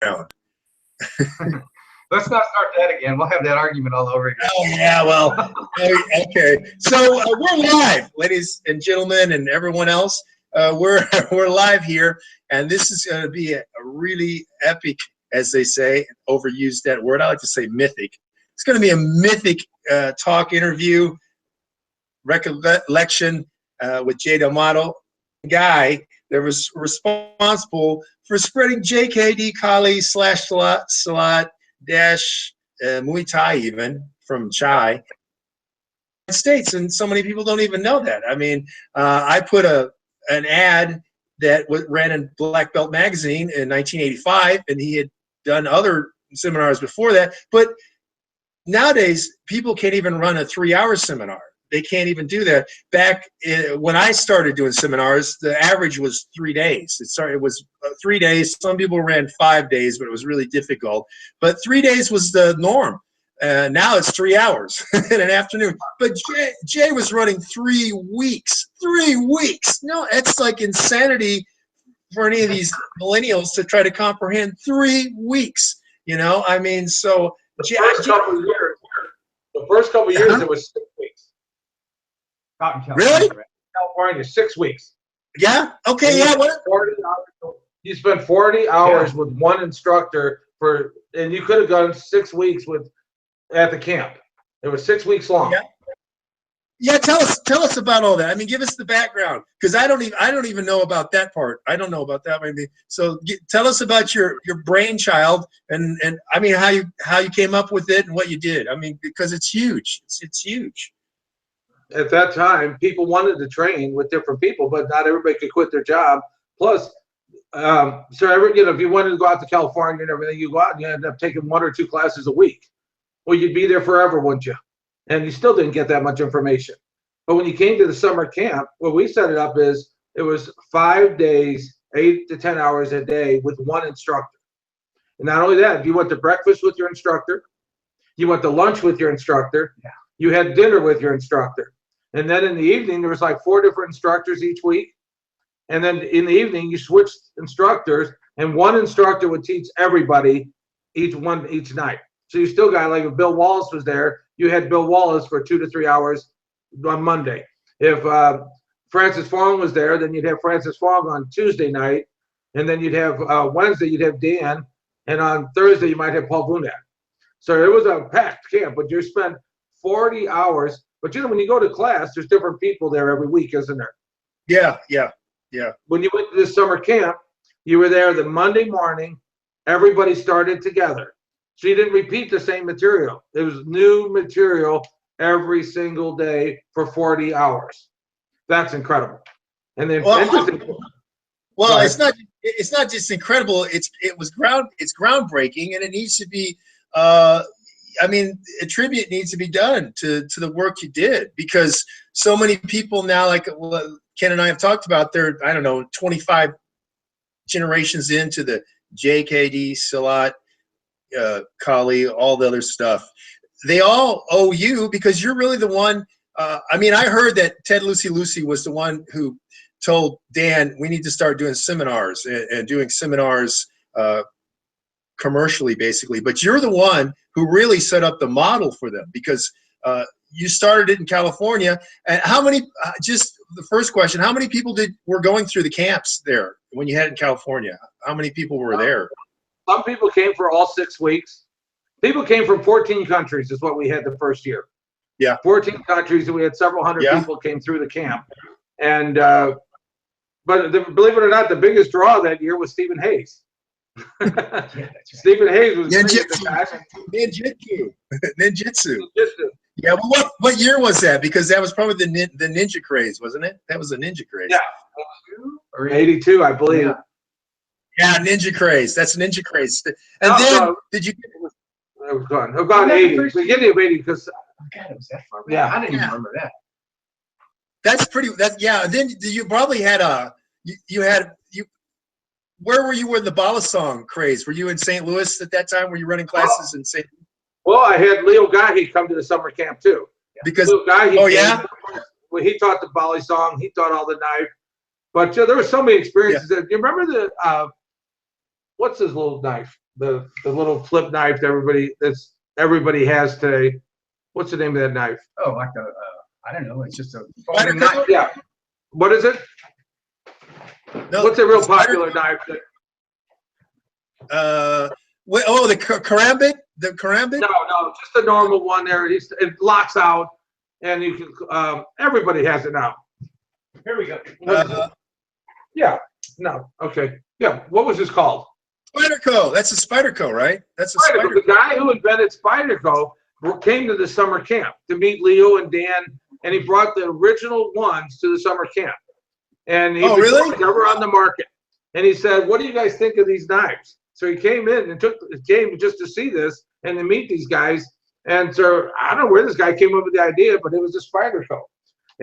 background. Let's not start that again. We'll have that argument all over again. Oh, yeah, well, okay. So we're live, ladies and gentlemen, and everyone else. We're live here, and this is going to be a really epic, as they say, overused that word. I like to say mythic. It's going to be a mythic talk interview, recollection with DAmato, guy that was responsible for spreading JKD, Kali, slash Salat, dash Muay Thai, even from Chai States, and so many people don't even know that. I mean, I put an ad that ran in Black Belt magazine in 1985, and he had done other seminars before that. But nowadays, people can't even run a 3-hour seminar. They can't even do that. Back when I started doing seminars, the average was 3 days. It was 3 days. Some people ran 5 days, but it was really difficult. But 3 days was the norm. Now it's 3 hours in an afternoon. But Jay was running 3 weeks. 3 weeks. No, it's like insanity for any of these millennials to try to comprehend 3 weeks. You know, I mean, so the first couple of years, it was 6 weeks. Really? California, 6 weeks. Yeah. Okay. Yeah. What? 40 hours, you spent 40 hours with one instructor and you could have gone 6 weeks at the camp. It was 6 weeks long. Yeah. Yeah. Tell us about all that. I mean, give us the background, because I don't even know about that part. I don't know about that maybe. So tell us about your brainchild and I mean how you came up with it and what you did. I mean, because it's huge. It's huge. At that time, people wanted to train with different people, but not everybody could quit their job. Plus, if you wanted to go out to California and everything, you go out and you end up taking 1 or 2 classes a week. Well, you'd be there forever, wouldn't you? And you still didn't get that much information. But when you came to the summer camp, what we set it up is it was 5 days, 8 to 10 hours a day with one instructor. And not only that, you went to breakfast with your instructor, you went to lunch with your instructor, you had dinner with your instructor. And then in the evening, there was like 4 different instructors each week. And then in the evening, you switched instructors, and one instructor would teach everybody each night. So you still got, like, if Bill Wallace was there, you had Bill Wallace for 2 to 3 hours on Monday. If Francis Fong was there, then you'd have Francis Fong on Tuesday night. And then you'd have Wednesday, you'd have Dan. And on Thursday, you might have Paul Vunak. So it was a packed camp, but you spent 40 hours. But you know, when you go to class, there's different people there every week, isn't there? Yeah. When you went to this summer camp, you were there the Monday morning. Everybody started together. So you didn't repeat the same material. It was new material every single day for 40 hours. That's incredible. And then it's not just incredible. It's groundbreaking, and it needs to be. I mean, a tribute needs to be done to the work you did, because so many people now, like Ken and I have talked about, they're, I don't know, 25 generations into the JKD, Salat, Kali, all the other stuff. They all owe you, because you're really the one. I mean, I heard that Ted Lucy was the one who told Dan, we need to start doing seminars and doing seminars commercially, basically. But you're the one who really set up the model for them, because you started it in California. And how many, just the first question, how many people were going through the camps there when you had it in California? How many people were there? Some people came for all 6 weeks. People came from 14 countries is what we had the first year. Yeah. 14 countries, and we had several hundred people came through the camp. And but believe it or not, the biggest draw that year was Stephen Hayes. Stephen Hayes was ninjutsu. Yeah, well, what year was that? Because that was probably the ninja craze, wasn't it? That was the ninja craze. Yeah, or 82, I believe. Yeah, ninja craze. That's ninja craze. And then did you? It was gone. I've gone 80. Beginning of 80, because God, it was that far back. Yeah, I didn't even remember that. That's pretty. Yeah. And then you probably had Where were you when the Bala song craze? Were you in St. Louis at that time? Were you running classes in St. Louis? Well, I had Leo Gahi come to the summer camp too. Because Leo Gahi well, he taught the Bali song. He taught all the knife. But there were so many experiences. You remember what's his little knife? The little flip knife that everybody has today. What's the name of that knife? Oh, like I don't know. It's just a Knife. Yeah. What is it? No, what's a real popular knife? The karambit? The karambit? No, just the normal one there. It locks out, and you can. Everybody has it now. Here we go. Yeah. No. Okay. Yeah. What was this called? Spyderco. That's a Spyderco, right? That's a Spyderco. The guy who invented Spyderco came to the summer camp to meet Leo and Dan, and he brought the original ones to the summer camp. And he really? They were on the market. And he said, "What do you guys think of these knives?" So he came in and came just to see this and to meet these guys. And so I don't know where this guy came up with the idea, but it was a Spyderco.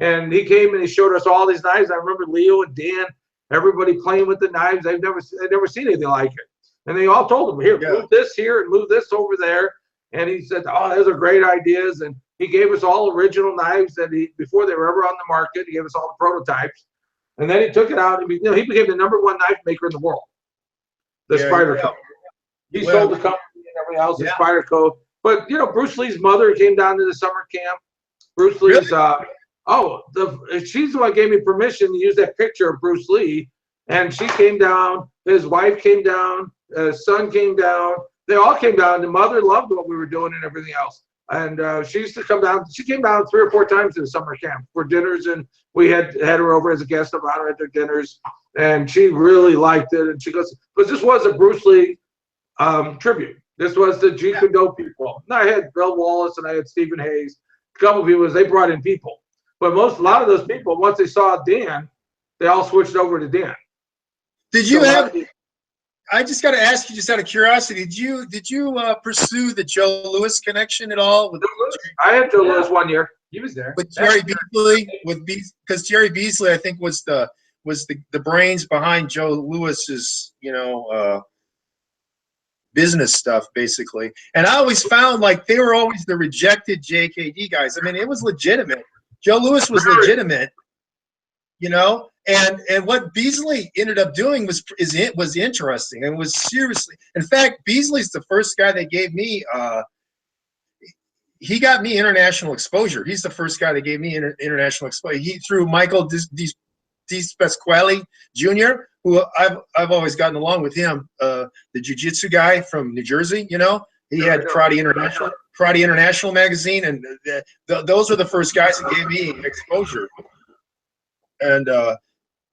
And he came and he showed us all these knives. I remember Leo and Dan, everybody playing with the knives. They'd never seen anything like it. And they all told him, "Here, move this here and move this over there." And he said, "Oh, those are great ideas." And he gave us all original knives that before they were ever on the market. He gave us all the prototypes. And then he took it out and he became the #1 knife maker in the world. The Spyderco. He sold the company and everything else, the Spyderco. But Bruce Lee's mother came down to the summer camp. Bruce Lee's she's the one who gave me permission to use that picture of Bruce Lee. And she came down, his wife came down, his son came down. They all came down. The mother loved what we were doing and everything else. And she used to come down. She came down 3 or 4 times to the summer camp for dinners, and we had her over as a guest of honor at their dinners. And she really liked it. And she goes, because this was a Bruce Lee tribute. This was the JKD people. And I had Bill Wallace and I had Stephen Hayes. A couple of people, they brought in people. But a lot of those people, once they saw Dan, they all switched over to Dan. Did you I just got to ask you, just out of curiosity, did you pursue the Joe Louis connection at all? I had Joe Louis 1 year. He was there with Jerry Beasley, because Jerry Beasley, I think, was the brains behind Joe Louis's business stuff, basically. And I always found like they were always the rejected JKD guys. I mean, it was legitimate. Joe Louis was legitimate, And what Beasley ended up doing was interesting and was seriously. In fact, Beasley's the first guy that gave me. He got me international exposure. He's the first guy that gave me international exposure. He through Michael Pasquale Jr., who I've always gotten along with him. The jiu-jitsu guy from New Jersey. He had Karate International magazine, and those were the first guys that gave me exposure. And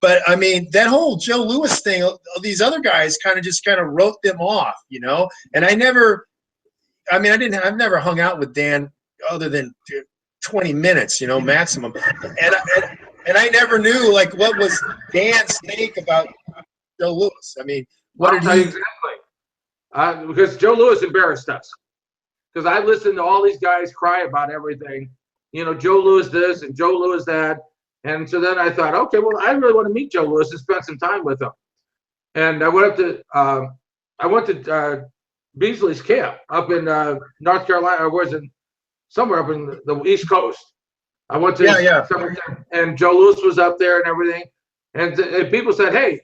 but I mean, that whole Joe Louis thing, these other guys kind of wrote them off, And I've never hung out with Dan other than 20 minutes, maximum. And I never knew like what was Dan's take about Joe Louis. I mean, what did he exactly? Because Joe Louis embarrassed us. Because I listened to all these guys cry about everything. Joe Louis this and Joe Louis that. And so then I thought, okay, well, I really want to meet Joe Louis and spend some time with him. And I went up to Beasley's camp up in North Carolina, or was it somewhere up in the East Coast. I went to summer camp, and Joe Louis was up there and everything. And people said, "Hey,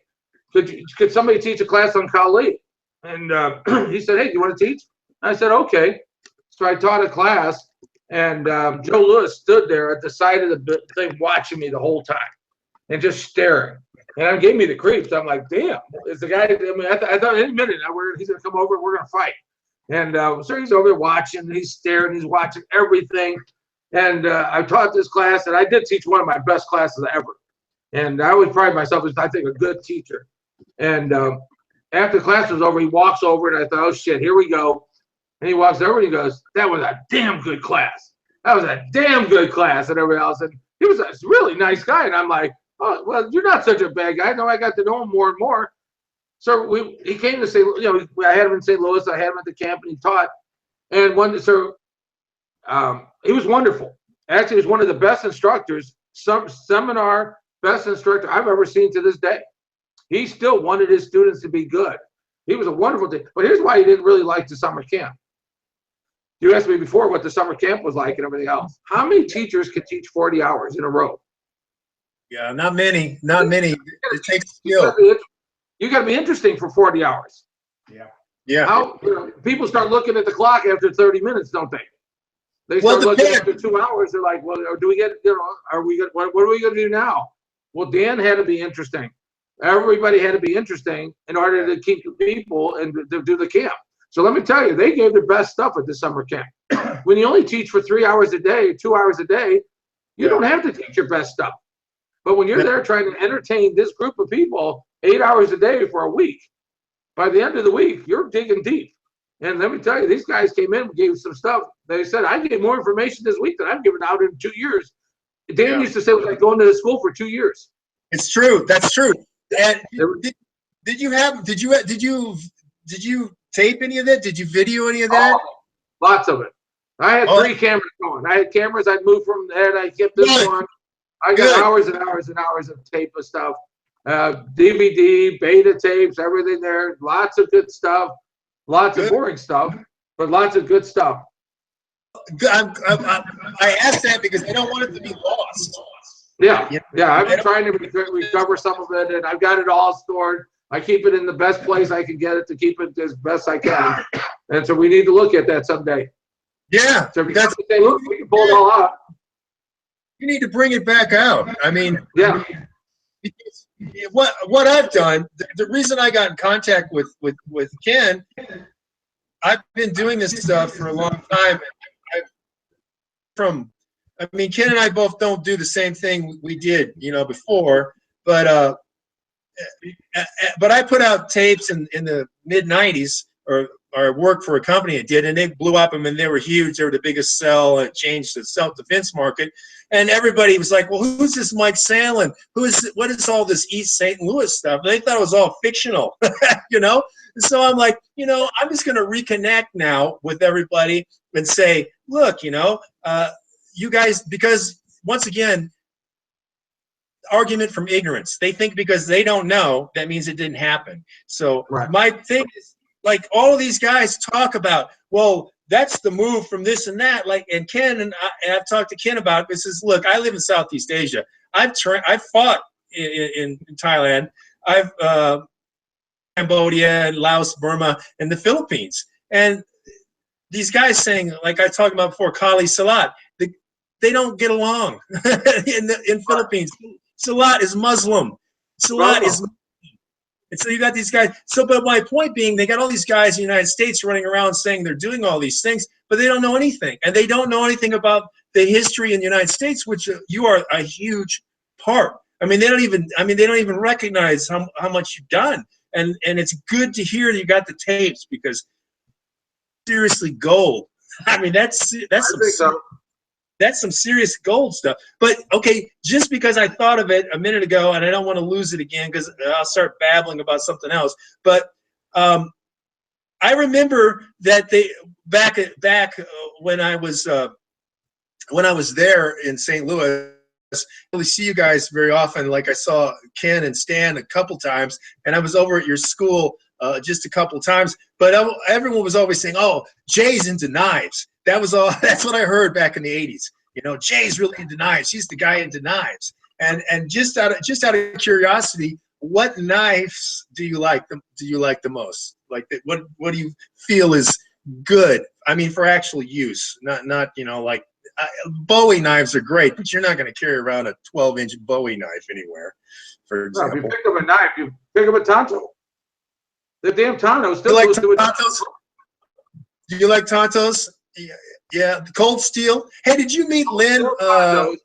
could somebody teach a class on Kali?" And he said, "Hey, do you want to teach?" I said, "Okay." So I taught a class. And Joe Louis stood there at the side of the thing watching me the whole time and just staring. And it gave me the creeps. I'm like, damn, it's the guy. I mean, I thought any minute he's going to come over and we're going to fight. And so he's over there watching, he's staring, he's watching everything. And I taught this class, and I did teach one of my best classes ever. And I always pride myself as, I think, a good teacher. And after class was over, he walks over, and I thought, oh, shit, here we go. And he walks over and he goes, "That was a damn good class. That was a damn good class," and everything else. And he was a really nice guy. And I'm like, "Oh, well, you're not such a bad guy." No, I got to know him more and more. So he came to say, I had him in St. Louis. I had him at the camp, and he taught. And he was wonderful. Actually, he was one of the best instructors, seminar best instructor I've ever seen to this day. He still wanted his students to be good. He was a wonderful thing. But here's why he didn't really like the summer camp. You asked me before what the summer camp was like and everything else. How many teachers could teach 40 hours in a row? Yeah, not many. Not many. It takes skill. You got to be interesting for 40 hours. Yeah. How people start looking at the clock after 30 minutes, don't they? They start looking after 2 hours. They're like, well, do we get, are we what are we going to do now? Well, Dan had to be interesting. Everybody had to be interesting in order to keep the people and to do the camp. So let me tell you, they gave their best stuff at the summer camp. When you only teach for 3 hours a day, 2 hours a day, you don't have to teach your best stuff. But when you're there trying to entertain this group of people 8 hours a day for a week, by the end of the week, you're digging deep. And let me tell you, these guys came in and gave some stuff. They said, I gave more information this week than I've given out in 2 years. Dan used to say it was like going to school for 2 years. It's true. That's true. And did you tape any of that? Did you video any of that? Oh, lots of it. I had 3 cameras going. I had cameras I'd move from there. I kept this one. I got hours and hours and hours of tape of stuff. DVD, beta tapes, everything there. Lots of good stuff. Lots of boring stuff, but lots of good stuff. I asked that because I don't want it to be lost. Yeah. I've been trying to recover some of it, and I've got it all stored. I keep it in the best place I can get it to keep it as best I can. And so we need to look at that someday. Yeah. So we have to say, look, we can pull it all out. You need to bring it back out. I mean, because what I've done, the reason I got in contact with Ken, I've been doing this stuff for a long time. I mean, Ken and I both don't do the same thing we did, before, but I put out tapes in the mid-90s, or worked for a company that did, and they blew up. I mean, they were huge. They were the biggest sell, and it changed the self-defense market. And everybody was like, well, who's this Mike Sandlin? What is all this East St. Louis stuff? And they thought it was all fictional, And so I'm like, I'm just going to reconnect now with everybody and say, look, you guys, because once again, argument from ignorance. They think because they don't know, that means it didn't happen. So my thing is, like, all of these guys talk about, well, that's the move from this and that. Like, and Ken and I've talked to Ken about this. Is, look, I live in Southeast Asia. I've fought in Thailand. I've Cambodia and Laos, Burma, and the Philippines. And these guys saying, like I talked about before, Kali Salat, they don't get along in Philippines. Salat is Muslim. Salat is. And so you got these guys. So, but my point being, they got all these guys in the United States running around saying they're doing all these things, but they don't know anything. And they don't know anything about the history in the United States, which you are a huge part. I mean, they don't even recognize how much you've done. And it's good to hear that you got the tapes, because seriously, gold. I mean, that's some serious gold stuff. But okay, just because I thought of it a minute ago, and I don't want to lose it again because I'll start babbling about something else. But I remember that they back when I was there in St. Louis. I don't really see you guys very often. Like, I saw Ken and Stan a couple times, and I was over at your school just a couple times. But everyone was always saying, "Oh, Jay's into knives." That was all. That's what I heard back in the '80s. Jay's really into knives. He's the guy into knives. And just out of curiosity, what knives do you like the most? Like, what do you feel is good? I mean, for actual use, not like Bowie knives are great, but you're not going to carry around a 12-inch Bowie knife anywhere. For example, if you pick up a knife, you pick up a Tonto. The damn Tonto still goes to Tontos. Do you like Tontos? Yeah, cold steel. Hey, did you meet Lynn? You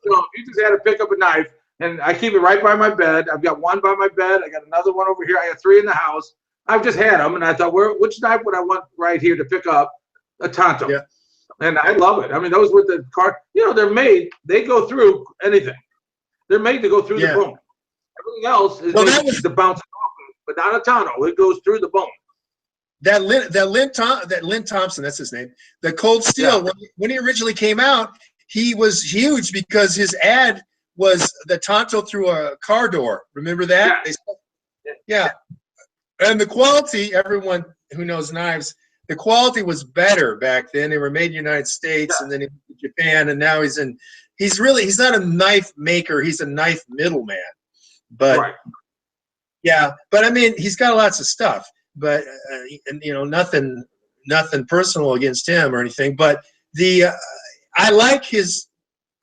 just had to pick up a knife, and I keep it right by my bed. I've got one by my bed. I got another one over here. I got 3 in the house. I've just had them, and I thought, which knife would I want right here to pick up? A Tonto. Yeah. And I love it. I mean, those with the car, they're made. They go through anything. They're made to go through the bone. Everything else is made to bounce off, but not a Tonto. It goes through the bone. That Lynn Thompson, that's his name. The cold steel. When he originally came out, he was huge because his ad was the Tonto through a car door. Remember that? Yeah. And the quality, everyone who knows knives, the quality was better back then. They were made in the United States, and then he went to Japan, and now he's not a knife maker. He's a knife middleman. But but I mean, he's got lots of stuff. and, you know, nothing personal against him or anything, but I like his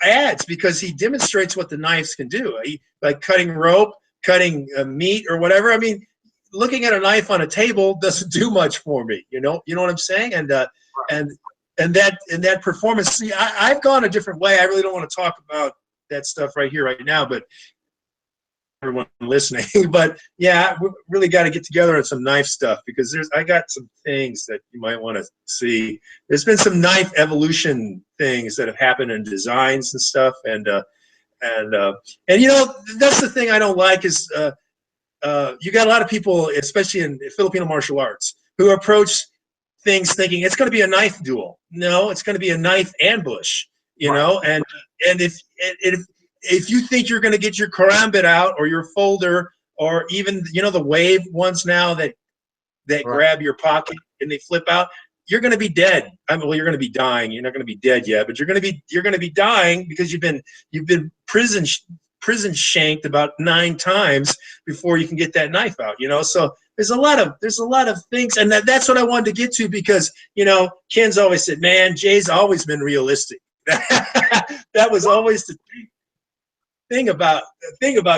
ads because he demonstrates what the knives can do. Like cutting rope, cutting meat or whatever. I mean, looking at a knife on a table doesn't do much for me. You know what I'm saying? And that performance. See, I've gone a different way. I really don't want to talk about that stuff right here, right now, but everyone listening. But yeah, we really got to get together on some knife stuff because I got some things that you might want to see. There's been some knife evolution things that have happened in designs and stuff, and you know, that's the thing I don't like is you got a lot of people, especially in Filipino martial arts, who approach things thinking it's going to be a knife duel. No, it's going to be a knife ambush. You know, and if you think you're going to get your karambit out or your folder or even, you know, the wave ones now that grab your pocket and they flip out, you're going to be dead. I mean, well, you're going to be dying. You're not going to be dead yet, but you're going to be dying because you've been prison shanked about 9 times before you can get that knife out. You know, so there's a lot of things, and that's what I wanted to get to because, you know, Ken's always said, man, Jay's always been realistic. That was always the thing about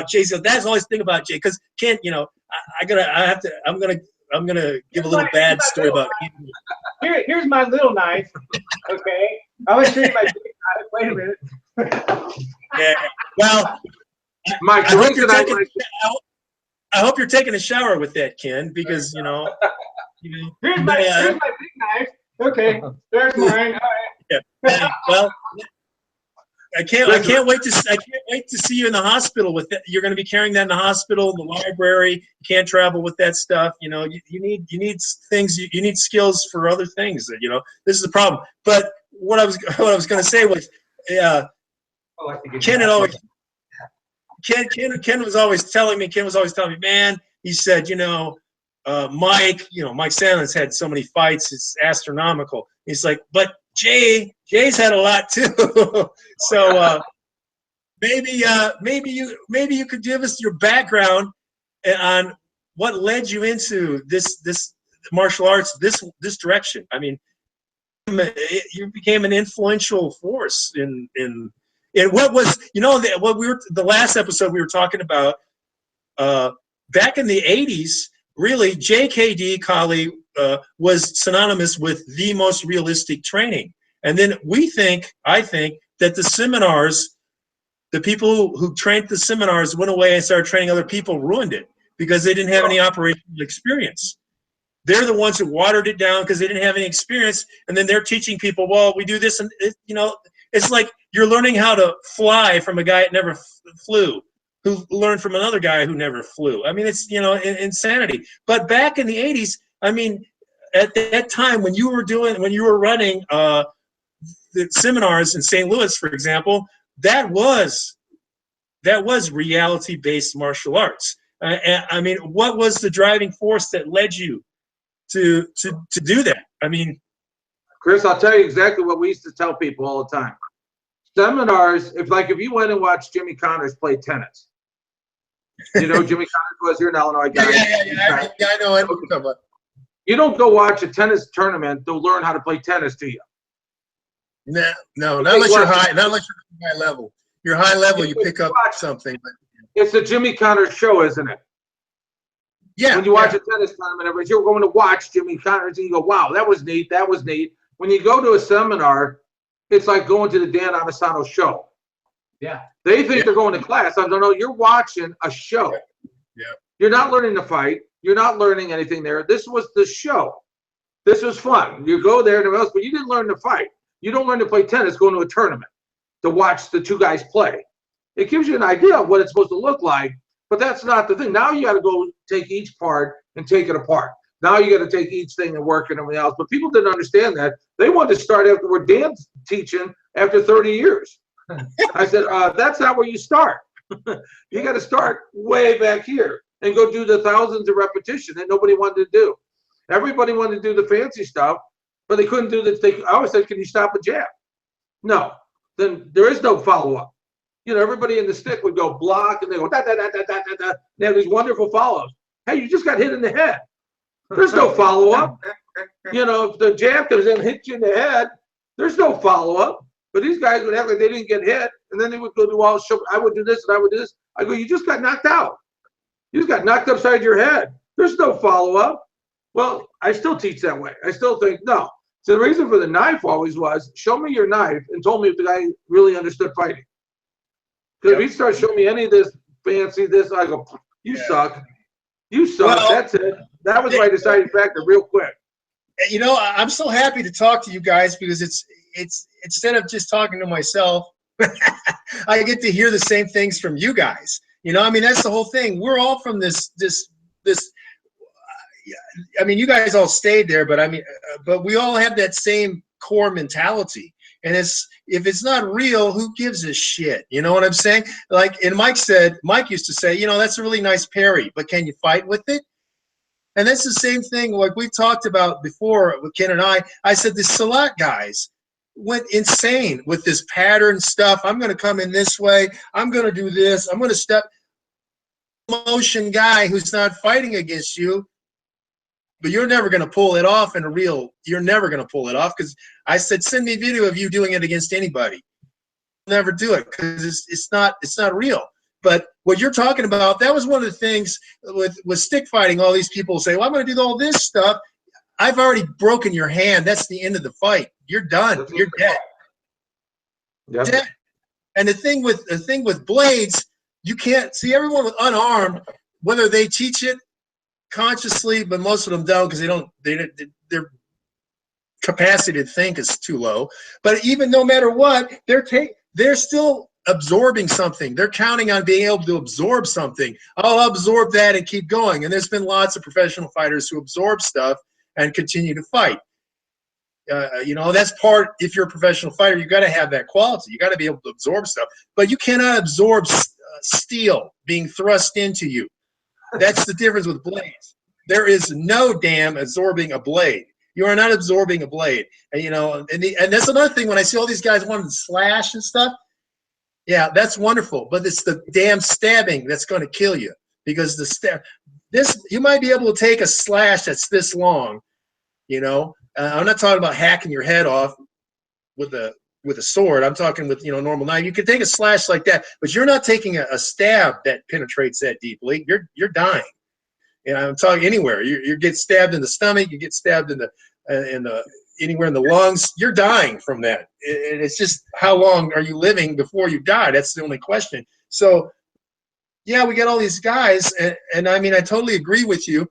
Jay. So that's always the thing about Jay, because Ken, you know, I'm gonna give a little bad story about him. Here's my little knife. Okay, I want to show you my big knife. Wait a minute. Yeah. Well, Mike, I hope you're taking a shower with that, Ken, because you know. Here's my big knife. Okay, there's mine. All right. Yeah. Well, I can't wait to see you in the hospital with that. You're going to be carrying that in the hospital, in the library. You can't travel with that stuff. You know, you need things. You need skills for other things. That, you know, this is the problem. But what I was going to say was, Ken was always telling me. Ken was always telling me, man. He said, you know, Mike Sandlin's had so many fights. It's astronomical. He's like, but Jay's had a lot too. So maybe you could give us your background on what led you into this martial arts, this direction. I mean, you became an influential force in what was, you know, the last episode we were talking about back in the 80s. Really, JKD Kali was synonymous with the most realistic training. And then I think that the seminars, the people who trained the seminars went away and started training other people, ruined it because they didn't have any operational experience. They're the ones who watered it down because they didn't have any experience. And then they're teaching people, well, we do this. And, you know, it's like you're learning how to fly from a guy that never flew, who learned from another guy who never flew. I mean, it's, you know, insanity. But back in the 80s, I mean, at that time when you were running the seminars in St. Louis, for example, that was reality-based martial arts. I mean, what was the driving force that led you to do that? I mean, Chris, I'll tell you exactly what we used to tell people all the time. Seminars, if you went and watched Jimmy Connors play tennis, you know, Jimmy Connors was here in Illinois guy. Yeah, I know it. Okay. You don't go watch a tennis tournament to learn how to play tennis, do you? No, not unless you're high. Not unless you're high level. You're high level, you pick up something. It's a Jimmy Connors show, isn't it? Yeah. When you watch a tennis tournament, you're going to watch Jimmy Connors and you go, wow, that was neat. That was neat. When you go to a seminar, it's like going to the DAmato show. Yeah. They think they're going to class. I don't know. You're watching a show. Yeah. You're not learning to fight. You're not learning anything there. This was the show. This was fun. You go there and everything else, but you didn't learn to fight. You don't learn to play tennis going to a tournament to watch the two guys play. It gives you an idea of what it's supposed to look like, but that's not the thing. Now you got to go take each part and take it apart. Now you got to take each thing and work and everything else. But people didn't understand that. They wanted to start after we're Dan's teaching after 30 years. I said, that's not where you start. You got to start way back here and go do the thousands of repetition that nobody wanted to do. Everybody wanted to do the fancy stuff, but they couldn't do this. I always said, can you stop a jab? No. Then there is no follow-up. You know, everybody in the stick would go block, and they go da da da da da da da. They have these wonderful follows. Hey, you just got hit in the head. There's no follow-up. You know, if the jab comes in and hits you in the head, there's no follow-up. But these guys would act like they didn't get hit, and then they would go do all show. I would do this and I would do this. I go, you just got knocked out. You just got knocked upside your head. There's no follow-up. Well, I still teach that way. I still think, no. So the reason for the knife always was, show me your knife and told me if the guy really understood fighting. Because if he starts showing me any of this fancy, this, I go, you suck. You suck. Well, that's it. That was my deciding factor real quick. You know, I'm so happy to talk to you guys because it's instead of just talking to myself, I get to hear the same things from you guys. You know, I mean, that's the whole thing. We're all from this. I mean, you guys all stayed there, but I mean, but we all have that same core mentality. And if it's not real, who gives a shit? You know what I'm saying? Like, and Mike used to say, you know, that's a really nice parry, but can you fight with it? And that's the same thing like we've talked about before with Ken and I said the Salat guys went insane with this pattern stuff. I'm going to come in this way. I'm going to do this. I'm going to step. Motion guy who's not fighting against you, but you're never going to pull it off in a real, you're never going to pull it off because I said, send me a video of you doing it against anybody. Never do it because it's not real. But what you're talking about, that was one of the things with stick fighting. All these people say, well, I'm going to do all this stuff. I've already broken your hand. That's the end of the fight. You're done. You're dead. Yep. Dead. And the thing with blades, you can't see everyone with unarmed, whether they teach it consciously, but most of them don't because their capacity to think is too low. But even no matter what, they're still absorbing something. They're counting on being able to absorb something. I'll absorb that and keep going. And there's been lots of professional fighters who absorb stuff and continue to fight. You know, that's part, if you're a professional fighter, you got to have that quality. You got to be able to absorb stuff. But you cannot absorb steel being thrust into you. That's the difference with blades. There is no damn absorbing a blade. You are not absorbing a blade. And, you know, and that's another thing when I see all these guys wanting to slash and stuff. Yeah, that's wonderful. But it's the damn stabbing that's going to kill you because you might be able to take a slash that's this long, you know. I'm not talking about hacking your head off with a sword. I'm talking with, you know, normal knife. You can take a slash like that, but you're not taking a stab that penetrates that deeply. You're dying. And I'm talking anywhere. You get stabbed in the stomach. You get stabbed in the anywhere in the lungs. You're dying from that. And it's just how long are you living before you die? That's the only question. So, yeah, we get all these guys, and I mean, I totally agree with you.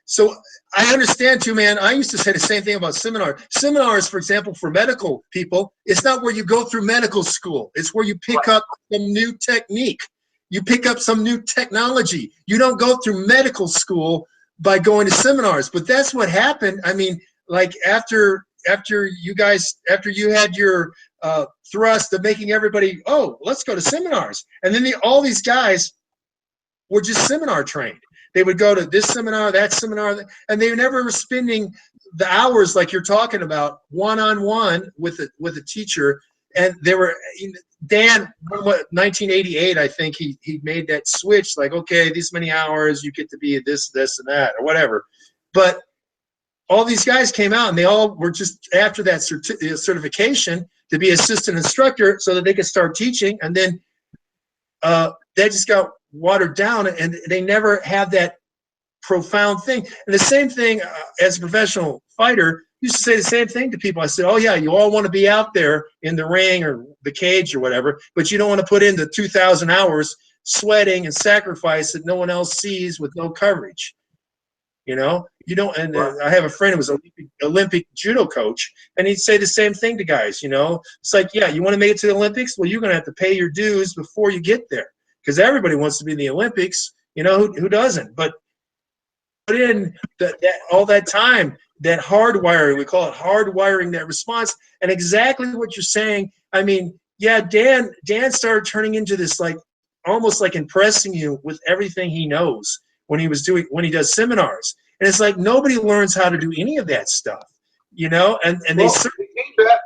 So I understand too, man. I used to say the same thing about seminars. Seminars, for example, for medical people, it's not where you go through medical school. It's where you pick up some new technique. You pick up some new technology. You don't go through medical school by going to seminars. But that's what happened. I mean, like after you had your thrust of making everybody, oh, let's go to seminars. And then all these guys were just seminar trained. They would go to this seminar, that seminar, and they never were spending the hours like you're talking about one-on-one with a teacher. And they were, Dan, 1988, I think he made that switch, like, okay, these many hours, you get to be this, and that, or whatever. But all these guys came out, and they all were just after that certification to be assistant instructor so that they could start teaching. And then they just got watered down, and they never had that profound thing. And the same thing as a professional fighter, used to say the same thing to people. I said, oh yeah, you all want to be out there in the ring or the cage or whatever, but you don't want to put in the 2,000 hours sweating and sacrifice that no one else sees with no coverage. You know, you don't. And I have a friend who was an Olympic judo coach, and he'd say the same thing to guys. You know, it's like, yeah, you want to make it to the Olympics? Well, you're going to have to pay your dues before you get there, because everybody wants to be in the Olympics. You know, who doesn't? But put in all that time, that hardwiring, we call it hardwiring, that response. And exactly what you're saying. I mean, yeah, Dan started turning into this, like, almost like impressing you with everything he knows when he does seminars. And it's like nobody learns how to do any of that stuff, you know. And they certainly came back.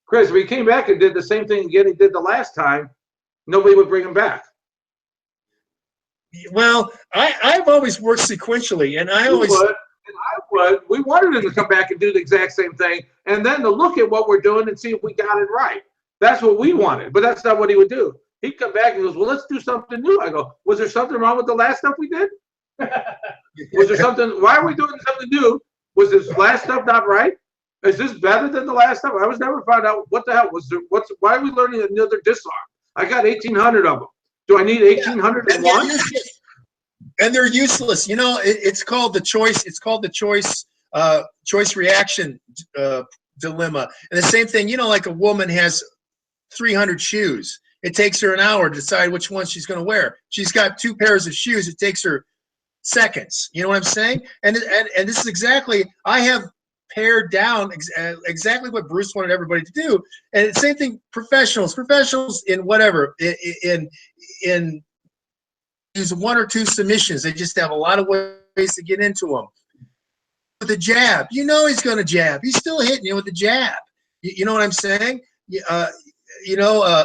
Chris, if he came back and did the same thing again he did the last time, nobody would bring him back. Well, I've always worked sequentially, and I always. We wanted him to come back and do the exact same thing, and then to look at what we're doing and see if we got it right. That's what we wanted, but that's not what he would do. He'd come back and goes, well, let's do something new. I go, was there something wrong with the last stuff we did? Was there something, why are we doing something new? Was this last stuff not right? Is this better than the last stuff? I was never found out what the hell was there, why are we learning another disarm? I got 1,800 of them. Do I need 1,801? And they're useless. You know, it's called the choice. It's called the choice reaction dilemma. And the same thing, you know, like a woman has 300 shoes. It takes her an hour to decide which one she's going to wear. She's got 2 pairs of shoes. It takes her seconds. You know what I'm saying? And this is exactly, I have pared down exactly what Bruce wanted everybody to do. And the same thing, professionals in whatever, in use 1 or 2 submissions. They just have a lot of ways to get into them. With a jab, you know he's going to jab. He's still hitting you with the jab. You know what I'm saying?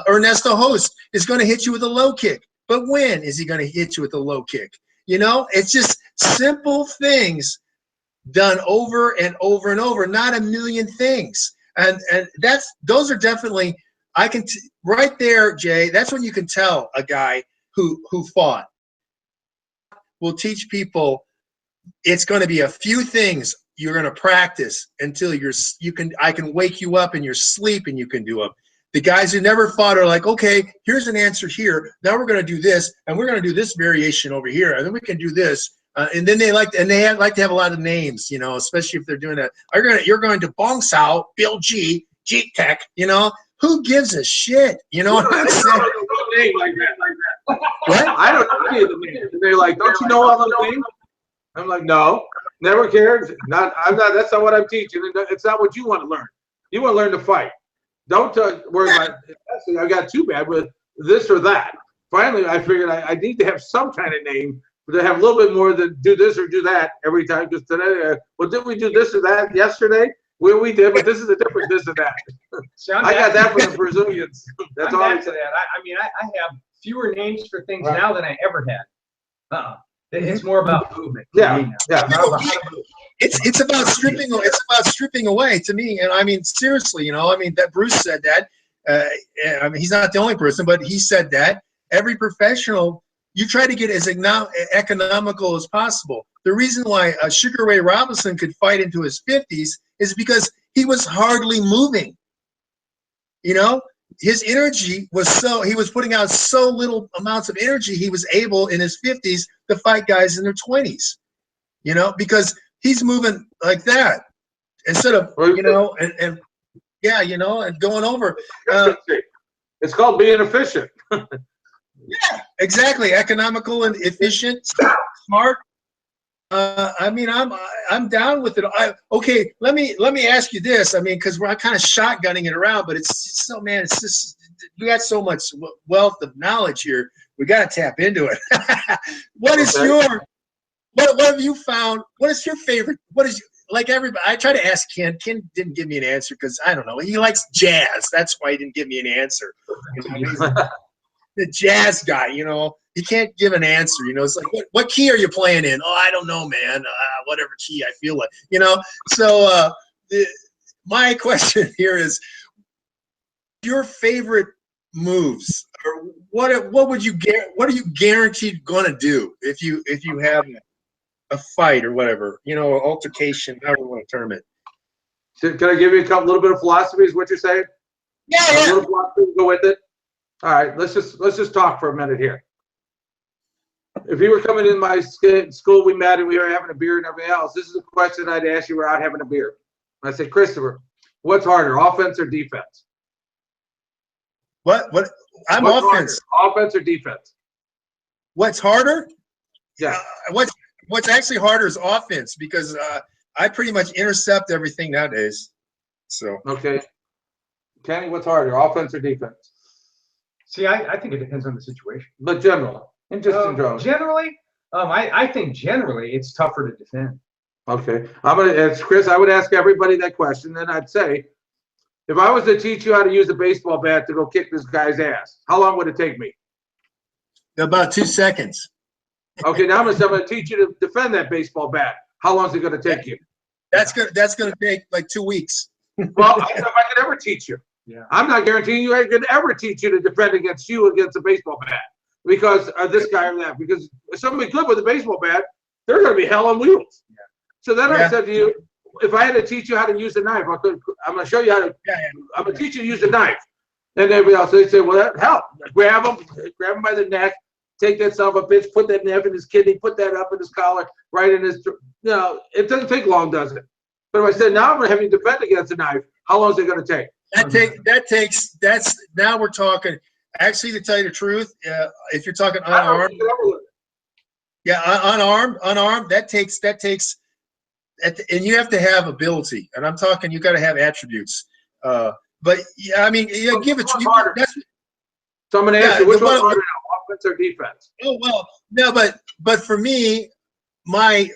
Ernesto Host is going to hit you with a low kick. But when is he going to hit you with a low kick? You know, it's just simple things done over and over and over, not a million things. And those are definitely, right there, Jay, that's when you can tell a guy who fought. Will teach people it's going to be a few things you're going to practice until I can wake you up in your sleep and you can do them. The guys who never fought are like, okay, here's an answer here. Now we're going to do this, and we're going to do this variation over here, and then we can do this. And then they like to have a lot of names, you know, especially if they're doing that. You're going to Bong Sao, Bill G, Jeet Tech, you know. Who gives a shit? You know what I'm saying? Name like that. What? I don't know any of the names. They're like, don't you know all those names? I'm like, no, never cared. I'm not. That's not what I'm teaching. It's not what you want to learn. You want to learn to fight. Don't worry about. I got too bad with this or that. Finally, I figured I need to have some kind of name to have a little bit more than do this or do that every time. Because today, well, didn't we do this or that yesterday? We did, but this is a different this or that. I got that from the Brazilians. That's all. Back to that. I mean, I have fewer names for things now than I ever had. It's more about movement. Yeah. It's about stripping. It's about stripping away to me. And I mean, seriously, you know, I mean, that Bruce said that. I mean, he's not the only person, but he said that every professional, you try to get as economical as possible. The reason why Sugar Ray Robinson could fight into his 50s is because he was hardly moving. You know, his energy was he was putting out so little amounts of energy, he was able in his 50s to fight guys in their 20s, you know, because he's moving like that instead of, you know, and yeah, you know, and going over. It's called being efficient. Yeah, exactly. Economical and efficient, smart. I mean, I'm down with it. Okay, let me ask you this. I mean, because we're kind of shotgunning it around, but it's so, man, it's just, we got so much wealth of knowledge here. We got to tap into it. What have you found? What is your favorite? Like everybody, I try to ask Ken. Ken didn't give me an answer because I don't know. He likes jazz. That's why he didn't give me an answer. You know, the jazz guy, you know, he can't give an answer. You know, it's like, what key are you playing in? Oh, I don't know, man. Whatever key I feel like, you know. So my question here is, your favorite moves, or what would you what are you guaranteed going to do if you have a fight or whatever, you know, altercation, however you want to term it. So can I give you a little bit of philosophy? Is what you're saying? Yeah. A little philosophy to go with it. All right, let's just talk for a minute here. If you were coming in my school, we met and we were having a beer and everything else. This is a question I'd ask you without having a beer. I said, Christopher, what's harder, offense or defense? What? I'm what's offense. Harder, offense or defense? What's harder? Yeah. What's actually harder is offense, because I pretty much intercept everything nowadays. So. Okay. Kenny, what's harder, offense or defense? See, I think it depends on the situation. But general, and just in general. Generally, I think generally it's tougher to defend. Okay, I'm gonna ask Chris. I would ask everybody that question. Then I'd say, if I was to teach you how to use a baseball bat to go kick this guy's ass, how long would it take me? About 2 seconds. Okay, now I'm going to teach you to defend that baseball bat. How long is it going to take you? That's gonna take like 2 weeks. Well, I don't know if I could ever teach you. Yeah. I'm not guaranteeing you I could ever teach you to defend against a baseball bat because of this guy or that. Because if somebody good with a baseball bat, they're going to be hell on wheels. Yeah. So then I said to you, if I had to teach you how to use a knife, I'm going to show you how to. I'm going to teach you to use a knife. And everybody else, they say, well, that help. Grab him by the neck, take that son of a bitch, put that knife in his kidney, put that up in his collar, right in his. It doesn't take long, does it? But if I said, now I'm going to have you defend against a knife, how long is it going to take? Now we're talking. Actually, to tell you the truth, if you're talking unarmed, unarmed, that takes, and you have to have ability. And I'm talking, you got to have attributes. But yeah, I mean, give it. So I'm going to ask you, which one's harder now, offense or defense? Oh well, no, but for me, my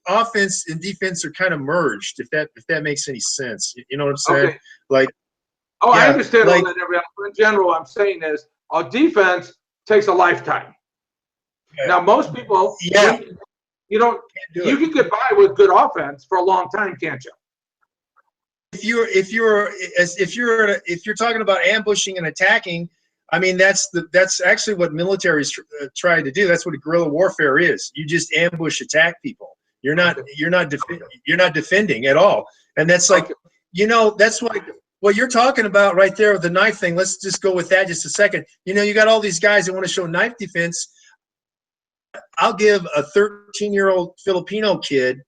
offense and defense are kind of merged. If that makes any sense, you know what I'm saying? Okay. Like, I understand all that. In general, I'm saying is, defense takes a lifetime. Yeah. Now, most people, you can get by with good offense for a long time, can't you? If you're talking about ambushing and attacking, I mean that's actually what military's trying to do. That's what guerrilla warfare is. You just ambush, attack people. You're not defending at all. And that's like, that's what you're talking about right there with the knife thing. Let's just go with that just a second. You got all these guys that want to show knife defense. I'll give a 13-year-old Filipino kid,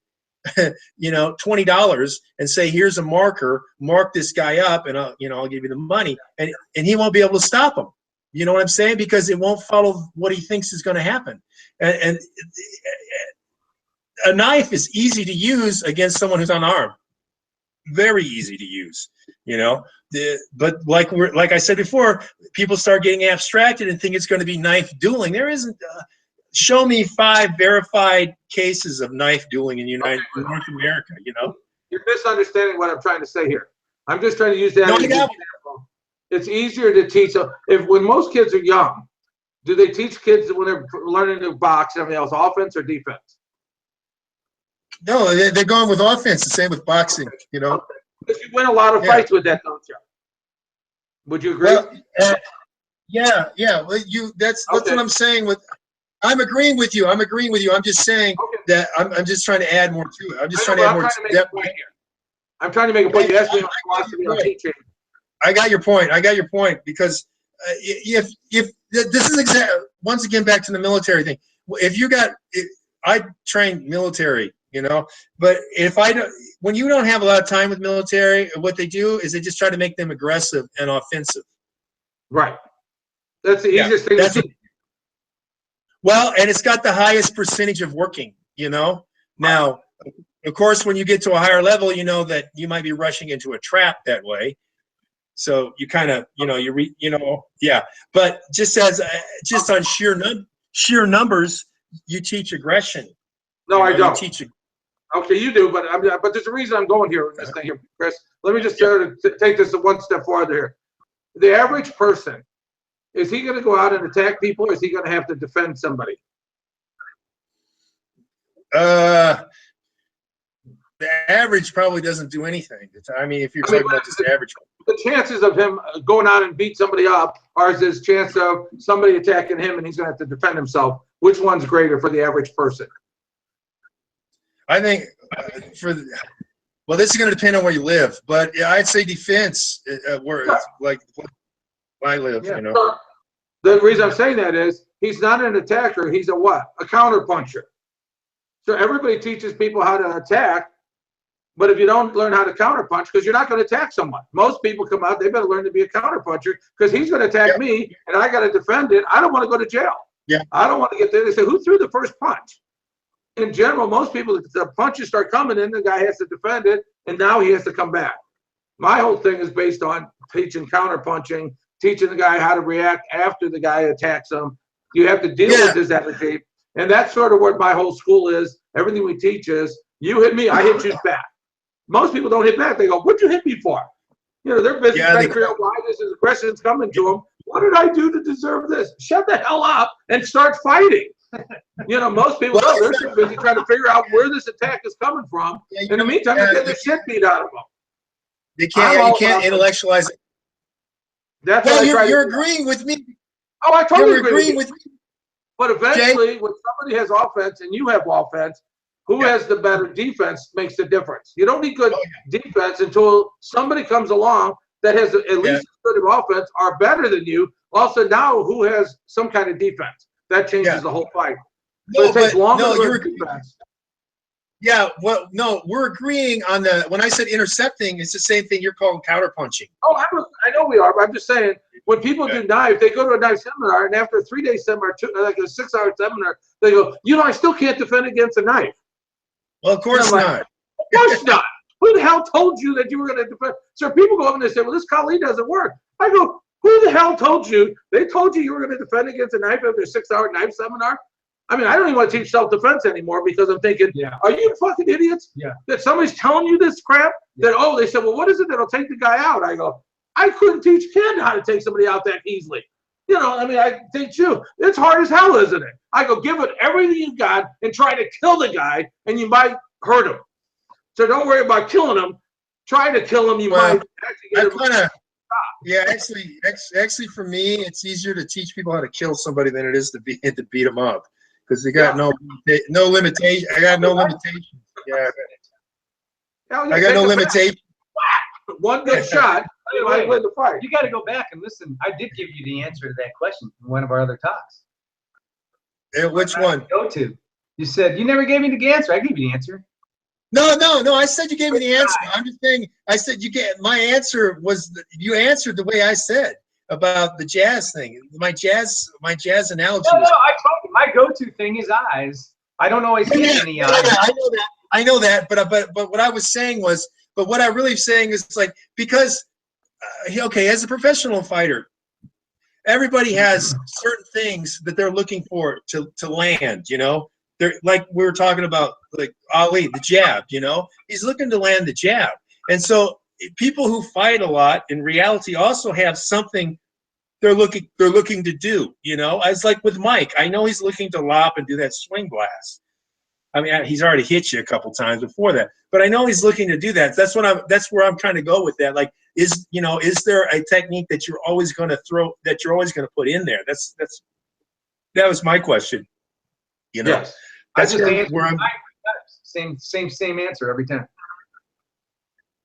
$20 and say, here's a marker, mark this guy up, and I'll give you the money, and he won't be able to stop him. You know what I'm saying? Because it won't follow what he thinks is going to happen. And a knife is easy to use against someone who's unarmed. Very easy to use, but like I said before, people start getting abstracted and think it's going to be knife dueling. There isn't. Show me 5 verified cases of knife dueling in North America. You're misunderstanding what I'm trying to say here. I'm just trying to use that as an example. It's easier to teach. When most kids are young, do they teach kids when they're learning to box and everything else, offense or defense? No, they're going with offense. The same with boxing. Because you win a lot of fights with that, don't you? Would you agree? Well, yeah. Well, that's what I'm saying. I'm agreeing with you. I'm just saying that I'm just trying to add more to it. I'm just trying to add more depth. I'm trying to make a point. You asked me about philosophy on teaching. I got your point because if this is once again back to the military thing. I trained military, but when you don't have a lot of time with military, what they do is they just try to make them aggressive and offensive. Right. That's the easiest thing to teach. Well, and it's got the highest percentage of working, Now, of course, when you get to a higher level, that you might be rushing into a trap that way. So you kind of, But just on sheer numbers, you teach aggression. No, I don't. Okay, you do, but there's a reason I'm going here with this thing here, Chris. Let me just take this one step farther here. The average person, is he going to go out and attack people, or is he going to have to defend somebody? The average probably doesn't do anything. I mean, if you're talking about just average. The chances of him going out and beat somebody up are his chance of somebody attacking him and he's going to have to defend himself. Which one's greater for the average person? I think well, this is going to depend on where you live, but I'd say defense, where I live, So the reason I'm saying that is he's not an attacker. He's a what? A counter puncher. So everybody teaches people how to attack, but if you don't learn how to counter punch, because you're not going to attack someone. Most people come out, they better learn to be a counter puncher because he's going to attack me and I got to defend it. I don't want to go to jail. Yeah. I don't want to get there. They say, who threw the first punch? In general, most people, the punches start coming in, the guy has to defend it, and now he has to come back. My whole thing is based on teaching counter punching, teaching the guy how to react after the guy attacks him. You have to deal with his energy. And that's sort of what my whole school is. Everything we teach is, you hit me, I hit you back. Most people don't hit back. They go, what'd you hit me for? They're busy trying to figure out why this aggression is coming to them. What did I do to deserve this? Shut the hell up and start fighting. You know, most people know they're too busy trying to figure out where this attack is coming from. In the meantime, they're getting the shit beat out of them. You can't intellectualize it. That's well, what you're agreeing with me. Oh, I totally agree agreeing with you. with me. But eventually, when somebody has offense and you have offense, who has the better defense makes the difference. You don't need good defense until somebody comes along that has at least as good of offense or better than you. Also, now who has some kind of defense? That changes the whole fight. No, but it takes longer to you're defense. Yeah, well, no, we're agreeing on the. When I said intercepting, it's the same thing you're calling counterpunching. Oh, I know we are, but I'm just saying, when people do knife, they go to a knife seminar, and after a 3-day seminar, like a 6-hour seminar, they go, you know, I still can't defend against a knife. Well, of course not. Of course not. Who the hell told you that you were going to defend? So people go up and they say, well, this Kali doesn't work. I go, who the hell told you? They told you were going to defend against a knife after a 6-hour knife seminar? I mean, I don't even want to teach self-defense anymore because I'm thinking, are you fucking idiots? That somebody's telling you this crap? That, oh, they said, well, what is it that'll take the guy out? I go, I couldn't teach Ken how to take somebody out that easily. You know, I mean, I can teach you. It's hard as hell, isn't it? I go, give it everything you got and try to kill the guy, and you might hurt him. So don't worry about killing him. Try to kill him. You might actually get him. Yeah, actually, for me, it's easier to teach people how to kill somebody than it is to beat them up. Because they got no limitation. I got no limitations. Yeah, I got no limitation. One good shot, you might win the fight. You got to go back and listen. I did give you the answer to that question in one of our other talks. Which one? Go to. You said you never gave me the answer. I gave you the answer. No. I said you gave me the answer. I'm just saying. I said you get my answer was you answered the way I said about the jazz thing. My jazz analogy. No, I told you my go-to thing is eyes. I don't always hit in the eyes. I know that. But what I was saying was, but what I'm really saying is, it's like, because okay, as a professional fighter, everybody has certain things that they're looking for to land. You know, they're like we were talking about, like Ali, the jab. You know, he's looking to land the jab, and so people who fight a lot in reality also have something they're looking to do. You know, as like with Mike, I know he's looking to lop and do that swing blast. I mean, he's already hit you a couple times before that, but I know he's looking to do that. That's where I'm trying to go with that. Like, is there a technique that you're always going to throw, that you're always going to put in there? That was my question. You know, yes. That's where I'm. Same answer every time.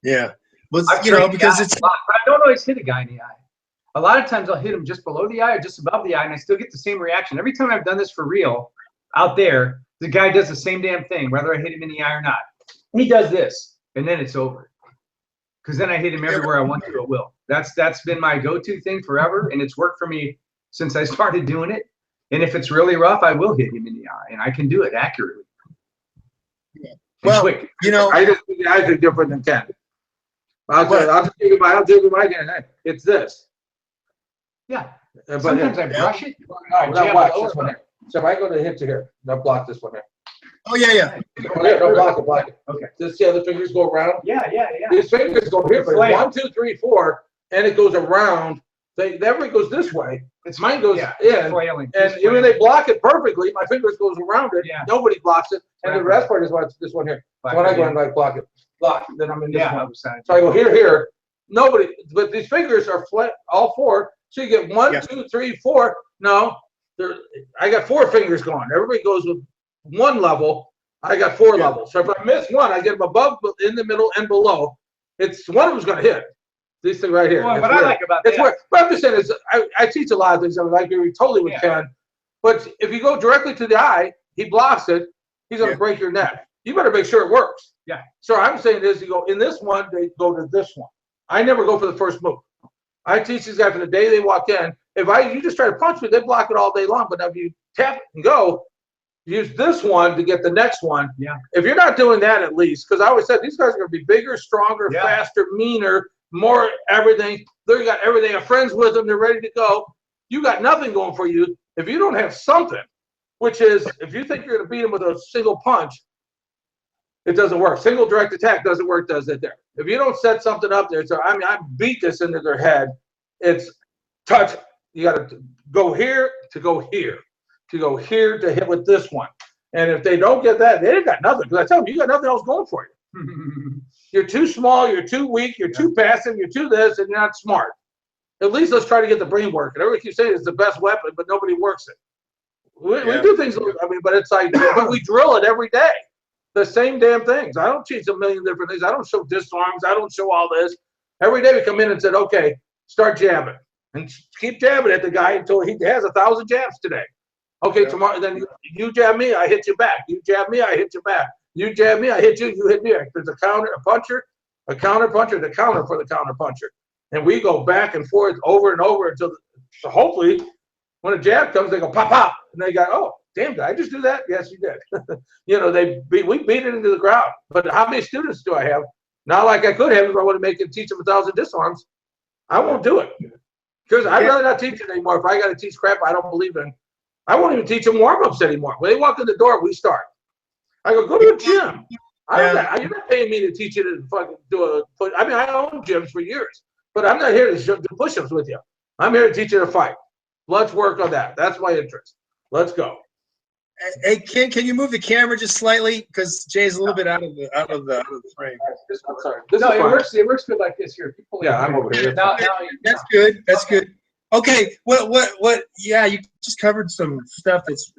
Yeah. Well, because it's. But I don't always hit a guy in the eye. A lot of times I'll hit him just below the eye or just above the eye, and I still get the same reaction. Every time I've done this for real out there, the guy does the same damn thing, whether I hit him in the eye or not. He does this, and then it's over. Because then I hit him everywhere I want to at will. That's been my go-to thing forever, and it's worked for me since I started doing it. And if it's really rough, I will hit him in the eye, and I can do it accurately. Yeah. Well, quick. I just think the eyes are different than Ken. I'll just give you my it's this. Yeah. Sometimes I brush it. Now watch this one here. So if I go to hit you here, now block this one here. Oh yeah. Don't block it. Okay. Just see how the fingers go around? Yeah. These fingers go here, but 1, 2, 3, 4, and it goes around. It goes this way. Mine goes in. Flailing. And even they block it perfectly, my fingers goes around it. Yeah. Nobody blocks it. And the rest part is this one here. So when I go and like block it, then I'm in this one. So I go here. Nobody, but these fingers are flat, all 4. So you get 1, 2, 3, 4. No, I got 4 fingers going. Everybody goes with 1 level. I got 4 levels. So if I miss one, I get them above, in the middle, and below. It's one of them's going to hit. These things right here. Well, what I like about that. But I'm just saying, I teach a lot of things. I agree totally with Ken. But if you go directly to the eye, he blocks it. He's going to break your neck. You better make sure it works. Yeah. So I'm saying is, you go in this one, they go to this one. I never go for the first move. I teach these guys from the day they walk in. You just try to punch me, they block it all day long. But if you tap and go, use this one to get the next one. Yeah. If you're not doing that, at least, because I always said these guys are going to be bigger, stronger, faster, meaner, more everything. They got everything. Have friends with them. They're ready to go. You got nothing going for you if you don't have something. Which is, if you think you're going to beat them with a single punch, it doesn't work. Single direct attack doesn't work, does it there? If you don't set something up there, so I beat this into their head. It's touch. You got to go here to go here. to go here to hit with this one. And if they don't get that, they ain't got nothing. Because I tell them, you got nothing else going for you. You're too small, you're too weak, you're too passive, you're too this, and you're not smart. At least let's try to get the brain working. Everybody keeps saying it's the best weapon, but nobody works it. We do things, I mean, but it's like, but we drill it every day. The same damn things. I don't teach a million different things. I don't show disarms. I don't show all this. Every day we come in and said, okay, start jabbing. And keep jabbing at the guy until he has 1,000 jabs today. Okay, tomorrow, then you jab me, I hit you back. You jab me, I hit you back. You jab me, I hit you, you hit me. There's a counter, a puncher, a counter puncher, the counter for the counter puncher. And we go back and forth over and over until, so hopefully, when a jab comes, they go pop, pop. And they go, oh, damn, did I just do that? Yes, you did. You know, we beat it into the ground. But how many students do I have? Not like I could have if I want to make it teach them 1,000 disarms. I won't do it. Because I'd rather not teach it anymore. If I got to teach crap I don't believe in, I won't even teach them warm-ups anymore. When they walk in the door, we start. I go to a gym. You're not paying me to teach you to fucking do a push. I mean, I own gyms for years, but I'm not here to do push-ups with you. I'm here to teach you to fight. Let's work on that. That's my interest. Let's go. Hey, Ken, can you move the camera just slightly? Because Jay's a little bit out of the frame. I'm sorry. No, it works good like this here. People I'm over here. That's good. That's good. Okay, what? Yeah, you just covered some stuff that's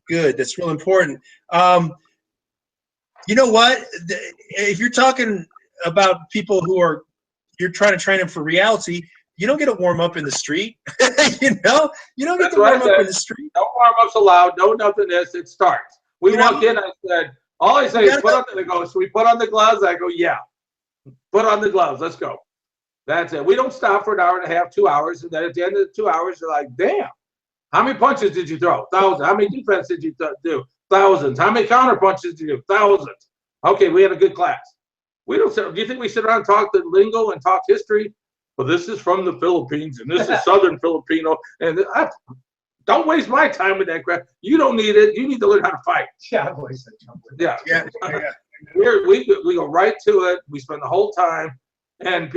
good. That's real important. You know what? If you're talking about people you're trying to train them for reality, you don't get to warm up in the street. You know, you don't get to warm up in the street. No warm ups allowed. No nothing. It starts. We walked in. I said, all I say is put on. They go. So we put on the gloves. I go, yeah. Put on the gloves. Let's go. That's it. We don't stop for an hour and a half, 2 hours, and then at the end of the 2 hours, they're like, damn, how many punches did you throw? 1,000. How many defense did you do? Thousands. How many counter punches did you do? Thousands. Okay, we had a good class. We don't. Do you think we sit around and talk the lingo and talk history? Well, this is from the Philippines, and this is Southern Filipino, and don't waste my time with that crap. You don't need it. You need to learn how to fight. Yeah, I've always said something. Yeah. We go right to it. We spend the whole time. And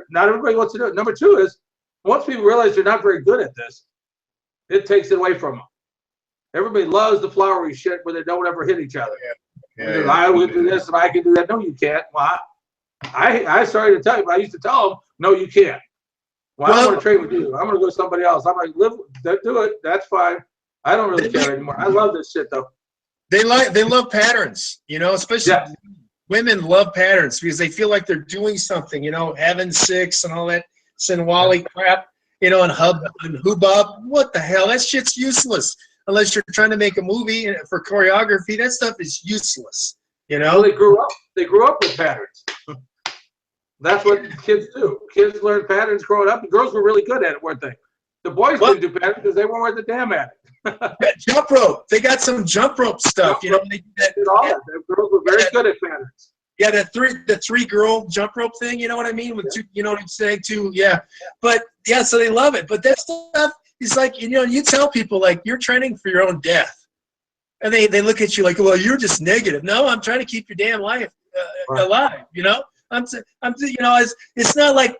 not everybody wants to do it. Number two is, once people realize they're not very good at this, it takes it away from them. Everybody loves the flowery shit where they don't ever hit each other. I would do this and I can do that. No, you can't. Well, I sorry to tell you, but I used to tell them, no, you can't. Well, I don't want to train with you. I'm going to go with somebody else. I'm like, do it. That's fine. I don't really care anymore. I love this shit though. They love patterns, you know, especially women love patterns because they feel like they're doing something, you know, having six and all that Sinwali crap, you know, and hubbub. What the hell? That shit's useless unless you're trying to make a movie for choreography. That stuff is useless, you know. Well, they grew up with patterns. That's what kids do. Kids learn patterns growing up. The girls were really good at it, weren't they? The boys didn't do patterns because they weren't worth a damn at it. Jump rope. They got some jump rope stuff. You know, the girls were very good at patterns. Yeah, the three girl jump rope thing. You know what I mean? With two, you know what I'm saying? But yeah, so they love it. But that stuff is like, you know, you tell people like you're training for your own death, and they look at you like, well, you're just negative. No, I'm trying to keep your damn life alive. You know, you know, it's not like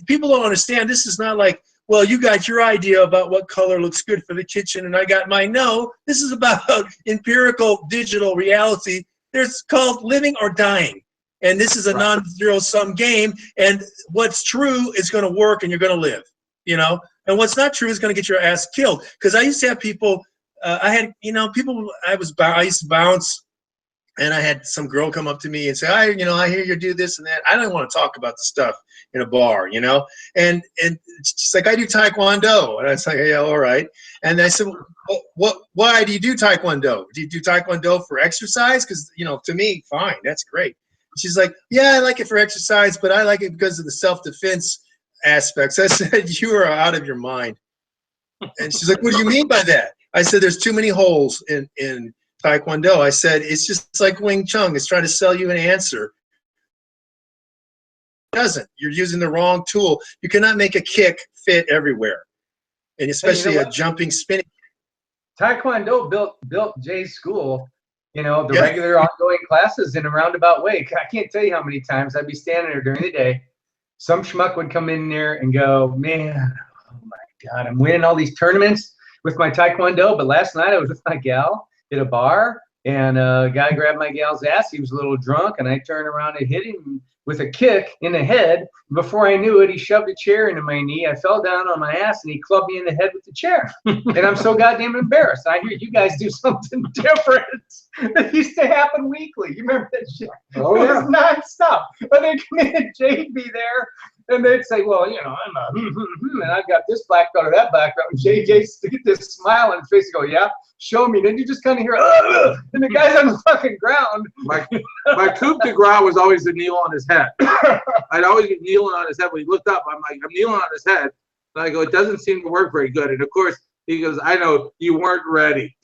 people don't understand. This is not like, well, you got your idea about what color looks good for the kitchen, and I got mine. No, this is about empirical digital reality. It's called living or dying, and this is a non-zero-sum game, and what's true is going to work, and you're going to live, you know, and what's not true is going to get your ass killed. Because I used to have people, I used to bounce, and I had some girl come up to me and say, I hear you do this and that. I don't want to talk about the stuff in a bar, you know, and she's like, I do Taekwondo. And I was like, yeah, all right. And I said, why do you do Taekwondo? Do you do Taekwondo for exercise? Because, you know, to me, fine, that's great. She's like, yeah, I like it for exercise, but I like it because of the self-defense aspects. I said, you are out of your mind. And she's like, what do you mean by that? I said, there's too many holes in Taekwondo. I said, it's just like Wing Chun. It's trying to sell you an answer. It doesn't. You're using the wrong tool. You cannot make a kick fit everywhere, and especially a jumping, spinning. Taekwondo built Jay's school, you know, the regular ongoing classes in a roundabout way. I can't tell you how many times I'd be standing there during the day. Some schmuck would come in there and go, man, oh my God, I'm winning all these tournaments. with my Taekwondo. But last night I was with my gal at a bar, and a guy grabbed my gal's ass. He was a little drunk, and I turned around and hit him with a kick in the head. Before I knew it, he shoved a chair into my knee. I fell down on my ass, and he clubbed me in the head with the chair. And I'm so goddamn embarrassed. I hear you guys do something different. That used to happen weekly. You remember that shit? Oh, It yeah. was nonstop. But they come in, Jay'd be there, and they'd say, well, you know, I'm a and I've got this black belt or that black belt. And JJ's to get this smile on his face and go, yeah, show me. Then you just kind of hear, ugh, and the guy's on the fucking ground. My coup de grace was always the kneel on his head. I'd always be kneeling on his head. When he looked up, I'm like, I'm kneeling on his head. And I go, it doesn't seem to work very good. And of course, he goes, I know, you weren't ready.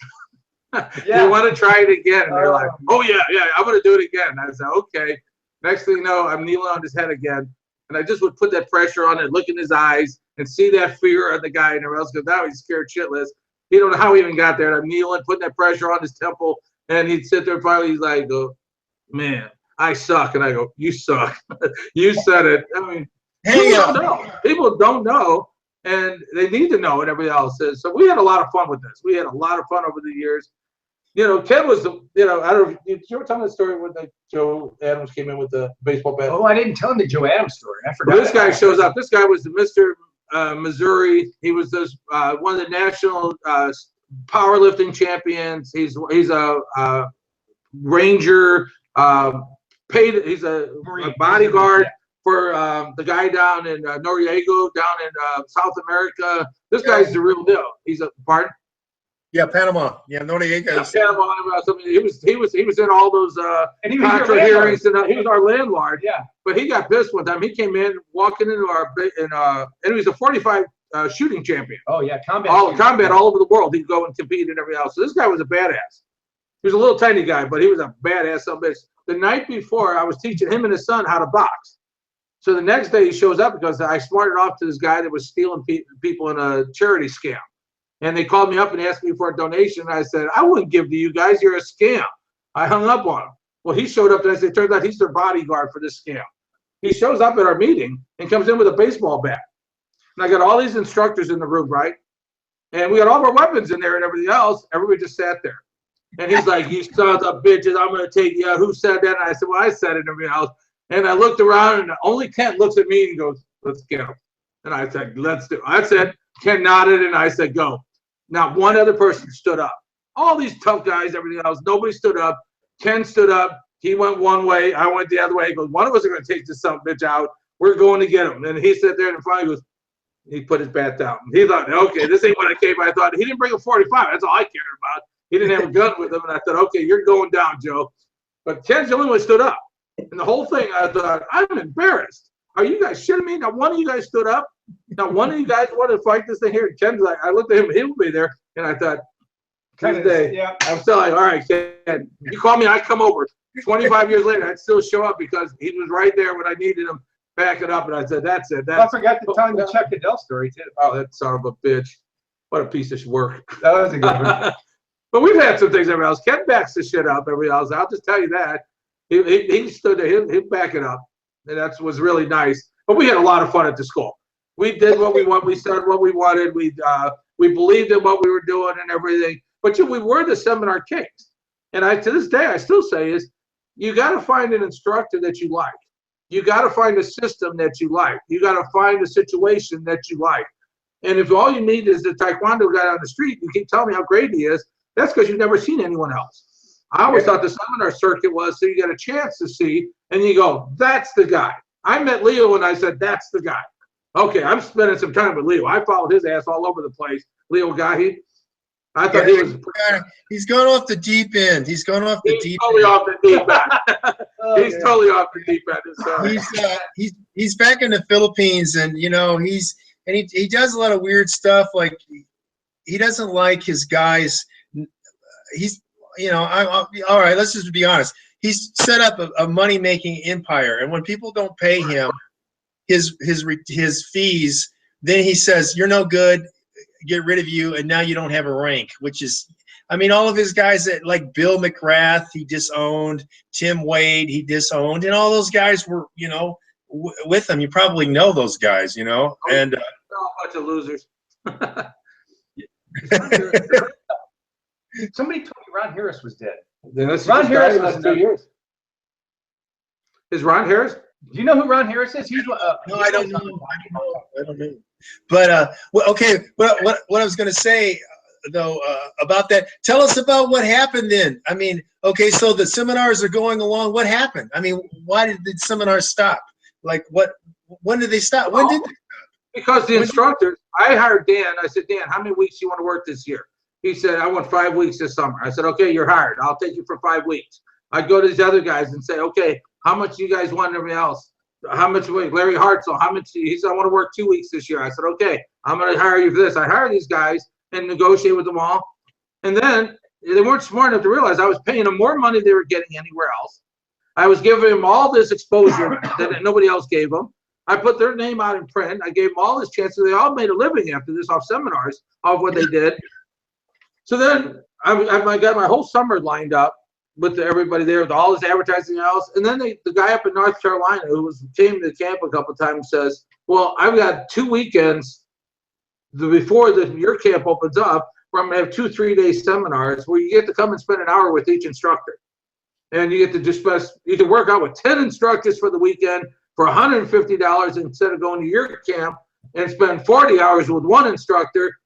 Yeah. You want to try it again? And they're like, oh, yeah, I'm going to do it again. And I said, okay. Next thing you know, I'm kneeling on his head again. And I just would put that pressure on it, look in his eyes, and see that fear on the guy. And everyone else goes, now he's scared shitless. He don't know how he even got there. And I'm kneeling, putting that pressure on his temple. And he'd sit there and finally he's like, oh, man, I suck. And I go, you suck. You said it. I mean, people don't know. People don't know. And they need to know, and everybody else says. So we had a lot of fun with this. We had a lot of fun over the years. You know, Ken was the, you know, I don't know, did you ever tell the story when Joe Adams came in with the baseball bat? Oh, I didn't tell him the Joe Adams story. I forgot. Well, this guy shows up. This guy was the Mr. Missouri. He was this one of the national powerlifting champions. He's a ranger. Paid. He's a bodyguard for the guy down in Noriego, down in South America. This guy's the real deal. He's a pardon. Yeah, Panama. Yeah, Noriega. Yeah, Panama. He was in all those And he was your contra hearings, landlord. and he was our landlord. Yeah. But he got pissed one time. He came in walking into our and he was a 45 shooting champion. Oh yeah, combat. Combat all over the world. He'd go and compete and everything else. So this guy was a badass. He was a little tiny guy, but he was a badass. The night before, I was teaching him and his son how to box. So the next day he shows up because I smarted off to this guy that was stealing people in a charity scam. And they called me up and asked me for a donation. And I said, I wouldn't give to you guys. You're a scam. I hung up on him. Well, he showed up and I said, turns out he's their bodyguard for this scam. He shows up at our meeting and comes in with a baseball bat. And I got all these instructors in the room, right? And we got all of our weapons in there and everything else. Everybody just sat there. And he's like, you sons of bitches, I'm going to take you out. Who said that? And I said, well, I said it and everything else. And I looked around and only Kent looks at me and goes, let's go. And I said, let's do it. I said, Ken nodded and I said, go. Not one other person stood up. All these tough guys, everything else, nobody stood up. Ken stood up. He went one way. I went the other way. He goes, one of us are going to take this son of a bitch out. We're going to get him. And he sat there and finally goes, he put his bat down. He thought, okay, this ain't what I came by. I thought he didn't bring a 45. That's all I cared about. He didn't have a gun with him. And I thought, okay, you're going down, Joe. But Ken's the only one who stood up. And the whole thing, I thought, I'm embarrassed. Are you guys shitting me? Not one of you guys stood up. Not one of you guys wanted to fight this thing here. Ken's like, I looked at him, he'll be there. And I thought, today, yeah. I'm still like, all right, Ken, you call me, I come over. 25 years later, I'd still show up because he was right there when I needed him, back it up. And I said, that's it. I forgot to tell him the Chuck Liddell story too. Oh, that son of a bitch. What a piece of work. That was a good one. But we've had some things everywhere else. Ken backs the shit up everywhere else. I'll just tell you that. He stood there. He'll back it up. And that was really nice. But we had a lot of fun at the school. We did what we wanted. We said what we wanted. We believed in what we were doing and everything. But we were the seminar kings. And to this day, I still say is, you got to find an instructor that you like. You got to find a system that you like. You got to find a situation that you like. And if all you need is the Taekwondo guy on the street, you keep telling me how great he is, that's because you've never seen anyone else. I always thought the seminar circuit was so you get a chance to see, and you go, that's the guy. I met Leo and I said, that's the guy. Okay, I'm spending some time with Leo. I followed his ass all over the place. Leo Gahi. I thought he was. He's going off the deep end. He's going off the deep totally end. off the deep end. He's totally off the deep end. He's back in the Philippines, and you know he does a lot of weird stuff. Like he doesn't like his guys. He's all right. Let's just be honest. He's set up a money making empire, and when people don't pay him his fees, then he says you're no good. Get rid of you, and now you don't have a rank, which is, I mean, all of his guys that like Bill McGrath, he disowned. Tim Wade, he disowned, and all those guys were, with him. You probably know those guys, and they're all a bunch of losers. Somebody told me Ron Harris was dead. Ron Harris was was 2 years. Is Ron Harris? Do you know who Ron Harris is? He's No, I don't know. I don't know. But well, okay. What I was going to say though about that. Tell us about what happened then. I mean, okay, so the seminars are going along. What happened? I mean, why did the seminars stop? Like, what? When did they stop? When did they stop? Because the instructors, I hired Dan. I said, Dan, how many weeks do you want to work this year? He said, I want 5 weeks this summer. I said, okay, you're hired. I'll take you for 5 weeks. I'd go to these other guys and say, okay, how much do you guys want and everything else? How much? Larry Hartzell, how much? He said, I want to work 2 weeks this year. I said, okay, I'm going to hire you for this. I hired these guys and negotiate with them all. And then they weren't smart enough to realize I was paying them more money than they were getting anywhere else. I was giving them all this exposure that nobody else gave them. I put their name out in print. I gave them all this chance. So they all made a living after this off seminars of what they did. So then I got my whole summer lined up with everybody there, with all this advertising else. And then the guy up in North Carolina who came to the camp a couple of times says, well, I've got 2 weekends before your camp opens up where I'm going to have 2 3-day seminars where you get to come and spend an hour with each instructor. And you get to discuss, you can work out with 10 instructors for the weekend for $150 instead of going to your camp and spend 40 hours with one instructor.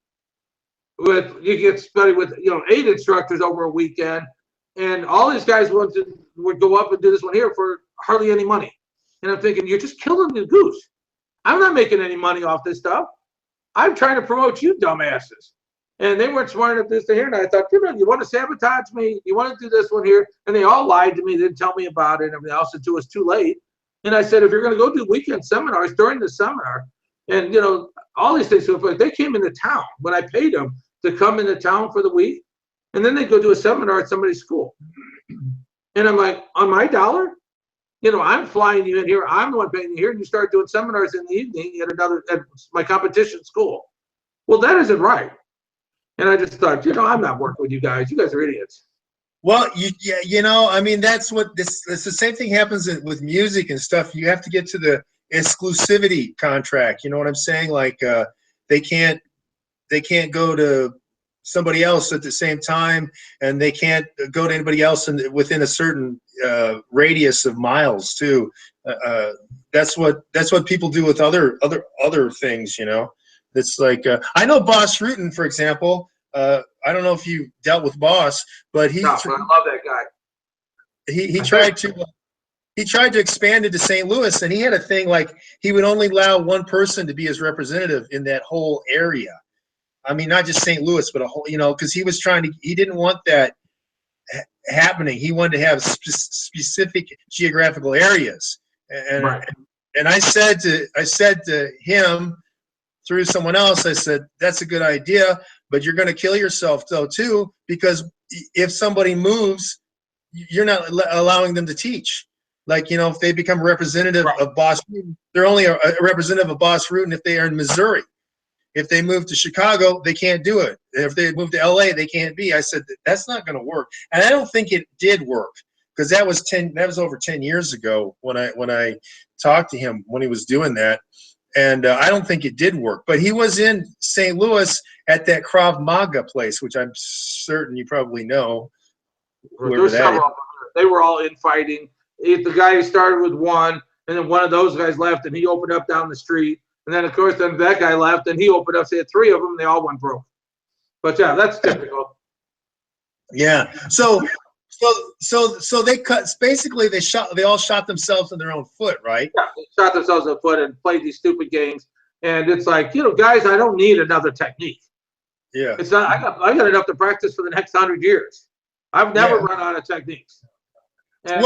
You get spending with 8 instructors over a weekend, and all these guys would go up and do this one here for hardly any money. And I'm thinking, you're just killing the goose. I'm not making any money off this stuff. I'm trying to promote you dumbasses. And they weren't smart enough to hear. And I thought, you want to sabotage me? You want to do this one here? And they all lied to me. They didn't tell me about it and everything else until it was too late. And I said, if you're going to go do weekend seminars during the seminar, and all these things, so they came into town when I paid them to come into town for the week, and then they go do a seminar at somebody's school. And I'm like, on my dollar? I'm flying you in here. I'm the one paying you here. And you start doing seminars in the evening at my competition school. Well, that isn't right. And I just thought, I'm not working with you guys. You guys are idiots. Well, I mean, that's what it's the same thing happens with music and stuff. You have to get to the exclusivity contract. You know what I'm saying? Like, they can't go to somebody else at the same time, and they can't go to anybody else within a certain radius of miles too. That's what people do with other things. It's like I know Boss Rutan, for example. I don't know if you dealt with Boss, but I love that guy. He tried to expand into St. Louis, and he had a thing like he would only allow one person to be his representative in that whole area. I mean, not just St. Louis, but a whole, because he didn't want that happening. He wanted to have specific geographical areas. And right. And I said to him through someone else, I said, that's a good idea, but you're going to kill yourself though too, because if somebody moves, you're not allowing them to teach. Like, if they become a representative of Boss Rutan, they're only a representative of Boss Rutan if they are in Missouri. If they move to Chicago, they can't do it. If they move to LA, they can't be. I said, that's not going to work. And I don't think it did work, because that was over 10 years ago when I talked to him when he was doing that. And I don't think it did work. But he was in St. Louis at that Krav Maga place, which I'm certain you probably know. They were all infighting. The guy started with one, and then one of those guys left, and he opened up down the street. And then, of course, that guy left, and he opened up. So he had 3 of them, and they all went broke. But yeah, that's typical. Yeah. So they cut. Basically, they all shot themselves in their own foot, right? Yeah, they shot themselves in the foot and played these stupid games. And it's like, guys, I don't need another technique. Yeah. It's not. I got enough to practice for the next 100 years. I've never run out of techniques. And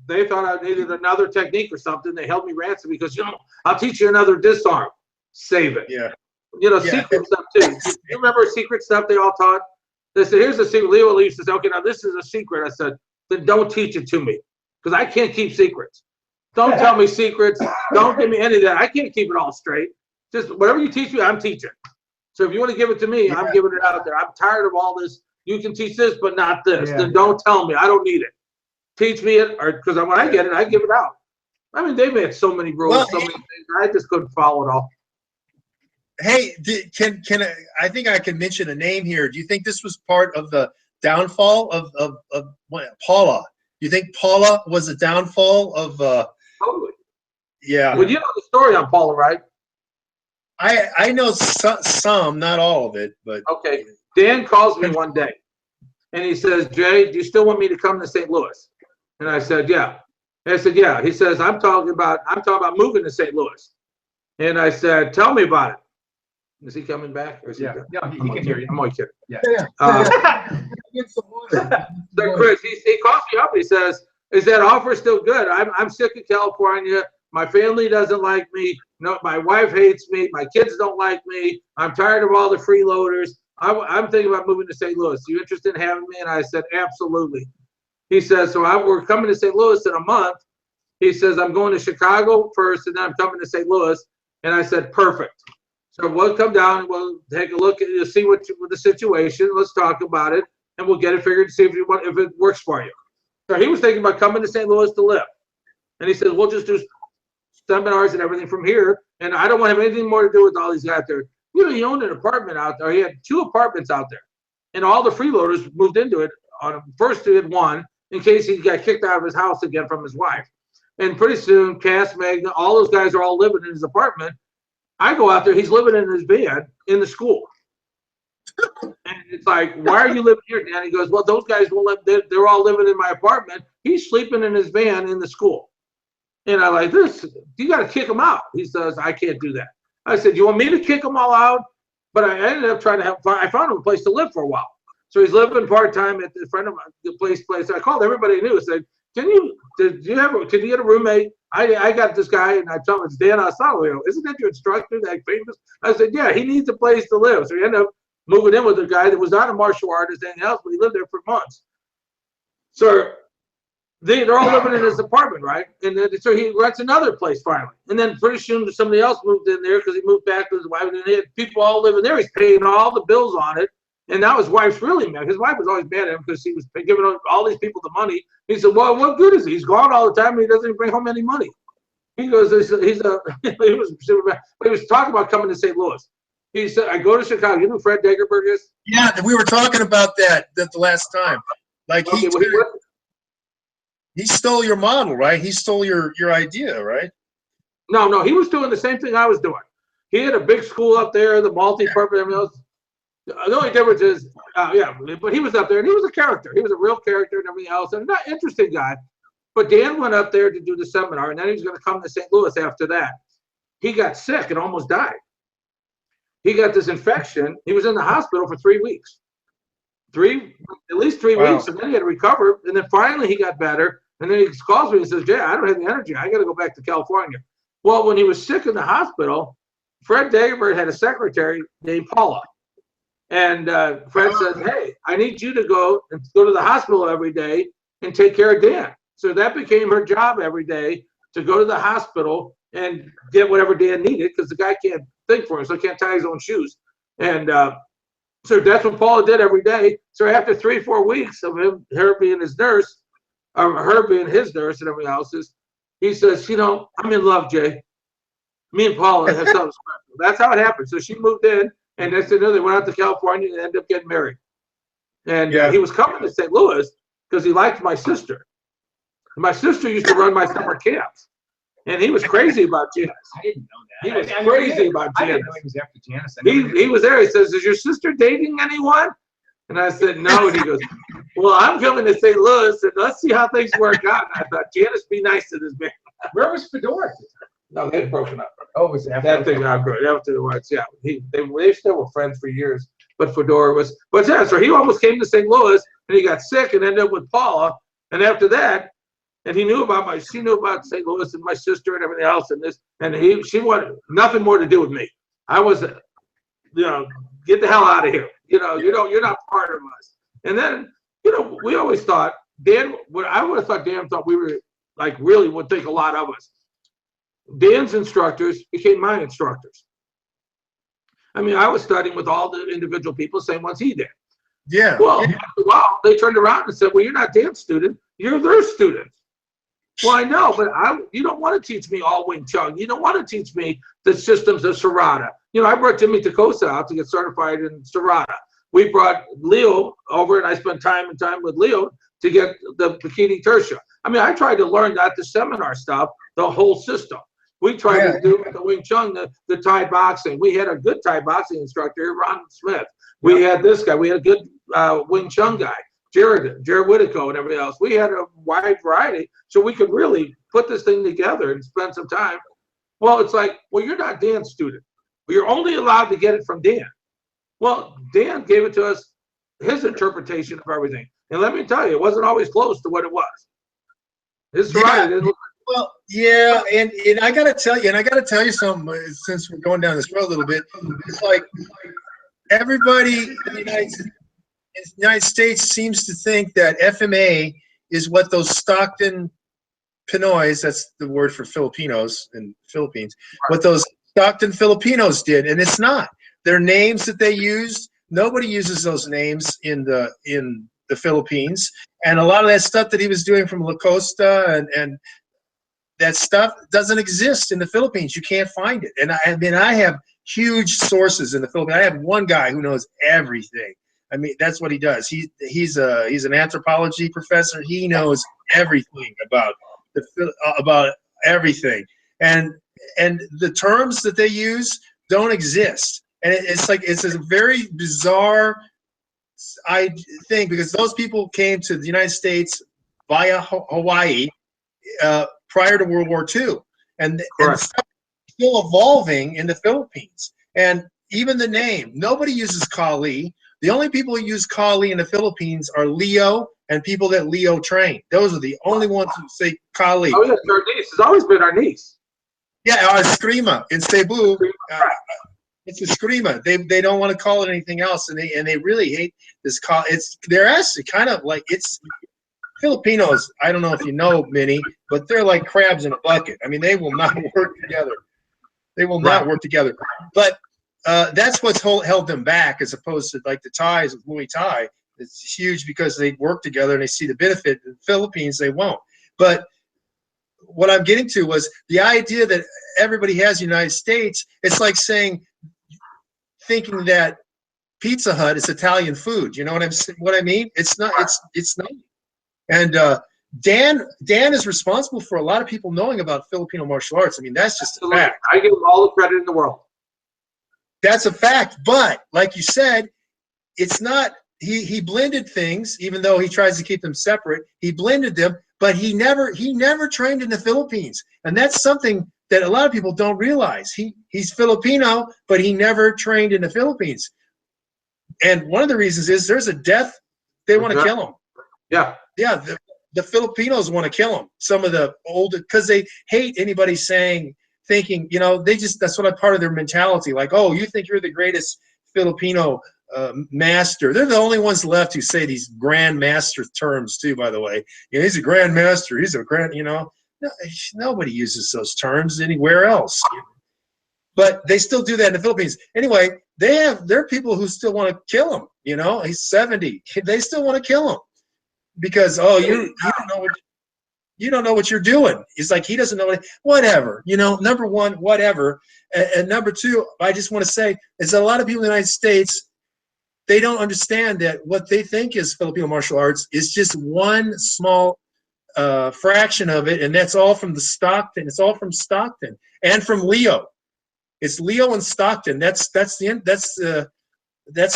they thought I needed another technique or something. They held me ransom because, I'll teach you another disarm. Save it. Yeah. Secret stuff too. You remember secret stuff they all taught? They said, here's a secret. Leo used to say, okay, now this is a secret. I said, then don't teach it to me, because I can't keep secrets. Don't tell me secrets. Don't give me any of that. I can't keep it all straight. Just whatever you teach me, I'm teaching. So if you want to give it to me, I'm giving it out there. I'm tired of all this. You can teach this, but not this. Yeah. Then don't tell me. I don't need it. Teach me it, or because when I get it, I give it out. I mean, they made so many rules, so many things. I just couldn't follow it all. Hey, I think I can mention a name here. Do you think this was part of the downfall of Paula? Do you think Paula was a downfall of? Totally. Yeah. Well, you know the story on Paula, right? I know some, not all of it, but okay. Dan calls me one day, and he says, "Jay, do you still want me to come to St. Louis?" And I said, "Yeah." And I said, "Yeah." He says, I'm talking about moving to St. Louis." And I said, "Tell me about it." Is he coming back? Or is he No, he can hear you. I'm only kidding. Yeah. So Chris, he calls me up. He says, "Is that offer still good? I'm sick of California. My family doesn't like me. No, my wife hates me. My kids don't like me. I'm tired of all the freeloaders. I'm thinking about moving to St. Louis. Are you interested in having me?" And I said, "Absolutely." He says, "So we're coming to St. Louis in a month." He says, "I'm going to Chicago first, and then I'm coming to St. Louis." And I said, "Perfect. So we'll come down and we'll take a look at see what the situation. Let's talk about it, and we'll get it figured to see if it works for you." So he was thinking about coming to St. Louis to live, and he said, "We'll just do seminars and everything from here, and I don't want to have anything more to do with all these guys there." You know, he owned an apartment out there. He had 2 apartments out there, and all the freeloaders moved into it. First, he had one in case he got kicked out of his house again from his wife. And pretty soon, Cass, Magna, all those guys are all living in his apartment. I go out there, he's living in his van in the school. And it's like, "Why are you living here, Dan?" He goes, "Well, those guys won't live, they're all living in my apartment. He's sleeping in his van in the school." And I like, "This, you got to kick him out." He says, "I can't do that." I said, "You want me to kick them all out?" But I ended up trying to I found him a place to live for a while. So he's living part-time at the friend of mine, the place. I called everybody I knew and said, can you get a roommate? I got this guy, and I told him, "It's DAmato. Isn't that your instructor, that famous?" I said, "Yeah, he needs a place to live." So he ended up moving in with a guy that was not a martial artist, anything else, but he lived there for months. So they're all living in his apartment, right? And then, so he rents another place finally. And then pretty soon somebody else moved in there because he moved back to his wife, and he had people all living there. He's paying all the bills on it. And now his wife's really mad. His wife was always mad at him because he was giving all these people the money. He said, "Well, what good is he? He's gone all the time, and he doesn't even bring home any money." He goes, he was talking about coming to St. Louis. He said, "I go to Chicago." You know who Fred Dagerberg is? yeah, we were talking about that the last time. Like Okay, he stole your model, right? He stole your idea, right? No, he was doing the same thing I was doing. He had a big school up there, the multi-purpose, everything else. The only difference is, but he was up there, and he was a character. He was a real character and everything else, and not interesting guy. But Dan went up there to do the seminar, and then he was going to come to St. Louis after that. He got sick and almost died. He got this infection. He was in the hospital for 3 weeks. At least 3 Wow. weeks, and then he had to recover, and then finally he got better, and then he calls me and says, "Jay, I don't have the energy. I got to go back to California." Well, when he was sick in the hospital, Fred Dagerberg had a secretary named Paula. And Fred said, "Hey, I need you to go to the hospital every day and take care of Dan." So that became her job every day, to go to the hospital and get whatever Dan needed, because the guy can't think for him, so he can't tie his own shoes. And so that's what Paula did every day. So after 3-4 weeks of her being his nurse, her being his nurse and everything else, he says, "You know, I'm in love, Jay. Me and Paula have something special." That's how it happened. So she moved in. And next thing you know, they went out to California and ended up getting married. And he was coming to St. Louis because he liked my sister. And my sister used to run my summer camps. And he was crazy about Janice. I didn't know that. He was crazy about I Janice. didn't know he was after Janice. He was there. He says, "Is your sister dating anyone?" And I said, "No." And he goes, "Well, I'm coming to St. Louis, and let's see how things work out." And I thought, Janice, be nice to this man. Where was Fedora? No, they had broken up. Oh, it was after That thing afterwards, yeah. They still were friends for years. But Fedora was, but yeah, so he almost came to St. Louis, and he got sick and ended up with Paula. And after that, and she knew about St. Louis and my sister and everything else, and she wanted nothing more to do with me. I was, get the hell out of here. You're not part of us. And then, we always thought I would have thought Dan thought we were like really would think a lot of us. Dan's instructors became my instructors. I mean, I was studying with all the individual people, same ones he did. Yeah. Well, they turned around and said, "Well, you're not Dan's student, you're their student." Well, I know, but you don't want to teach me all Wing Chun. You don't want to teach me the systems of Sarada. You know, I brought Jimmy Tacosa out to get certified in Serrata. We brought Leo over, and I spent time with Leo to get the Bikini Tertia. I mean, I tried to learn that the seminar stuff, the whole system. We tried to do the Wing Chun, the Thai boxing. We had a good Thai boxing instructor, Ron Smith. We had this guy. We had a good Wing Chun guy, Jared Whitaco, and everything else. We had a wide variety, so we could really put this thing together and spend some time. Well, it's like, well, you're not Dan's student. You're only allowed to get it from Dan. Well, Dan gave it to us, his interpretation of everything. And let me tell you, it wasn't always close to what it was. His Serrata, well, yeah, and I gotta tell you something. Since we're going down this road a little bit, it's like everybody in the United States seems to think that FMA is what those Stockton Pinoys, that's the word for Filipinos in Philippines, what those Stockton Filipinos did, and it's not. Their names that they used, nobody uses those names in the Philippines, and a lot of that stuff that he was doing from La Costa and that stuff doesn't exist in the Philippines. You can't find it. And I mean, I have huge sources in the Philippines. I have one guy who knows everything. I mean, that's what he does. He's an anthropology professor. He knows everything about everything. And the terms that they use don't exist. And it's like, it's a very bizarre thing, because those people came to the United States via Hawaii prior to World War II, and stuff is still evolving in the Philippines. And even the name, nobody uses Kali. The only people who use Kali in the Philippines are Leo and people that Leo train. Those are the only ones who say Kali. Oh, yeah, it's our niece. It's always been our niece. Yeah, Eskrima in Cebu. It's Eskrima. They don't want to call it anything else, and they really hate this call. They're actually kind of like, it's Filipinos. I don't know if you know many, but they're like crabs in a bucket. I mean, they will not work together. They will not work together. But that's what's held them back, as opposed to like the Thais with Muay Thai. It's huge because they work together and they see the benefit. In the Philippines, they won't. But what I'm getting to was the idea that everybody has the United States. It's like thinking that Pizza Hut is Italian food. You know what I mean? It's not. It's not. And Dan is responsible for a lot of people knowing about Filipino martial arts. I mean, that's just a fact. I give him all the credit in the world. That's a fact. But like you said, it's not. He blended things, even though he tries to keep them separate. He blended them, but he never trained in the Philippines, and that's something that a lot of people don't realize. He's Filipino, but he never trained in the Philippines. And one of the reasons is there's a death. They want to kill him. Yeah. Yeah, the Filipinos want to kill him. Some of the older, because they hate anybody thinking, you know, that's what part of their mentality. Like, oh, you think you're the greatest Filipino master. They're the only ones left who say these grand master terms too, by the way. You know, he's a grand master. He's a grand, you know. No, nobody uses those terms anywhere else. But they still do that in the Philippines. Anyway, there are people who still want to kill him. You know, he's 70. They still want to kill him. Because you don't know what you're doing. It's like he doesn't know whatever. You know, number one, whatever, and number two, I just want to say is that a lot of people in the United States, they don't understand that what they think is Filipino martial arts is just one small fraction of it, and that's all from the Stockton. It's all from Stockton and from Leo. It's Leo and Stockton. That's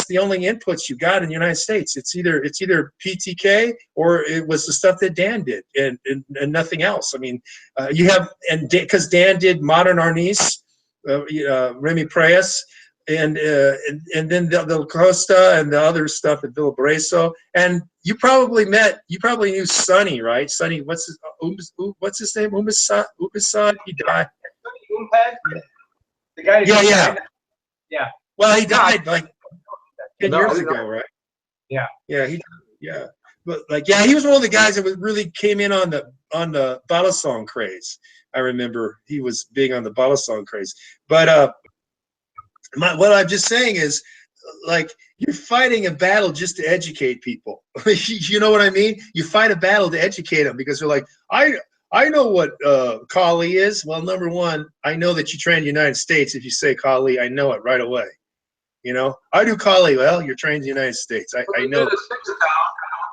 the only inputs you got in the United States. It's either PTK or it was the stuff that Dan did and nothing else. I mean, you have, and because Dan did modern Arnis, Remy Preyes, and then the Costa and the other stuff at Villa Breso. And you probably knew Sonny, right? Sonny, what's his name? Umasan, he died. The guy. Yeah. Well, he died like 10 years ago, right? Yeah. Yeah. But like, yeah, he was one of the guys that really came in on the bala song craze. I remember he was big on the bala song craze. But what I'm just saying is, like, you're fighting a battle just to educate people. You know what I mean? You fight a battle to educate them because they're like, I I know what Kali is. Well, number one, I know that you train in the United States. If you say Kali, I know it right away. You know, I do Kali. Well, you're trained in the United States. I know.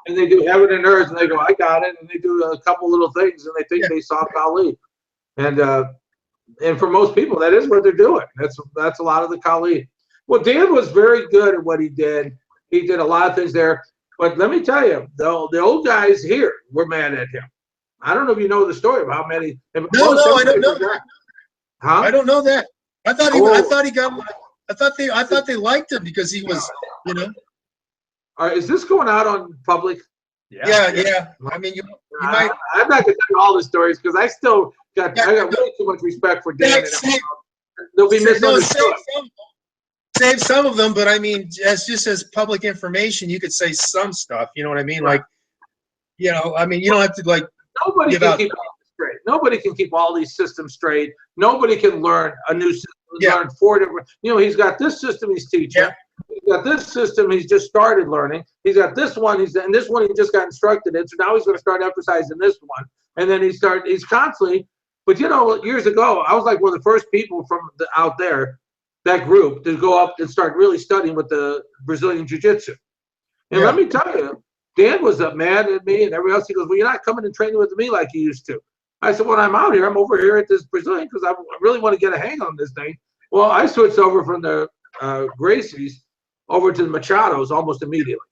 And they do heaven and earth, and they go, I got it. And they do a couple little things, and they think they saw Kali. And for most people, that is what they're doing. That's a lot of the Kali. Well, Dan was very good at what he did. He did a lot of things there. But let me tell you, the old guys here were mad at him. I don't know if you know the story about how many. No, I don't know that. Huh? I don't know that. I thought they liked him because he was, you know. All right, is this going out on public? Yeah. I mean, you might. I'm not gonna tell you all the stories because I got way too much respect for Dan. They'll be misunderstood. Save some of them, but I mean, as public information, you could say some stuff. You know what I mean? Like, you know, I mean, you don't have to like. Nobody can keep all this straight. Nobody can keep all these systems straight. Nobody can learn a new system. Learn 4 different. You know, he's got this system he's teaching. Yeah. He's got this system he's just started learning. He's got this one. And this one he just got instructed in. So now he's going to start emphasizing this one. And then he's constantly. But you know, years ago, I was like one of the first people from out there, that group, to go up and start really studying with the Brazilian Jiu-Jitsu. And let me tell you, Dan was mad at me and everybody else. He goes, well, you're not coming and training with me like you used to. I said, when I'm out here, I'm over here at this Brazilian because I really want to get a hang on this thing. Well, I switched over from the Gracies over to the Machados almost immediately.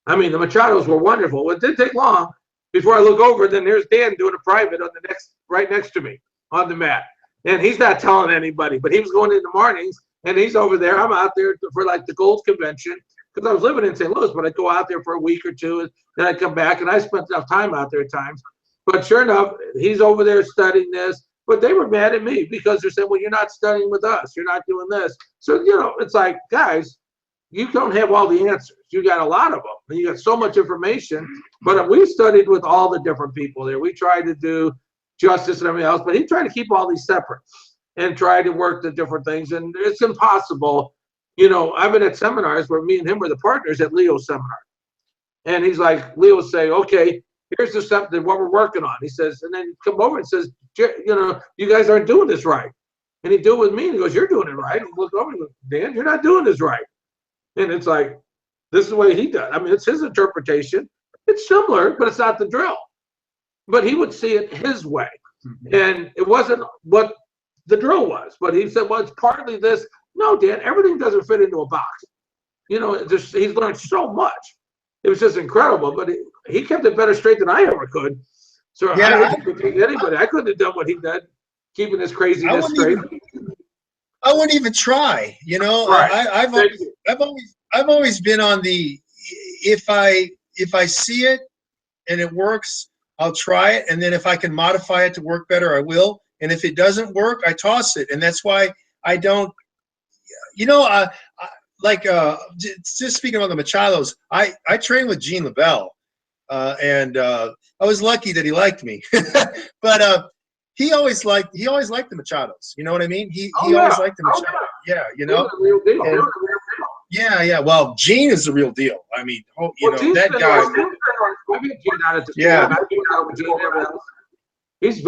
I mean, the Machados were wonderful. It didn't take long before I look over. Then there's Dan doing a private on right next to me on the mat. And he's not telling anybody, but he was going in the mornings and he's over there. I'm out there for like the Gold Convention. Because I was living in St. Louis, but I'd go out there for a week or two, and then I'd come back, and I spent enough time out there at times. But sure enough, he's over there studying this. But they were mad at me because they're saying, well, you're not studying with us. You're not doing this. So, you know, it's like, guys, you don't have all the answers. You got a lot of them, and you got so much information. But we studied with all the different people there. We tried to do justice and everything else, but he tried to keep all these separate and try to work the different things. And it's impossible. You know, I've been at seminars where me and him were the partners at Leo's seminar. And he's like, Leo will say, okay, here's the stuff that what we're working on. He says, and then he come over and says, you know, you guys aren't doing this right. And he'd do it with me and he goes, you're doing it right. And he looked over and goes, Dan, you're not doing this right. And it's like, this is the way he does. I mean, it's his interpretation. It's similar, but it's not the drill. But he would see it his way. And it wasn't what the drill was. But he said, well, it's partly this. No, Dan, everything doesn't fit into a box. You know, he's learned so much. It was just incredible. But he kept it better straight than I ever could. So I didn't critique anybody. I couldn't have done what he did, keeping his craziness straight. I wouldn't even try. You know, right. I've always been on the if I see it and it works, I'll try it, and then if I can modify it to work better, I will. And if it doesn't work, I toss it. And that's why I don't. You know, just speaking about the Machados, I trained with Gene LaBelle, and I was lucky that he liked me. But he always liked the Machados. You know what I mean? He always liked the Machados. Yeah, you know. Real deal. And, yeah. Well, Gene is the real deal. I mean, you know that guy. He's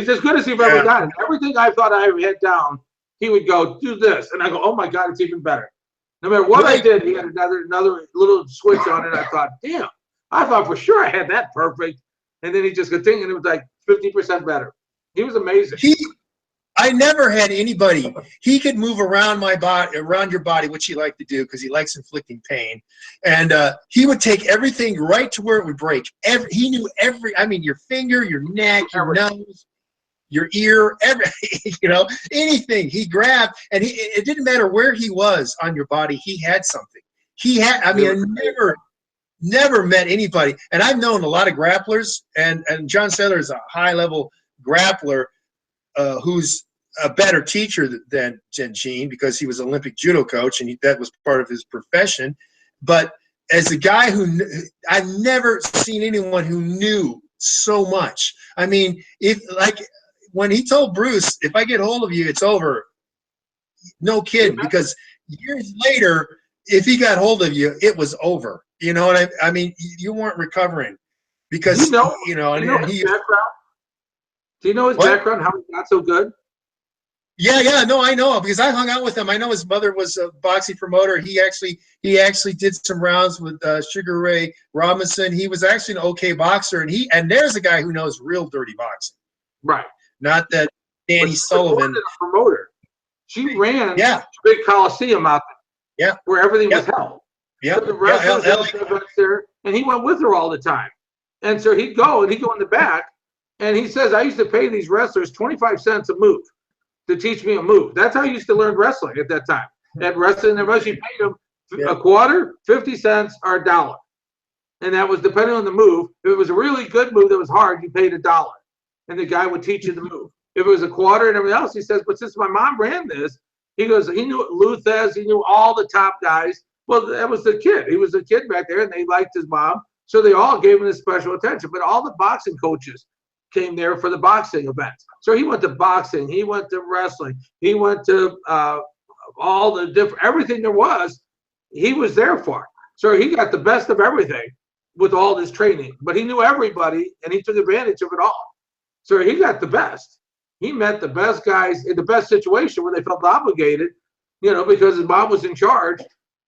as good as he's ever done. Everything I thought I had down, he would go, do this. And I go, oh my God, it's even better. No matter what I did, he had another little switch on it. I thought, damn, I thought for sure I had that perfect. And then he just continued, and it was like 50% better. He was amazing. I never had anybody. He could move around my body, around your body, which he liked to do because he likes inflicting pain. And he would take everything right to where it would break. He knew I mean, your finger, your neck, your nose, your ear, you know, anything he grabbed. And it didn't matter where he was on your body. He had something. I never met anybody. And I've known a lot of grapplers, and John Saylor is a high-level grappler who's a better teacher than Gene because he was an Olympic judo coach and that was part of his profession. But as a guy I've never seen anyone who knew so much. I mean, when he told Bruce, if I get hold of you, it's over. No kidding, because years later, if he got hold of you, it was over. You know what I mean? You weren't recovering because, Do you know his background, how he got so good? Yeah, no, I know because I hung out with him. I know his mother was a boxing promoter. He actually did some rounds with Sugar Ray Robinson. He was actually an okay boxer, and there's a guy who knows real dirty boxing. Right. Not that Danny Sullivan. A promoter. She ran a big Coliseum out there. Yeah. Where everything was held. Yeah. So the wrestlers were there, and he went with her all the time. And so he'd go in the back, and he says, I used to pay these wrestlers 25 cents a move to teach me a move. That's how I used to learn wrestling at that time. At wrestling, she paid them a quarter, 50 cents, or $1. And that was depending on the move. If it was a really good move that was hard, you paid $1. And the guy would teach you the move. If it was a quarter and everything else, he says, but since my mom ran this, he goes, he knew Luthez, he knew all the top guys. Well, that was the kid. He was a kid back there, and they liked his mom. So they all gave him this special attention. But all the boxing coaches came there for the boxing events. So he went to boxing, he went to wrestling, he went to all the different, everything there was, he was there for. So he got the best of everything with all this training. But he knew everybody, and he took advantage of it all. So he got the best. He met the best guys in the best situation where they felt obligated, because his mom was in charge.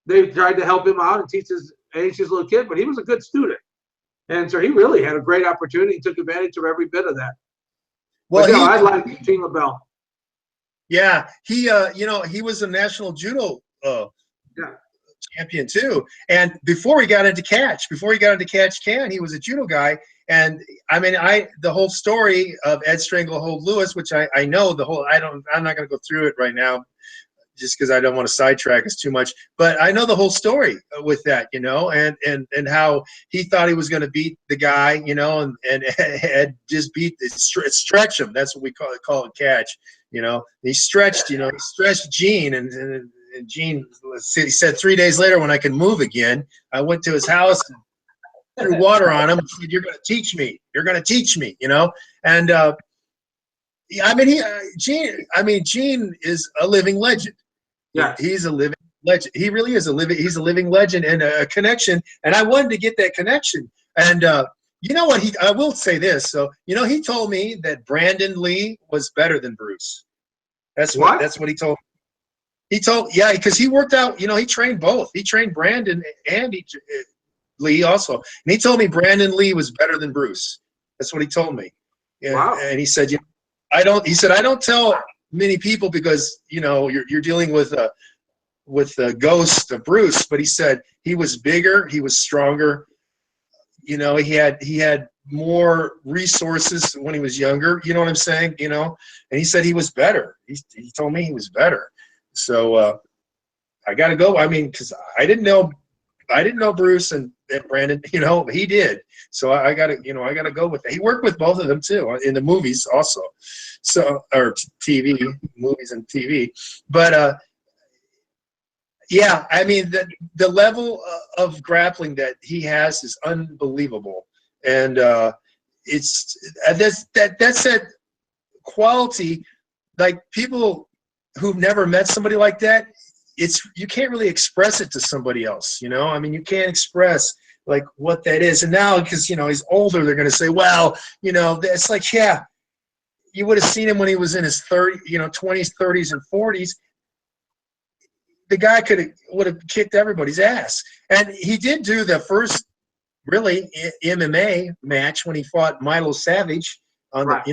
They tried to help him out and teach his anxious little kid, but he was a good student. And so he really had a great opportunity. He took advantage of every bit of that. Well, I like Gene LaBelle. Yeah, he was a national judo champion too. And before he got into catch can, he was a judo guy. And I mean, the whole story of Ed Stranglehold Lewis, which I know the whole. I'm not going to go through it right now, just because I don't want to sidetrack us too much. But I know the whole story with that, and how he thought he was going to beat the guy, and had just stretch him. That's what we call it catch. He stretched, he stretched Gene, and Gene, he said 3 days later when I could move again, I went to his house and threw water on him and said, "You're going to teach me. You're going to teach me," And Gene is a living legend. Yeah, he's a living legend. He really is he's a living legend and a connection. And I wanted to get that connection. And you know what? I will say this. So he told me that Brandon Lee was better than Bruce. That's what he told me. Because he worked out. He trained both. He trained Brandon and Lee also. And he told me Brandon Lee was better than Bruce. That's what he told me. Wow. And he said, I don't tell many people because you're dealing with the ghost of Bruce, but he said he was bigger, he was stronger, he had more resources when he was younger, you know what I'm saying, and he said he was better. He told me he was better. So I got to go. I mean, because I didn't know Bruce and Brandon, he did. So I got to go with it. He worked with both of them too in the movies also. So, or TV, movies and TV. But I mean, the level of grappling that he has is unbelievable. And that's that quality, like people who've never met somebody like that, you can't really express it to somebody else, I mean, you can't express like what that is. And now, because he's older, they're going to say, well, it's like, yeah, you would have seen him when he was in his 20s, 30s, and 40s. The guy would have kicked everybody's ass. And he did do the first really MMA match when he fought Milo Savage on right.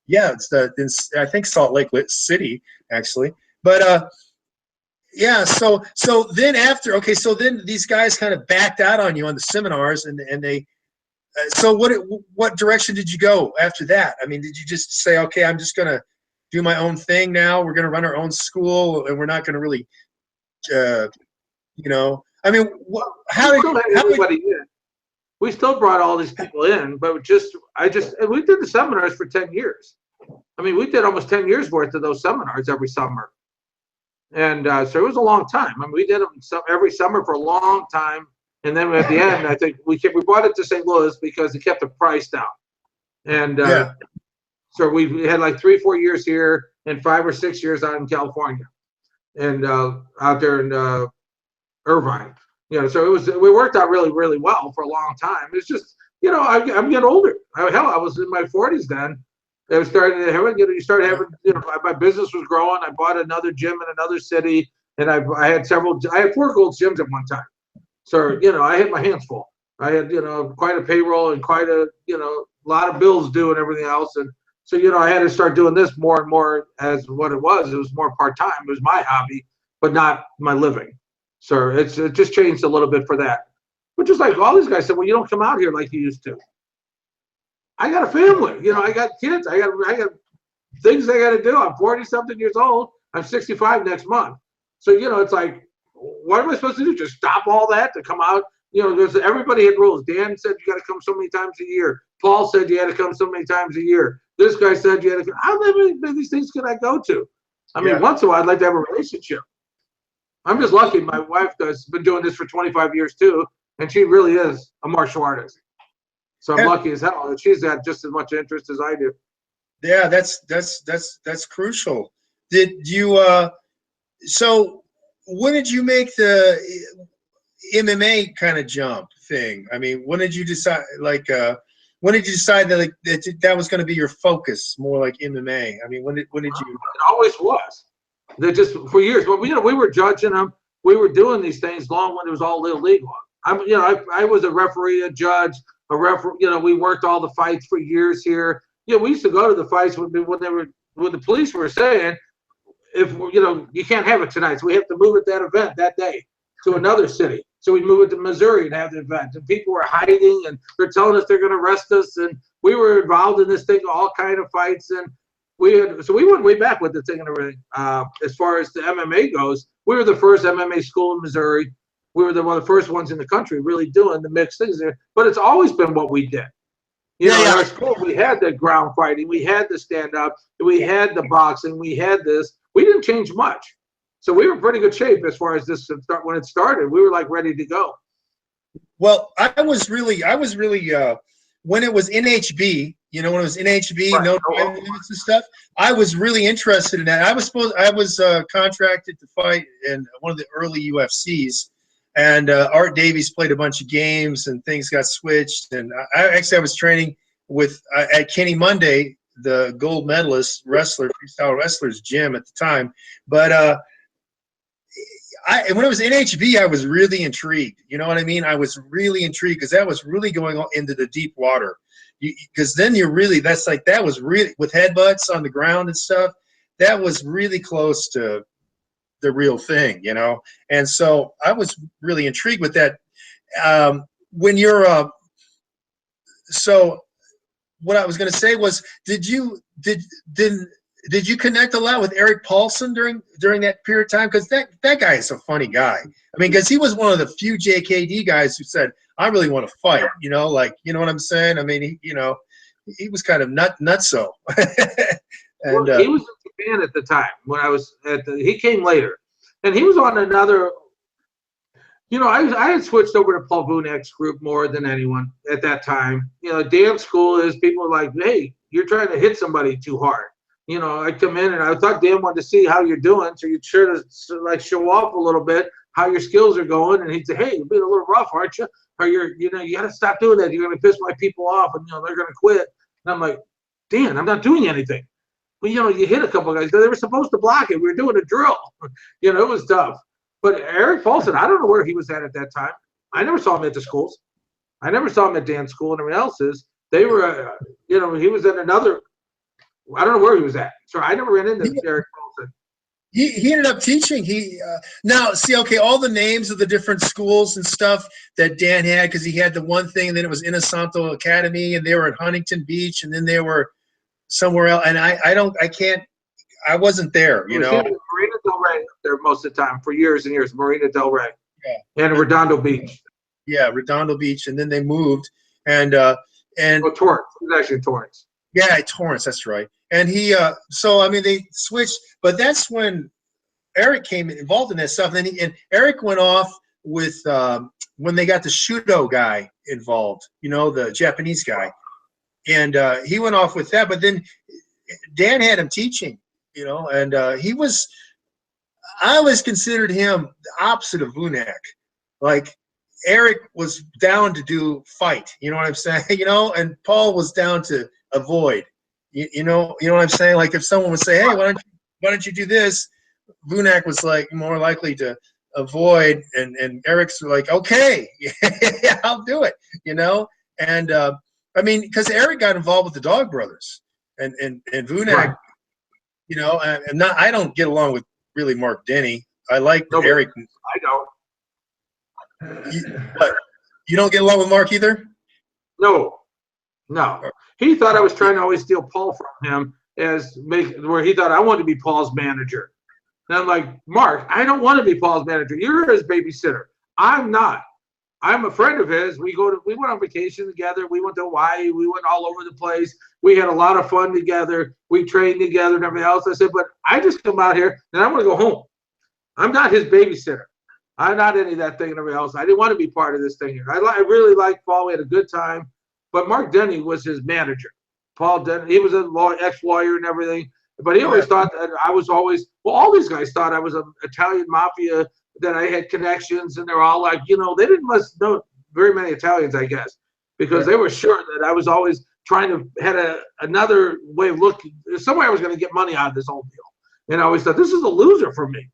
it's I think Salt Lake City actually, but so then after, so then these guys kind of backed out on you on the seminars, and they so what direction did you go after that? I mean, did you just say, okay, I'm just gonna do my own thing now, we're gonna run our own school, and we're not gonna really I mean, we still brought all these people in, but we did the seminars for 10 years. I mean, we did almost 10 years worth of those seminars every summer. And so it was a long time. I mean, we did them every summer for a long time. And then at the end, I think we brought it to St. Louis because it kept the price down. And so we had like 3 or 4 years here and 5 or 6 years out in California and out there in Irvine. So we worked out really, really well for a long time. It's just, I'm getting older. Hell, I was in my 40s then. It was starting to have, you start having, my business was growing. I bought another gym in another city, and I had 4 Gold's gyms at one time. So, I had my hands full. I had, quite a payroll and quite a, lot of bills due and everything else. And so, I had to start doing this more and more as what it was. It was more part-time. It was my hobby, but not my living. So it just changed a little bit for that. But just like all these guys said, well, you don't come out here like you used to. I got a family, I got kids, I got things I got to do. I'm 40-something years old. I'm 65 next month. So, it's like, what am I supposed to do? Just stop all that to come out? Everybody had rules. Dan said you got to come so many times a year. Paul said you had to come so many times a year. This guy said you had to come. How many of these things can I go to? I mean, once in a while, I'd like to have a relationship. I'm just lucky. My wife has been doing this for 25 years too, and she really is a martial artist. So I'm lucky as hell that she's got just as much interest as I do. Yeah, that's crucial. Did you so when did you make the MMA kind of jump thing? I mean, when did you decide when did you decide that that was going to be your focus, more like MMA? I mean, when did you? It always was. That just for years. But we were judging them. We were doing these things long when it was all illegal. I was a referee, a judge, a referee. We worked all the fights for years here. We used to go to the fights when the police were saying, if you can't have it tonight, so we have to move at that event that day to another city. So we moved it to Missouri and have the event. And people were hiding, and they're telling us they're going to arrest us. And we were involved in this thing, all kind of fights. And we went way back with the thing and everything. As far as the MMA goes, we were the first MMA school in Missouri. We were one of the first ones in the country really doing the mixed things there. But it's always been what we did. In our school, we had the ground fighting, we had the stand-up, we had the boxing, we had this. We didn't change much. So we were in pretty good shape as far as this when it started. We were like ready to go. Well, I was really when it was NHB, when it was NHB, right. no time limits and stuff, I was really interested in that. I was contracted to fight in one of the early UFCs, and Art Davies played a bunch of games, and things got switched. And I was training with at Kenny Monday, the gold medalist freestyle wrestler's gym at the time. But when it was NHB, I was really intrigued. You know what I mean? I was really intrigued because that was really going into the deep water. Because then that was really, with headbutts on the ground and stuff, that was really close to the real thing, And so I was really intrigued with that. When you're so what I was going to say was, did you connect a lot with Eric Paulson during that period of time? Because that guy is a funny guy. I mean, because he was one of the few JKD guys who said, I really want to fight, you know what I'm saying? I mean, he was kind of nutso. And he was in Japan at the time when I was he came later, and he was on another, I had switched over to Paul Vunak's group more than anyone at that time. Dance school is people are like, hey, you're trying to hit somebody too hard. I'd come in and I thought Dan wanted to see how you're doing, so you'd sure to like show off a little bit how your skills are going, and he'd say, hey, you're being a little rough, aren't you? Or you got to stop doing that. You're going to piss my people off, and they're going to quit. And I'm like, Dan, I'm not doing anything. Well, you hit a couple of guys. They were supposed to block it. We were doing a drill. It was tough. But Eric Paulson, I don't know where he was at that time. I never saw him at the schools. I never saw him at dance school and everyone else's. They were, he was at another. I don't know where he was at. So I never ran into Eric Paulson. He ended up teaching. Now see, okay, all the names of the different schools and stuff that Dan had, because he had the one thing, and then it was INosanto Academy, and they were at Huntington Beach, and then they were somewhere else. And I wasn't there, Marina Del Rey there most of the time for years and years. Marina Del Rey, and Redondo Beach. Yeah, Redondo Beach, and then they moved, and Torrance. It was actually Torrance. Yeah, Torrance, that's right. And he, so I mean, they switched, but that's when Eric came involved in that stuff. And Eric went off with when they got the Shudo guy involved, the Japanese guy, and he went off with that. But then Dan had him teaching, and I always considered him the opposite of Vunak. Like Eric was down to do fight, you know what I'm saying, and Paul was down to avoid. You know what I'm saying? Like if someone would say, hey, why don't you do this? Vunak was like more likely to avoid, and Eric's like, okay, yeah, I'll do it, you know? And I mean, because Eric got involved with the Dog Brothers, and Vunak, Right. you know, and I don't get along with really Mark Denny. I like Eric. I don't. But you don't get along with Mark either? No. He thought I was trying to always steal Paul from him, where he thought I wanted to be Paul's manager. And I'm like, Mark, I don't want to be Paul's manager. You're his babysitter. I'm not. I'm a friend of his. We went on vacation together. We went to Hawaii. We went all over the place. We had a lot of fun together. We trained together and everything else. I said, but I just come out here and I want to go home. I'm not his babysitter. I'm not any of that thing and everything else. I didn't want to be part of this thing here. I really liked Paul. We had a good time. But Mark Denny was his manager. Paul Denny, he was an ex-lawyer and everything. But he always thought that I was always, well, all these guys thought I was an Italian mafia, that I had connections, and they're all like, you know, they must know very many Italians, I guess, because they were sure that I was always trying to had another way of looking. Somewhere I was going to get money out of this whole deal. And I always thought, this is a loser for me.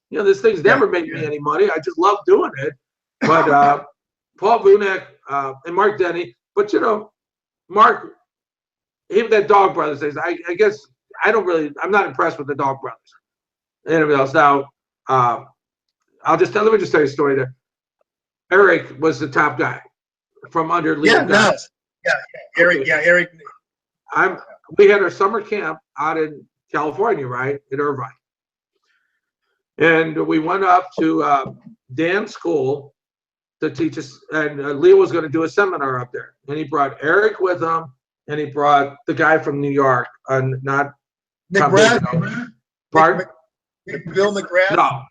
You know, this thing's never made me any money. I just love doing it. But Paul Vunak and Mark Denny, but you know, Mark, even that Dog Brothers things, I guess I'm not impressed with the Dog Brothers. And everything else. Now, let me just tell you a story there. Eric was the top guy from under Leo. Eric. We had our summer camp out in California, right, in Irvine. And we went up to Dan's school to teach us, and Leo was going to do a seminar up there. And he brought Eric with him, and he brought the guy from New York, not McGrath. Pardon? Bill McGrath?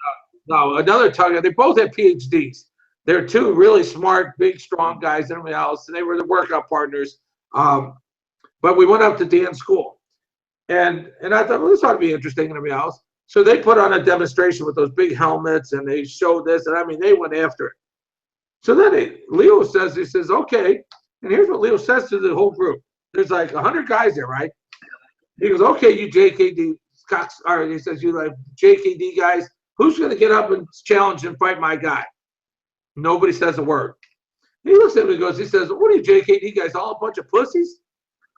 No, another Tug. They both had PhDs. They're two really smart, big, strong guys and everything else, and they were the workout partners. But we went up to Dan's school, and I thought, well, this ought to be interesting and everything else. So they put on a demonstration with those big helmets, and they showed this, and I mean, they went after it. So then Leo says, he says, okay, and here's what Leo says to the whole group. There's like 100 guys there, right? He goes, okay, you JKD, he says, you like JKD guys, who's going to get up and challenge and fight my guy? Nobody says a word. He looks at him and he says, what are you JKD guys, all a bunch of pussies?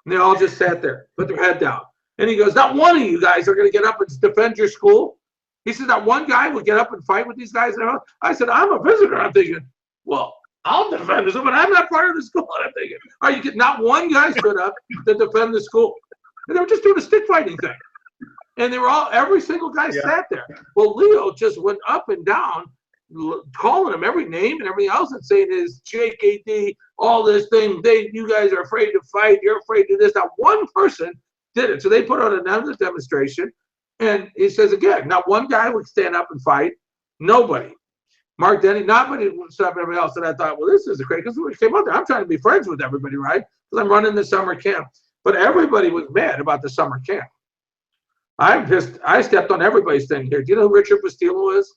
And they all just sat there, put their head down. And he goes, not one of you guys are going to get up and defend your school. He said, not one guy will get up and fight with these guys. And I said, I'm a visitor. I'm thinking, well, I'll defend this, but I'm not part of the school. And I'm thinking, are you getting not one guy stood up to defend the school? And they were just doing a stick fighting thing. And they were every single guy sat there. Well, Leo just went up and down, calling him every name and everything else and saying his JKD, all this thing, you guys are afraid to fight, you're afraid to this. Not one person did it. So they put on another demonstration, and he says again, not one guy would stand up and fight. Nobody. Mark Denny, nobody would stop everybody else. And I thought, well, this is great, because when we came out there, I'm trying to be friends with everybody, right? Because I'm running the summer camp. But everybody was mad about the summer camp. I'm pissed. I stepped on everybody's thing here. Do you know who Richard Bustillo is?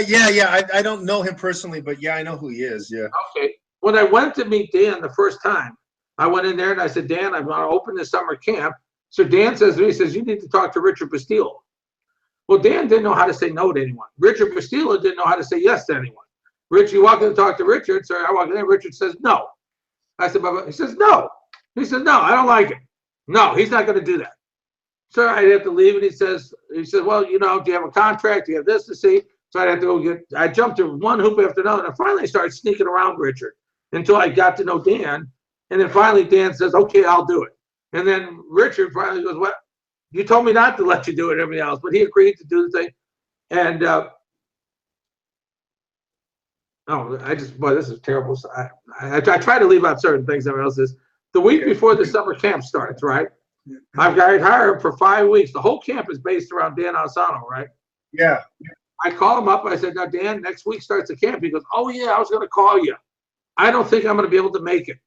Yeah. I don't know him personally, but yeah, I know who he is. Yeah. Okay. When I went to meet Dan the first time, I went in there and I said, Dan, I'm going to open this summer camp. So Dan says to me, he says, you need to talk to Richard Bustillo. Well, Dan didn't know how to say no to anyone. Richard Bustillo didn't know how to say yes to anyone. Rich, you walk in to talk to Richard. So I walk in there. Richard says, no. I said, he says, no. He says, no, I don't like it. No, he's not going to do that. So I'd have to leave, and he said, well, you know, do you have a contract? Do you have this to see? So I'd have to go I jumped to one hoop after another, and I finally started sneaking around Richard until I got to know Dan. And then finally Dan says, okay, I'll do it. And then Richard finally goes, what? You told me not to let you do it and everything else, but he agreed to do the thing. And this is terrible. I try to leave out certain things. Everyone else is. The week before the summer camp starts, right? I've got hired for 5 weeks. The whole camp is based around DAmato, right? Yeah. I call him up. I said, now, Dan, next week starts the camp. He goes, oh, yeah, I was going to call you. I don't think I'm going to be able to make it.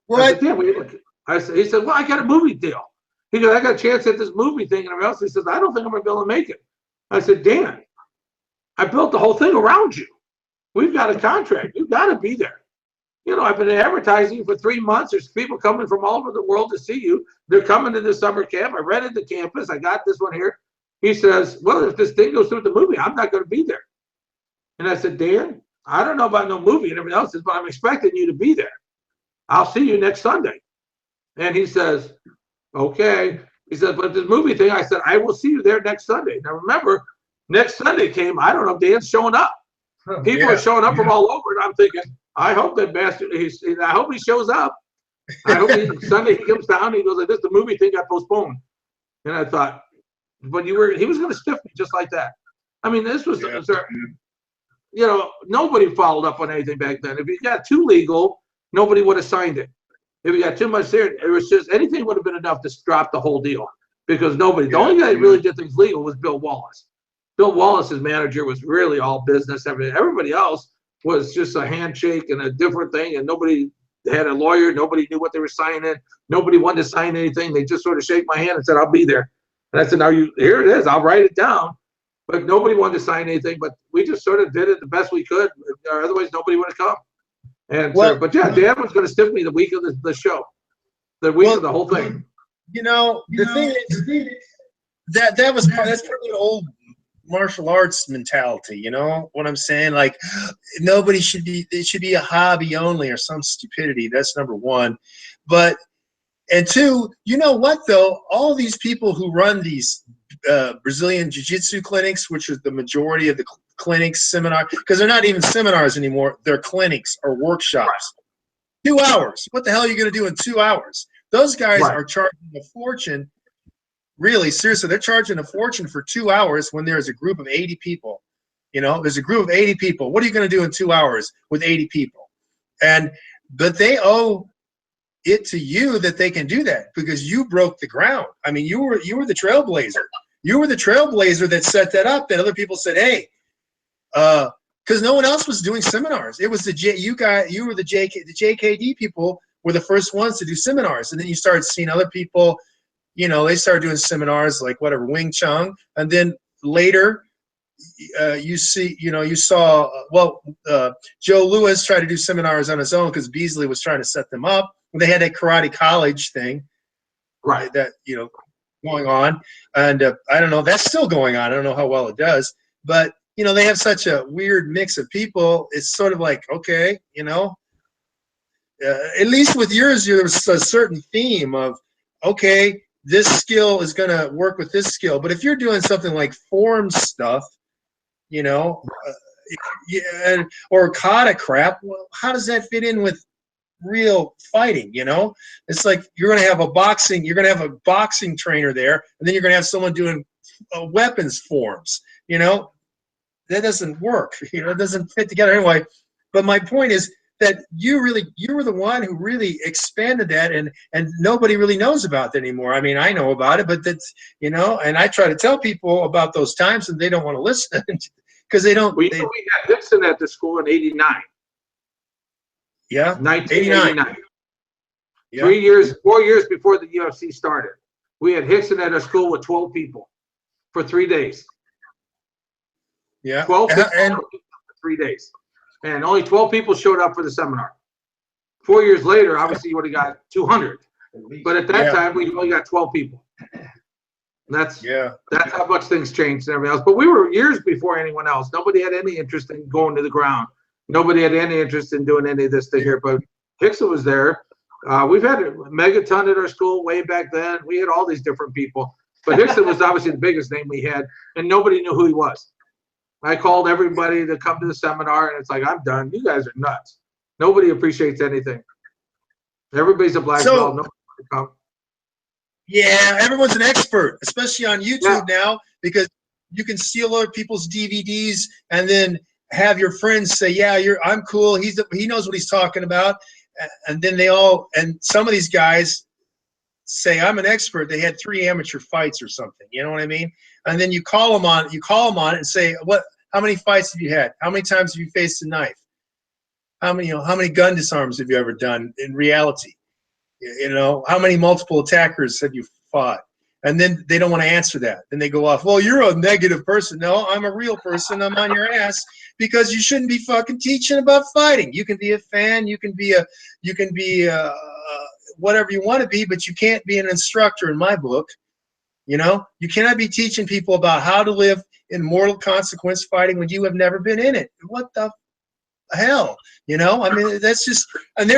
What? I said, he said, well, I got a movie deal. He goes, I got a chance at this movie thing and everything else. He says, I don't think I'm going to be able to make it. I said, Dan, I built the whole thing around you. We've got a contract. You've got to be there. you know, I've been advertising for 3 months. There's people coming from all over the world to see you. They're coming to the summer camp. I rented the campus. I got this one here. He says, well, if this thing goes through the movie, I'm not going to be there. And I said, Dan, I don't know about no movie and everything else, but I'm expecting you to be there. I'll see you next Sunday. And he says, okay. He said, but this movie thing, I said, I will see you there next Sunday. Now remember, next Sunday came, I don't know, Dan's showing up. People are showing up from all over, and I'm thinking, I hope that bastard, I hope he shows up. I hope Sunday he comes down and he goes like this, the movie thing got postponed. And I thought, but he was going to stiff me just like that. I mean, this was, you know, nobody followed up on anything back then. If you got too legal, nobody would have signed it. If you got too much there, it was just, anything would have been enough to drop the whole deal. Because nobody, the only guy that really did things legal was Bill Wallace. Bill Wallace's manager was really all business. Everybody else was just a handshake and a different thing, and nobody had a lawyer. Nobody knew what they were signing. Nobody wanted to sign anything. They just sort of shake my hand and said, I'll be there. And I said, now here it is. I'll write it down. But nobody wanted to sign anything. But we just sort of did it the best we could. Or otherwise, nobody would have come. And but yeah, Dan was going to stiff me the week of the show, the week of the whole thing. You know, the thing is, that's probably an old martial arts mentality. You know what I'm saying? Like, nobody should be, it should be a hobby only or some stupidity. That's number one. And two, you know what though? All these people who run these Brazilian Jiu-Jitsu clinics, which is the majority of the clinics, seminar, because they're not even seminars anymore. They're clinics or workshops. 2 hours. What the hell are you going to do in 2 hours? Those guys are charging a fortune. Really, seriously, they're charging a fortune for 2 hours when there's a group of 80 people. You know, there's a group of 80 people. What are you going to do in 2 hours with 80 people? But they owe it to you that they can do that because you broke the ground. I mean, you were the trailblazer. You were the trailblazer that set that up. That other people said, hey, because no one else was doing seminars. It was you were the JKD people were the first ones to do seminars, and then you started seeing other people. You know, they started doing seminars like whatever Wing Chun, and then later, you saw Joe Louis tried to do seminars on his own because Beasley was trying to set them up. They had that karate college thing, right? That going on, and I don't know. That's still going on. I don't know how well it does, but they have such a weird mix of people. It's sort of like, okay, at least with yours, there's a certain theme of, okay, this skill is going to work with this skill. But if you're doing something like form stuff, or kata crap, well, how does that fit in with real fighting? It's like you're going to have a boxing trainer there, and then you're going to have someone doing weapons forms. That doesn't work. It doesn't fit together anyway. But my point is that you were the one who really expanded that, and nobody really knows about that anymore. I mean, I know about it, but that's and I try to tell people about those times, and they don't want to listen because they don't. We had Dixon at the school in '89. Yeah, 1989. Yeah. 4 years before the UFC started. We had Hickson at our school with 12 people for 3 days. Yeah, 12 people for 3 days. And only 12 people showed up for the seminar. 4 years later, obviously, you would have got 200. But at that time, we only got 12 people. That's how much things changed and everything else. But we were years before anyone else. Nobody had any interest in going to the ground. Nobody had any interest in doing any of this thing here. But Hickson was there. We've had Megaton at our school way back then. We had all these different people. But Hickson was obviously the biggest name we had, and nobody knew who he was. I called everybody to come to the seminar, and it's like, I'm done. You guys are nuts. Nobody appreciates anything. Everybody's a black belt. Nobody wants to come. Yeah, everyone's an expert, especially on YouTube now, because you can steal other people's DVDs and then have your friends say, "Yeah, I'm cool. He knows what he's talking about," and then and some of these guys say, "I'm an expert." They had 3 amateur fights or something. You know what I mean? And then you call them on it and say, how many fights have you had? How many times have you faced a knife? How many gun disarms have you ever done in reality? How many multiple attackers have you fought? And then they don't want to answer that. Then they go off, well, you're a negative person. No, I'm a real person. I'm on your ass because you shouldn't be fucking teaching about fighting. You can be a fan. You can be whatever you want to be, but you can't be an instructor in my book. You know, you cannot be teaching people about how to live in mortal consequence fighting when you have never been in it. What the hell? You know, I mean, that's just, and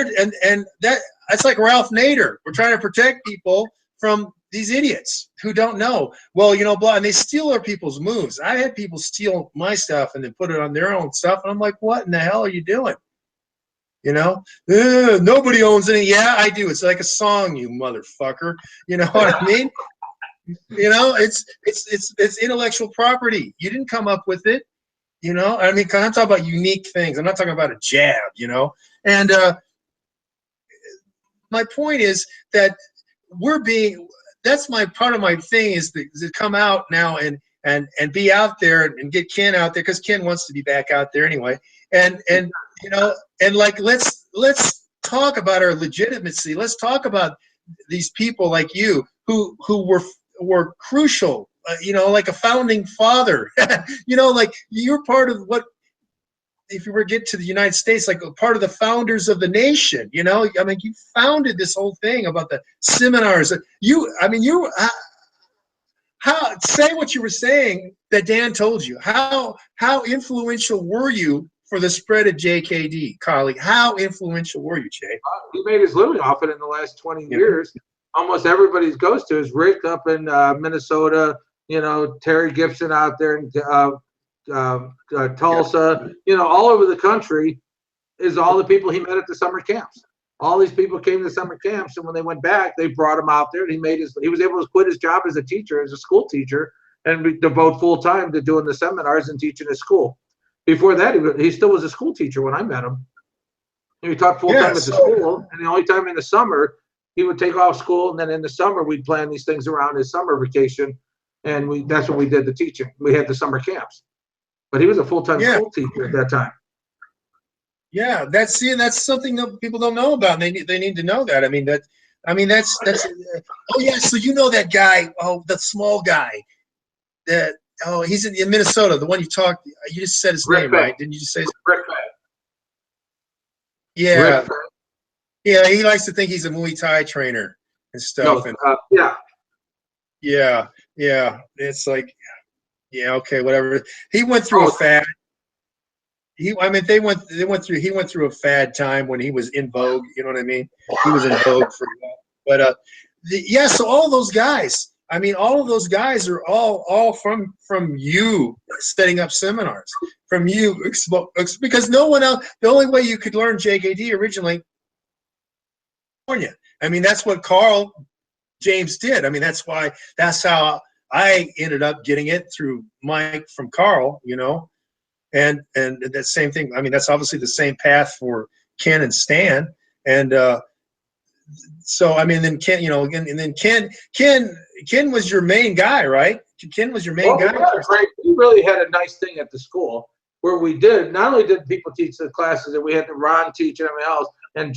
that's like Ralph Nader. We're trying to protect people from these idiots who don't know. Well, you know, blah, and they steal other people's moves. I had people steal my stuff and then put it on their own stuff, and I'm like, what in the hell are you doing? You know, nobody owns any. Yeah, I do. It's like a song, you motherfucker. You know what I mean? You know, it's intellectual property. You didn't come up with it. You know, I mean, 'cause I'm talking about unique things. I'm not talking about a jab. You know, and my point is that that's my part of my thing is to come out now and be out there and get Ken out there, because Ken wants to be back out there anyway. And you know, and like let's talk about our legitimacy. Let's talk about these people like you who were crucial. You know, like a founding father. You know, like you're part of what. If you were to get to the United States, like a part of the founders of the nation, you know, I mean, you founded this whole thing about the seminars. Say what you were saying that Dan told you. How influential were you for the spread of JKD, colleague? How influential were you, Jay? He made his living off it in the last 20 years. Almost everybody goes to is Rick up in Minnesota, you know, Terry Gibson out there in Tulsa, you know, all over the country is all the people he met at the summer camps. All these people came to the summer camps, and when they went back, they brought him out there, and he was able to quit his job as a teacher, as a school teacher, and devote full time to doing the seminars and teaching his school. Before that, he still was a school teacher when I met him. He taught full time at the school, and the only time in the summer he would take off school, and then in the summer we'd plan these things around his summer vacation, and that's when we did the teaching. We had the summer camps. But he was a full-time school teacher at that time. Yeah, that's something that people don't know about. And they need to know that. I mean that's oh yeah, so you know that guy, the small guy that he's in Minnesota, the one you just said his name, right? Didn't you just say Rick? Yeah. Yeah, he likes to think he's a Muay Thai trainer and stuff. Yeah. It's like, yeah, okay, whatever. He went through a fad. He went through a fad time when he was in vogue. You know what I mean? He was in vogue for that. But so all those guys. I mean, all of those guys are all from you setting up seminars. From you, because no one else. The only way you could learn JKD originally, California. I mean, that's what Carl James did. I mean, that's how I ended up getting it through Mike from Carl, you know, and that same thing. I mean, that's obviously the same path for Ken and Stan. And so, I mean, then Ken, you know, and then Ken was your main guy, right? Ken was your main guy. We really had a nice thing at the school where we did, not only did people teach the classes, and we had Ron teach and everything else, and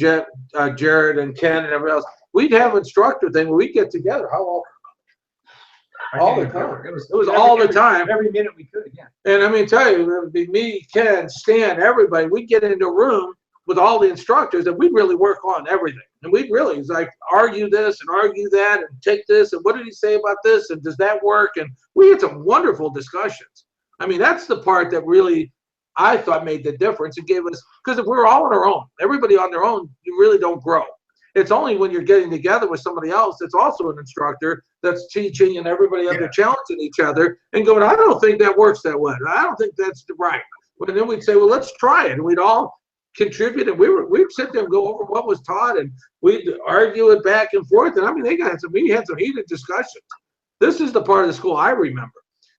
Jared and Ken and everybody else. We'd have instructor thing where we'd get together. How often? All the time. It was all the time. Every minute we could, yeah. And I mean, tell you, it would be me, Ken, Stan, everybody. We'd get into a room with all the instructors, and we'd really work on everything. And we'd really, like, argue this and argue that and take this, and what did he say about this, and does that work? And we had some wonderful discussions. I mean, that's the part that really, I thought, made the difference. It gave us, because if we were all on our own, everybody on their own, you really don't grow. It's only when you're getting together with somebody else that's also an instructor that's teaching, and everybody up there challenging each other and going, I don't think that works that way. I don't think that's right. But then we'd say, well, let's try it. And we'd all contribute, and we'd sit there and go over what was taught, and we'd argue it back and forth. And I mean, we had some heated discussions. This is the part of the school I remember.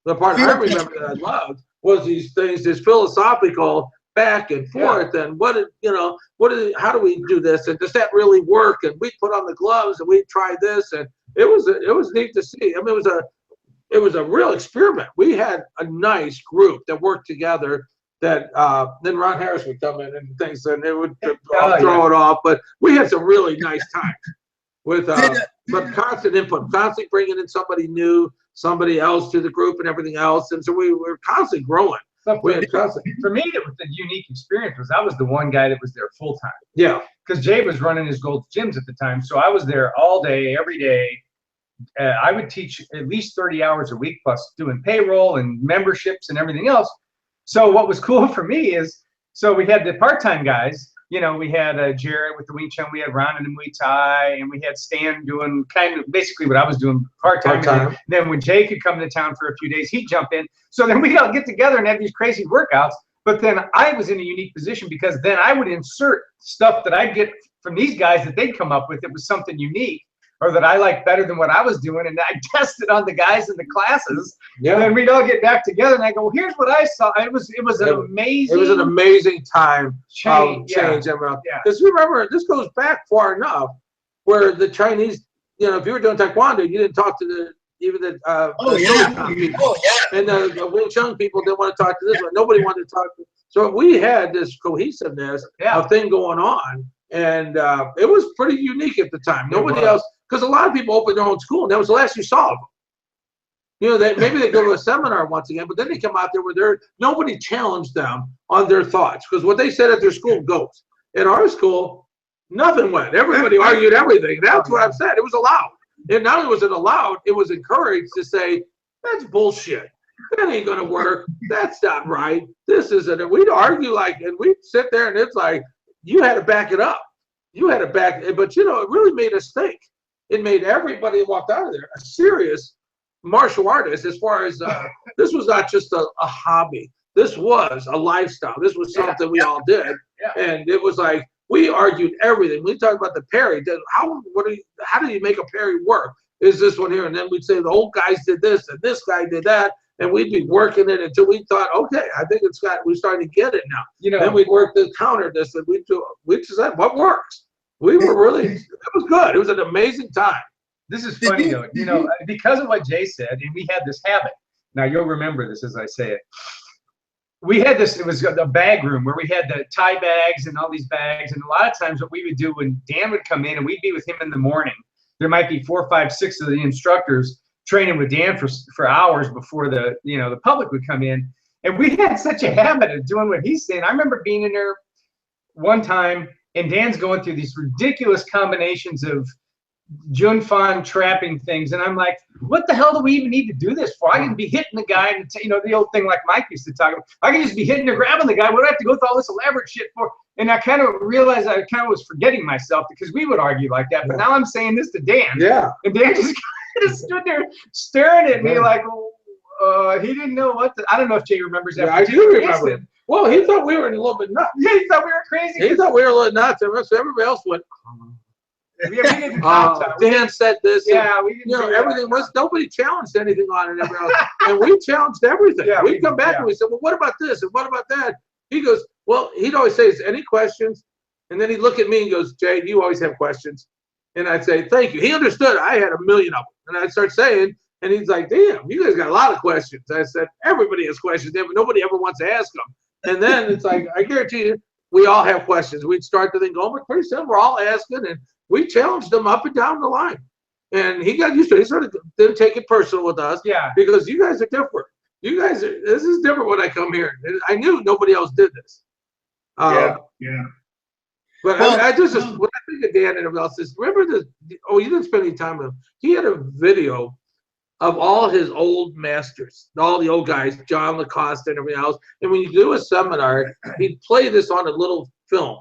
The part I remember that I loved was these things, this philosophical back and forth, and how do we do this, and does that really work? And we put on the gloves and we try this, and it was neat to see. I mean, it was a real experiment. We had a nice group that worked together. That then Ron Harris would come in and things, and it would throw it off. But we had some really nice times with but constant input, constantly bringing in somebody new, somebody else to the group and everything else. And so we were constantly growing. For me, it was the unique experience was I was the one guy that was there full time. Yeah. Because Jay was running his Gold's Gyms at the time. So I was there all day, every day. I would teach at least 30 hours a week, plus doing payroll and memberships and everything else. So what was cool for me is, so we had the part-time guys. You know, we had Jared with the Wing Chun, we had Ron in the Muay Thai, and we had Stan doing kind of basically what I was doing part-time. And then when Jay could come to town for a few days, he'd jump in. So then we'd all get together and have these crazy workouts. But then I was in a unique position because then I would insert stuff that I'd get from these guys that they'd come up with. It was something unique or that I liked better than what I was doing. And I tested on the guys in the classes. Yeah. And then we'd all get back together and I go, well, here's what I saw. It was an amazing time change. Because remember, this goes back far enough where the Chinese, you know, if you were doing Taekwondo, you didn't talk to the and the Wing Chun people didn't want to talk to this one. Nobody wanted to talk to. So we had this cohesiveness of thing going on, and it was pretty unique at the time. Nobody else, because a lot of people opened their own school, and that was the last you saw of them. You know, maybe they go to a seminar once again, but then they come out there where nobody challenged them on their thoughts, because what they said at their school goes. At our school, nothing went. Everybody argued everything. That's what I've said. It was allowed. And not only was it allowed, it was encouraged to say, that's bullshit. That ain't going to work. That's not right. This isn't it. We'd argue and we'd sit there and it's like, you had to back it up. You had to back it. But, you know, it really made us think. It made everybody that walked out of there a serious martial artist as far as this was not just a hobby. This was a lifestyle. This was something we all did. Yeah. And it was like, we argued everything. We talked about the parry. How do you make a parry work? Is this one here? And then we'd say the old guys did this and this guy did that, and we'd be working it until we thought, okay, I think we started to get it now. You know, then we'd work the counter this, and we just said, what works? We were really, it was good. It was an amazing time. This is funny though, you know, because of what Jay said, and we had this habit. Now you'll remember this as I say it. We had this, it was a bag room where we had the tie bags and all these bags. And a lot of times what we would do when Dan would come in and we'd be with him in the morning, there might be 4, 5, 6 of the instructors training with Dan for hours before the public would come in. And we had such a habit of doing what he's saying. I remember being in there one time and Dan's going through these ridiculous combinations of Jun Fan trapping things, and I'm like, what the hell do we even need to do this for? I can be hitting the guy, and the old thing like Mike used to talk about. I can just be hitting or grabbing the guy. What do I have to go through all this elaborate shit for? And I kind of realized I kind of was forgetting myself because we would argue like that. But now I'm saying this to Dan. Yeah. And Dan just kind of stood there staring at me like, he didn't know what to. I don't know if Jay remembers that. Yeah, I do remember. Well, he thought we were a little bit nuts. Yeah, he thought we were crazy. He thought we were a little nuts. So everybody else went. Dan said this. Yeah, everything was. Nobody challenged anything on it. And we challenged everything. Yeah, we'd come back and we said, well, what about this and what about that? He goes, well, he'd always say, is any questions? And then he'd look at me and goes, Jay, you always have questions. And I'd say, thank you. He understood. I had a million of them. And I'd start saying, and he's like, damn, you guys got a lot of questions. I said, everybody has questions, but nobody ever wants to ask them. And then it's like, I guarantee you, we all have questions. We'd start to think, oh, but pretty soon we're all asking, and we challenged them up and down the line. And he got used to it. He sort of didn't take it personal with us. Yeah. Because you guys are different. This is different when I come here. I knew nobody else did this. Yeah. But when I think of Dan and everybody else, remember you didn't spend any time with him. He had a video of all his old masters, all the old guys, John Lacoste and everything else. And when you do a seminar, he'd play this on a little film.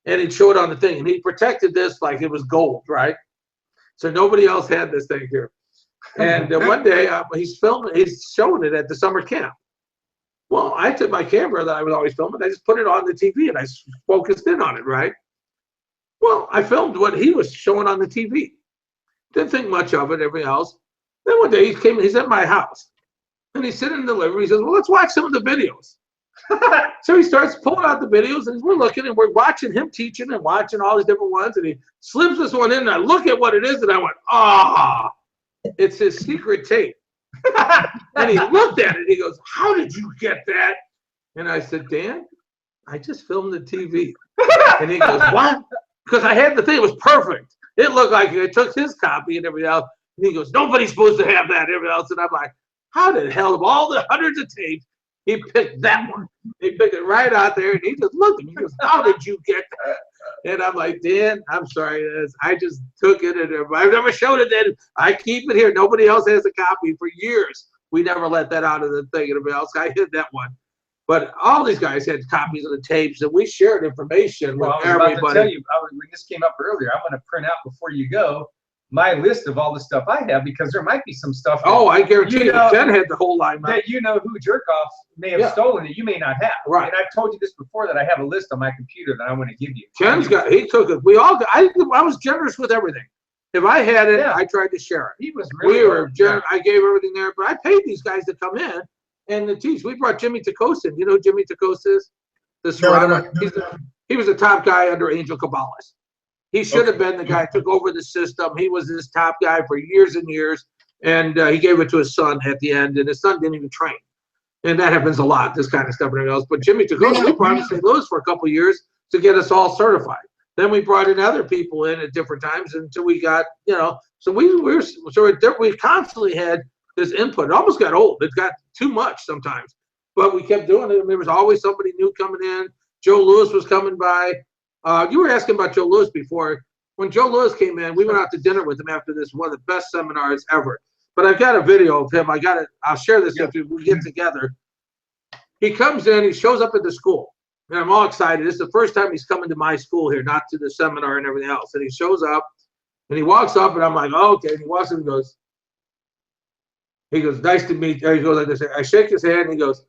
And he'd show it on the thing, and he protected this like it was gold, right? So nobody else had this thing here. And one day he's showing it at the summer camp. Well, I took my camera that I was always filming, I just put it on the TV and I focused in on it, right? Well, I filmed what he was showing on the TV. Didn't think much of it, everything else. Then one day he's at my house, and he's sitting in the living room. He says, well, let's watch some of the videos. So he starts pulling out the videos, and we're looking, and we're watching him teaching and watching all these different ones, and he slips this one in, and I look at what it is, and I went, it's his secret tape. And he looked at it, and he goes, how did you get that? And I said, Dan, I just filmed the TV. And he goes, what? Because I had the thing, it was perfect. It looked like I took his copy and everything else. And he goes, nobody's supposed to have that and everything else. And I'm like, how the hell of all the hundreds of tapes, he picked that one. He picked it right out there, and he just looked at me. He goes, how did you get that? And I'm like, Dan, I'm sorry. I just took it, and I've never showed it then. I keep it here. Nobody else has a copy for years. We never let that out of the thing and everything else. I hid that one. But all these guys had copies of the tapes, and we shared information with everybody. I was about to tell you, when this came up earlier, I'm going to print out before you go my list of all the stuff I have, because there might be some stuff. Oh, I guarantee you, Ken had the whole line. That who Jerkoff may have stolen it, you may not have. Right. And I've told you this before, that I have a list on my computer that I want to give you. Ken's got, he took it. We all got, I was generous with everything. If I had it, I tried to share it. He was really I gave everything there, but I paid these guys to come in and to teach. We brought Jimmy Tacosa. You know who Jimmy Tacosa is? He was a top guy under Angel Cabales. He should have been the guy who took over the system. He was this top guy for years and years, and he gave it to his son at the end, and his son didn't even train. And that happens a lot, this kind of stuff and everything else. But Jimmy Tacosa, we brought him to St. Louis for a couple of years to get us all certified. Then we brought in other people in at different times until we got, so we constantly had this input. It almost got old. It got too much sometimes, but we kept doing it. And there was always somebody new coming in. Joe Louis was coming by. You were asking about Joe Louis before. When Joe Louis came in, we went out to dinner with him after this, one of the best seminars ever. But I've got a video of him. I'll share this if we get together. He comes in, he shows up at the school. And I'm all excited. This is the first time he's coming to my school here, not to the seminar and everything else. And he shows up, and he walks up, and I'm like, oh, okay. And he walks up and he goes, nice to meet you. He goes like this. I shake his hand, and he goes,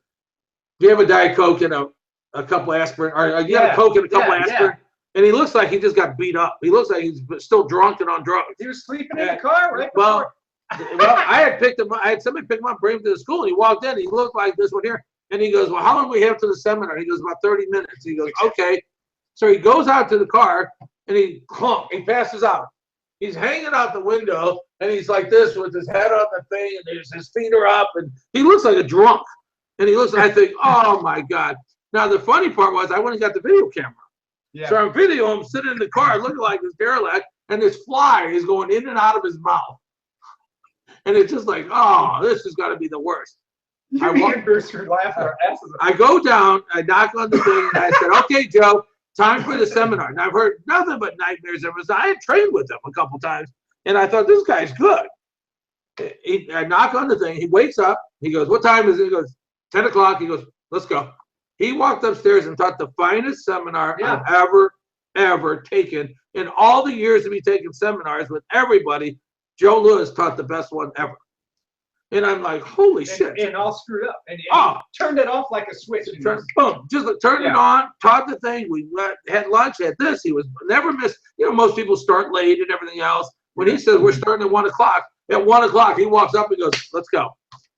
do you have a Diet Coke and a couple aspirin? Or you have a Coke and a couple aspirin? Yeah. And he looks like he just got beat up. He looks like he's still drunk and on drugs. He was sleeping in the car, right? Well, I had picked him up. I had somebody pick him up, bring him to the school, and he walked in. He looked like this one here. And he goes, well, how long do we have to the seminar? He goes, about 30 minutes. He goes, okay. So he goes out to the car, and he passes out. He's hanging out the window, and he's like this with his head on the thing, and his feet are up, and he looks like a drunk. And he looks, and I think, oh, my God. Now, the funny part was I went and got the video camera. Yeah. So I'm videoing him sitting in the car looking like this derelict, and this fly is going in and out of his mouth. And it's just like, oh, this has got to be the worst. I go down, I knock on the thing, and I said, okay, Joe, time for the seminar. And I've heard nothing but nightmares. I had trained with him a couple times, and I thought, this guy's good. I knock on the thing. He wakes up. He goes, what time is it? He goes, 10 o'clock. He goes, let's go. He walked upstairs and taught the finest seminar I've ever taken. In all the years of me taking seminars with everybody, Joe Louis taught the best one ever. And I'm like, holy shit. And all screwed up. And turned it off like a switch. Boom. Just turned it on, taught the thing. We had lunch, had this. He was never missed. Most people start late and everything else. When he says we're starting at 1 o'clock, at 1 o'clock, he walks up and goes, let's go.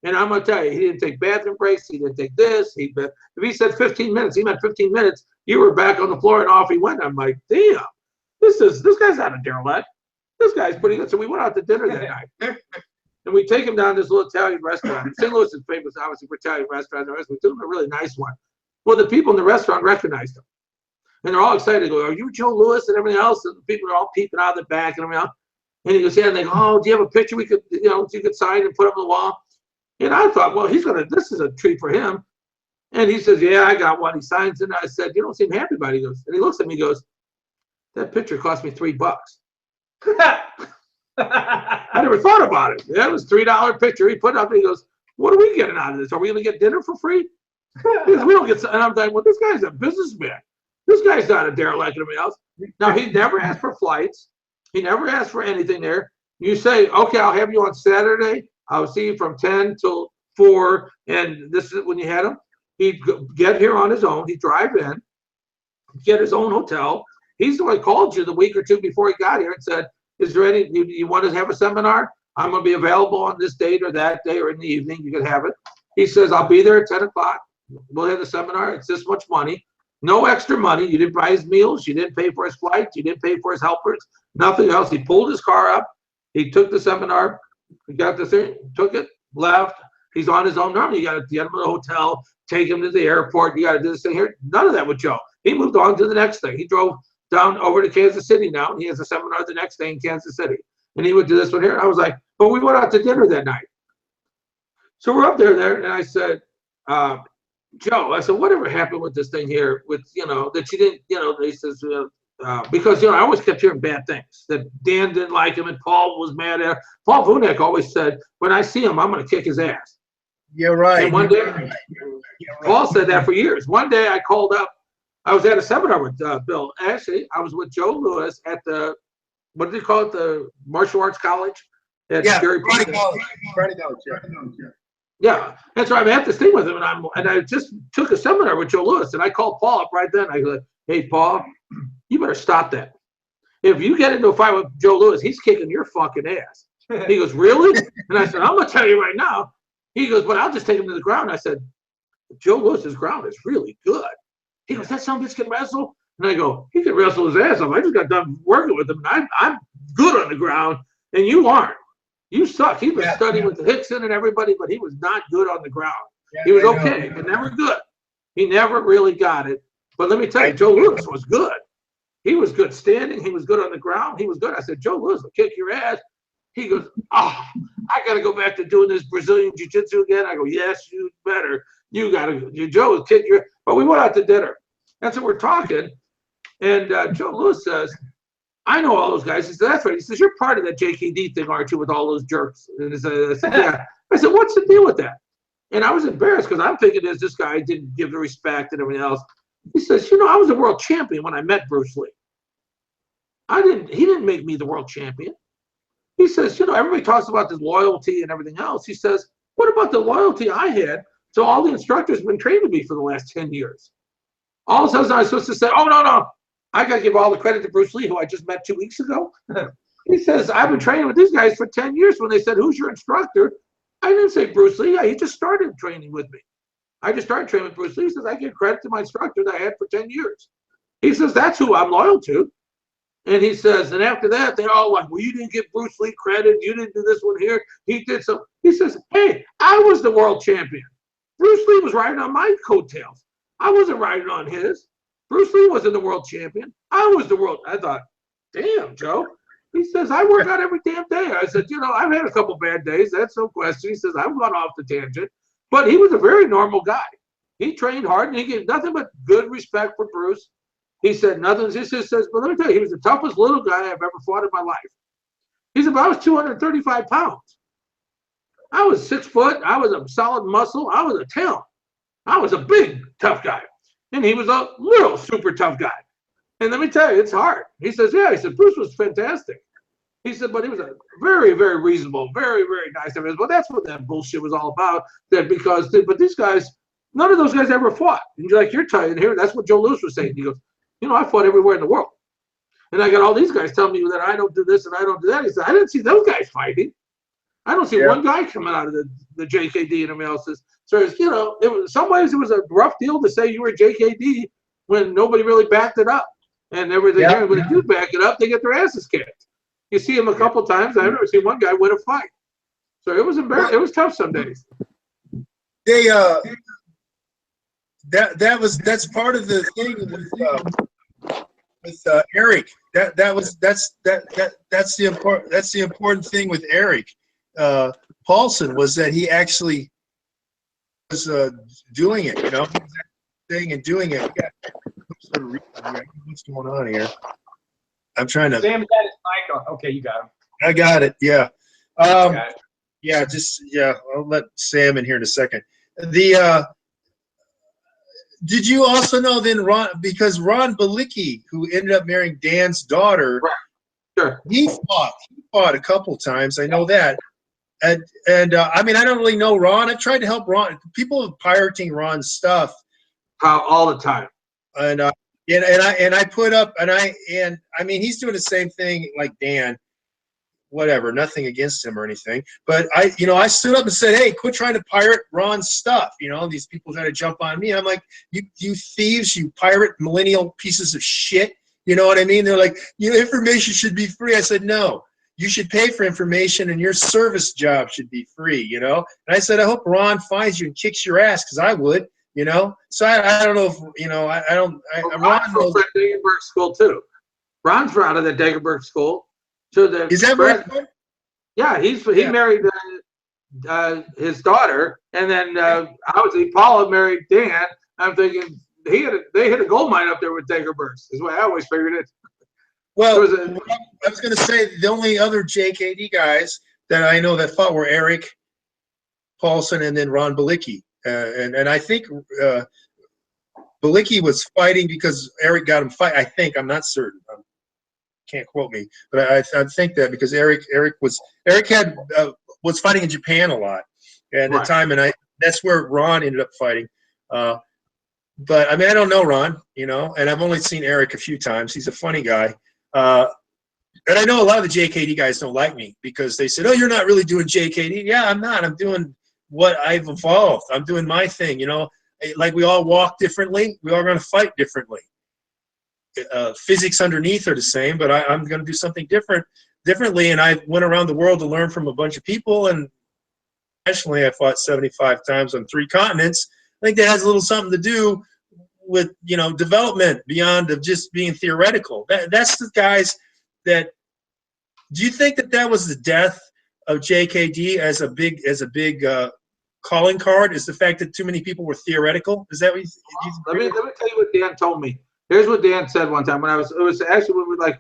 And I'm going to tell you, he didn't take bathroom breaks. He didn't take this. If he said 15 minutes, he meant 15 minutes. You were back on the floor and off he went. I'm like, damn, this guy's not a derelict. This guy's pretty good. So we went out to dinner that night. And we take him down to this little Italian restaurant. St. Louis is famous, obviously, for Italian restaurants. We took him to a really nice one. Well, the people in the restaurant recognized him. And they're all excited. They go, are you Joe Louis and everything else? And the people are all peeping out of the back and everything else. And he goes, yeah. And they go, oh, do you have a picture we could, you could sign and put up on the wall? And I thought, well, this is a treat for him. And he says, yeah, I got one. He signs it. And I said, you don't seem happy about it. He goes, and he looks at me and goes, that picture cost me $3. I never thought about it. That was $3 picture. He put it up and he goes, what are we getting out of this? Are we going to get dinner for free? Because we don't get, and I'm like, well, this guy's a businessman. This guy's not a derelict or anything else. Now, he never asked for flights. He never asked for anything there. You say, okay, I'll have you on Saturday. I'll see you from 10 till 4. And this is when you had him. He'd get here on his own. He'd drive in, get his own hotel. He's the one who called you the week or two before he got here and said, is there any, you want to have a seminar? I'm going to be available on this date or that day or in the evening. You can have it. He says, I'll be there at 10 o'clock. We'll have the seminar. It's this much money. No extra money. You didn't buy his meals. You didn't pay for his flights. You didn't pay for his helpers. Nothing else. He pulled his car up. He took the seminar. He got the thing, took it, left. He's on his own. Normally, you got to get him to the hotel, take him to the airport. You got to do this thing here. None of that with Joe. He moved on to the next thing. He drove down over to Kansas City now. And he has a seminar the next day in Kansas City. And he would do this one here. And I was like, but we went out to dinner that night. So we're up there, and I said, Joe, I said, whatever happened with this thing here with, that you didn't, he says, because, I always kept hearing bad things, that Dan didn't like him and Paul was mad at him. Paul Vunak always said, when I see him, I'm going to kick his ass. Yeah, right. And one day, Paul said that for years. One day I called up, I was at a seminar with Bill. Actually, I was with Joe Lewis at the, what do they call it, the martial arts college? At Karate College. Yeah, and so I'm at this thing with him, and I just took a seminar with Joe Lewis, and I called Paul up right then. I go, hey, Paul, you better stop that. If you get into a fight with Joe Lewis, he's kicking your fucking ass. He goes, really? And I said, I'm going to tell you right now. He goes, but I'll just take him to the ground. I said, Joe Lewis's ground is really good. He goes, that son of a bitch can wrestle? And I go, he can wrestle his ass off. I just got done working with him, and I'm good on the ground, and you aren't. You suck. He was studying with Hickson and everybody, but he was not good on the ground. He was okay, but never good. He never really got it. But let me tell you, Joe Lewis was good. He was good standing. He was good on the ground. He was good. I said, Joe Lewis will kick your ass. He goes, oh, I got to go back to doing this Brazilian jiu-jitsu again. I go, yes, you better. You got to. Joe will kick your. But we went out to dinner. And so we're talking. And Joe Lewis says, I know all those guys. He said, that's right. He says, you're part of that JKD thing, aren't you, with all those jerks? And I said, yeah. I said, what's the deal with that? And I was embarrassed because I'm thinking this guy didn't give the respect and everything else. He says, I was a world champion when I met Bruce Lee. He didn't make me the world champion. He says, everybody talks about this loyalty and everything else. He says, what about the loyalty I had to all the instructors who've been training me for the last 10 years? All of a sudden, I'm supposed to say, oh, no. I got to give all the credit to Bruce Lee, who I just met 2 weeks ago. He says, I've been training with these guys for 10 years. When they said, who's your instructor? I didn't say Bruce Lee. He just started training with me. I just started training with Bruce Lee. He says, I give credit to my instructor that I had for 10 years. He says, that's who I'm loyal to. And he says, and after that, they're all like, well, you didn't give Bruce Lee credit. You didn't do this one here. He did some. He says, hey, I was the world champion. Bruce Lee was riding on my coattails. I wasn't riding on his. Bruce Lee wasn't the world champion. I was the world. I thought, damn, Joe. He says, I work out every damn day. I said, I've had a couple bad days. That's no question. He says, I've gone off the tangent. But he was a very normal guy. He trained hard, and he gave nothing but good respect for Bruce. He said nothing. He just says, but let me tell you, he was the toughest little guy I've ever fought in my life. He said, but I was 235 pounds. I was 6 foot. I was a solid muscle. I was a talent. I was a big, tough guy. And he was a little super tough guy. And let me tell you, it's hard. He says, yeah. He said, Bruce was fantastic. He said, but he was a very, very reasonable, very, very nice. Well, that's what that bullshit was all about. But these guys, none of those guys ever fought. And you're telling here, that's what Joe Lewis was saying. He goes, I fought everywhere in the world. And I got all these guys telling me that I don't do this and I don't do that. He said, I didn't see those guys fighting. I don't see one guy coming out of the JKD and everybody else says, so in some ways it was a rough deal to say you were JKD when nobody really backed it up. And everything here, when they do back it up, they get their asses kicked. You see them a couple times. I've never seen one guy win a fight. So it was embarrassing. It was tough some days. That's part of the thing with Eric. That's the important thing with Eric Paulson was that he actually was doing it, thing and doing it. What's going on here? I'm trying to. Sam got his mic on. Okay, you got him. I got it. Yeah. Got it. Yeah. I'll let Sam in here in a second. Did you also know then because Ron Balicki, who ended up marrying Dan's daughter, right. Sure. he fought a couple times. I know that. And I mean, I don't really know Ron. I tried to help Ron. People are pirating Ron's stuff all the time. And I put up and I mean he's doing the same thing like Dan. Whatever, nothing against him or anything. But I stood up and said, hey, quit trying to pirate Ron's stuff. These people trying to jump on me. I'm like, you thieves, you pirate millennial pieces of shit. You know what I mean? They're like, information should be free. I said, no, you should pay for information and your service job should be free, And I said, I hope Ron finds you and kicks your ass because I would, So I don't know if, Ron knows. At School too. Ron's out of the Dagerberg school. So the Is that right? Yeah, he married his daughter, and then obviously Paula married Dan. I'm thinking they hit a gold mine up there with Dagerbergs. Is what I always figured it. Well, I was going to say the only other JKD guys that I know that fought were Eric Paulson and then Ron Balicki. And I think Balicki was fighting because Eric got him fight. I think, I'm not certain. Can't quote me, but I think that because Eric was fighting in Japan a lot at the time, and that's where Ron ended up fighting. But I mean, I don't know Ron, and I've only seen Eric a few times. He's a funny guy. And I know a lot of the JKD guys don't like me because they said, "Oh, you're not really doing JKD." Yeah, I'm not. I'm doing what I've evolved. I'm doing my thing. Like we all walk differently. We all going to fight differently. Physics underneath are the same, but I'm going to do something differently. And I went around the world to learn from a bunch of people. And nationally, I fought 75 times on 3 continents. I think that has a little something to do with development beyond of just being theoretical. That's the guys that. Do you think that was the death of JKD as a big calling card? Is the fact that too many people were theoretical? Is that what let me tell you what Dan told me. Here's what Dan said one time when it was actually when we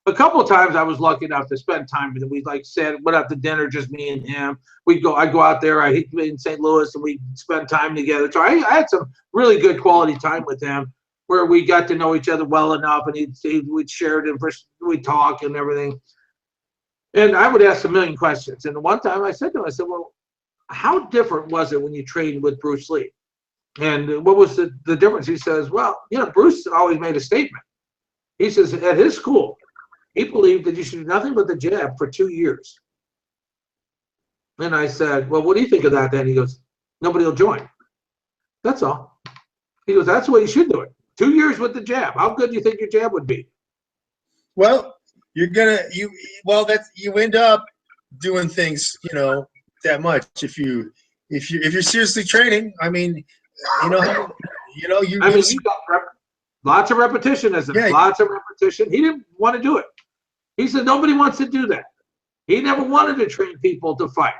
a couple of times I was lucky enough to spend time with him. We went out to dinner, just me and him. I'd go out there. I'd be in St. Louis and we'd spend time together. So I had some really good quality time with him where we got to know each other well enough, and we'd share it, we'd talk and everything. And I would ask a million questions. And one time I said to him, well, how different was it when you trained with Bruce Lee? And what was the difference? He says, well, Bruce always made a statement. He says at his school, he believed that you should do nothing but the jab for 2 years. And I said, well, what do you think of that then? He goes, nobody will join. That's all. He goes, that's the way you should do it. 2 years with the jab. How good do you think your jab would be? Well, you end up doing things, that much if you're seriously training. I mean, you got lots of repetition, lots of repetition. He didn't want to do it. He said nobody wants to do that. He never wanted to train people to fight.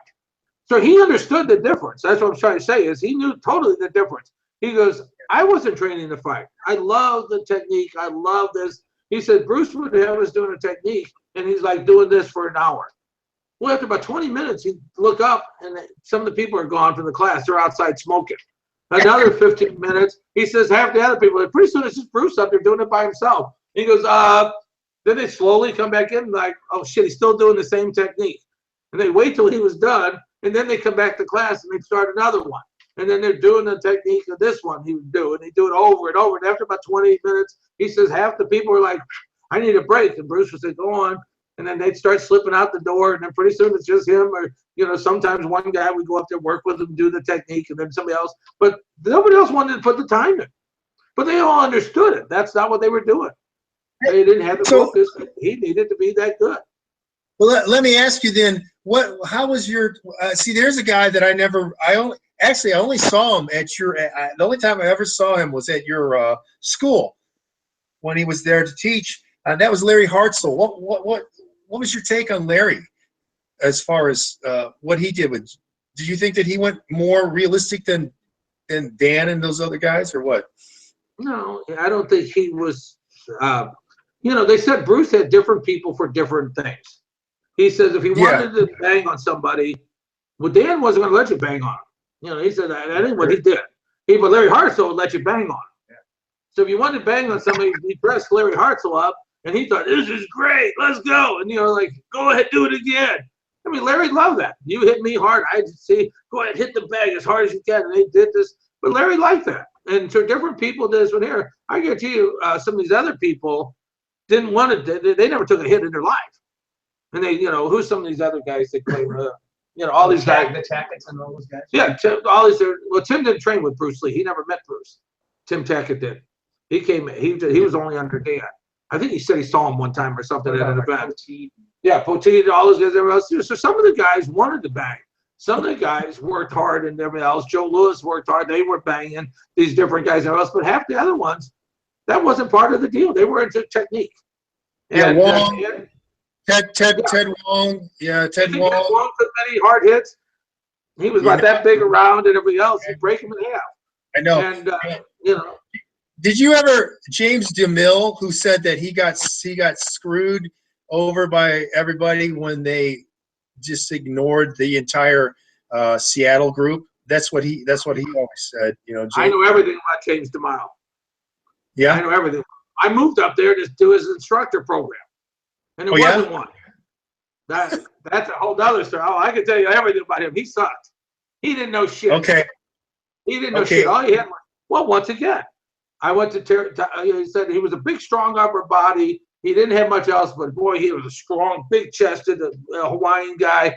So he understood the difference. That's what I'm trying to say is he knew totally the difference. He goes, I wasn't training to fight. I love the technique. I love this. He said Bruce would have us doing a technique, and he's like doing this for an hour. Well, after about 20 minutes, he'd look up, and some of the people are gone from the class. They're outside smoking. Another 15 minutes, he says half the other people. Pretty soon, it's just Bruce up there doing it by himself. He goes, then they slowly come back in like, oh, shit, he's still doing the same technique. And they wait till he was done, and then they come back to class, and they start another one. And then they're doing the technique of this one he would do, and they do it over and over. And after about 20 minutes, he says half the people are like, I need a break. And Bruce would say, go on. And then they'd start slipping out the door, and then pretty soon it's just him, or sometimes one guy would go up there, work with him, do the technique, and then somebody else. But nobody else wanted to put the time in. But they all understood it. That's not what they were doing. They didn't have the focus. He needed to be that good. Well, let me ask you then. How was your? See, there's a guy that I only saw him at your. The only time I ever saw him was at your school when he was there to teach. That was Larry Hartzell. What was your take on Larry as far as what he did with? Did you think that he went more realistic than Dan and those other guys, or what? No, I don't think he was. They said Bruce had different people for different things. He says if he wanted to bang on somebody, well, Dan wasn't going to let you bang on him. He said that ain't what he did. But Larry Hartzell would let you bang on him. Yeah. So if you wanted to bang on somebody, he pressed Larry Hartzell up, and he thought, this is great, let's go. And, go ahead, do it again. I mean, Larry loved that. You hit me hard, I say, go ahead, hit the bag as hard as you can. And they did this. But Larry liked that. And so different people did this one here. I guarantee you, some of these other people didn't want to, they never took a hit in their life. And they, who's some of these other guys that play, all these guys. The Tackett's and all those guys. Yeah, all these. Well, Tim didn't train with Bruce Lee. He never met Bruce. Tim Tackett did. He came. He was only under Dan. I think he said he saw him one time or something at an event. Yeah, Poteet, all those guys, everyone else. So some of the guys wanted to bang. Some of the guys worked hard and everything else. Joe Louis worked hard. They were banging these different guys and everyone else. But half the other ones, that wasn't part of the deal. They were into technique. Yeah, And, Wong. Dan, Ted Wong. Yeah, Ted Ted Wong. Wong took many hard hits. He was about that big around and everything else. He'd break him in half. I know. And, you know. Did you ever, James DeMille, who said that he got screwed over by everybody when they just ignored the entire Seattle group? That's what he always said. You know, James. I know everything about James DeMille. Yeah. I know everything. I moved up there to do his instructor program, and it wasn't one. That's a whole other story. Oh, I can tell you everything about him. He sucked. He didn't know shit. Okay. He didn't know shit. All he had was, well, once again, I went to he said he was a big, strong upper body. He didn't have much else, but boy, he was a strong, big-chested Hawaiian guy.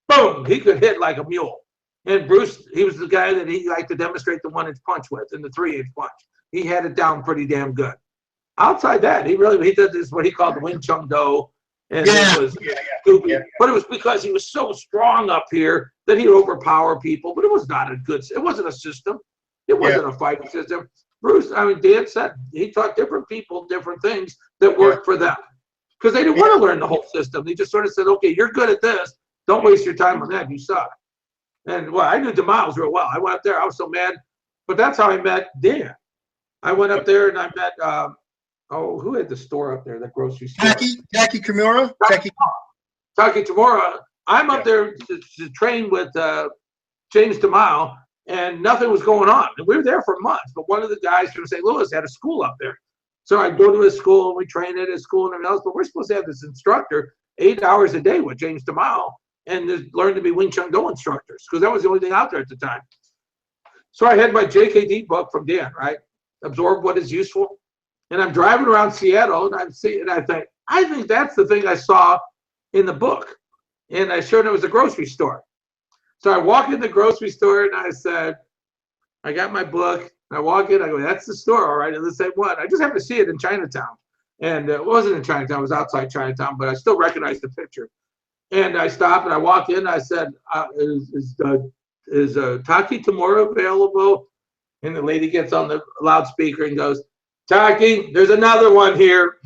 Boom, he could hit like a mule. And Bruce, he was the guy that he liked to demonstrate the 1-inch punch with and the 3-inch punch. He had it down pretty damn good. Outside that, he did this what he called the Wing Chun Do, and it was stupid. But it was because he was so strong up here that he'd overpower people. But it was not a good. It wasn't a system. It wasn't a fighting system. Bruce, I mean, Dan said he taught different people different things that worked for them because they didn't want to learn the whole system. They just sort of said, "Okay, you're good at this. Don't waste your time on that. You suck." And well, I knew DeMiles real well. I went up there. I was so mad, but that's how I met Dan. I went up there and I met. Who had the store up there? That grocery store. Taki Kimura. Taki Kimura. I'm up there to train with James DeMille, and nothing was going on. And we were there for months. But one of the guys from St. Louis had a school up there, so I'd go to his school and we trained at his school and everything else. But we're supposed to have this instructor 8 hours a day with James DeMille and just learn to be Wing Chun Do instructors because that was the only thing out there at the time. So I had my JKD book from Dan, right? Absorb what is useful. And I'm driving around Seattle, and I think that's the thing I saw in the book. And I showed it was a grocery store. So I walk in the grocery store, and I said, I got my book. And I walk in, I go, that's the store, all right. And they say, what? I just happened to see it in Chinatown. And it wasn't in Chinatown, it was outside Chinatown, but I still recognized the picture. And I stopped, and I walked in, and I said, is Taki Kimura available? And the lady gets on the loudspeaker and goes, Taki, there's another one here.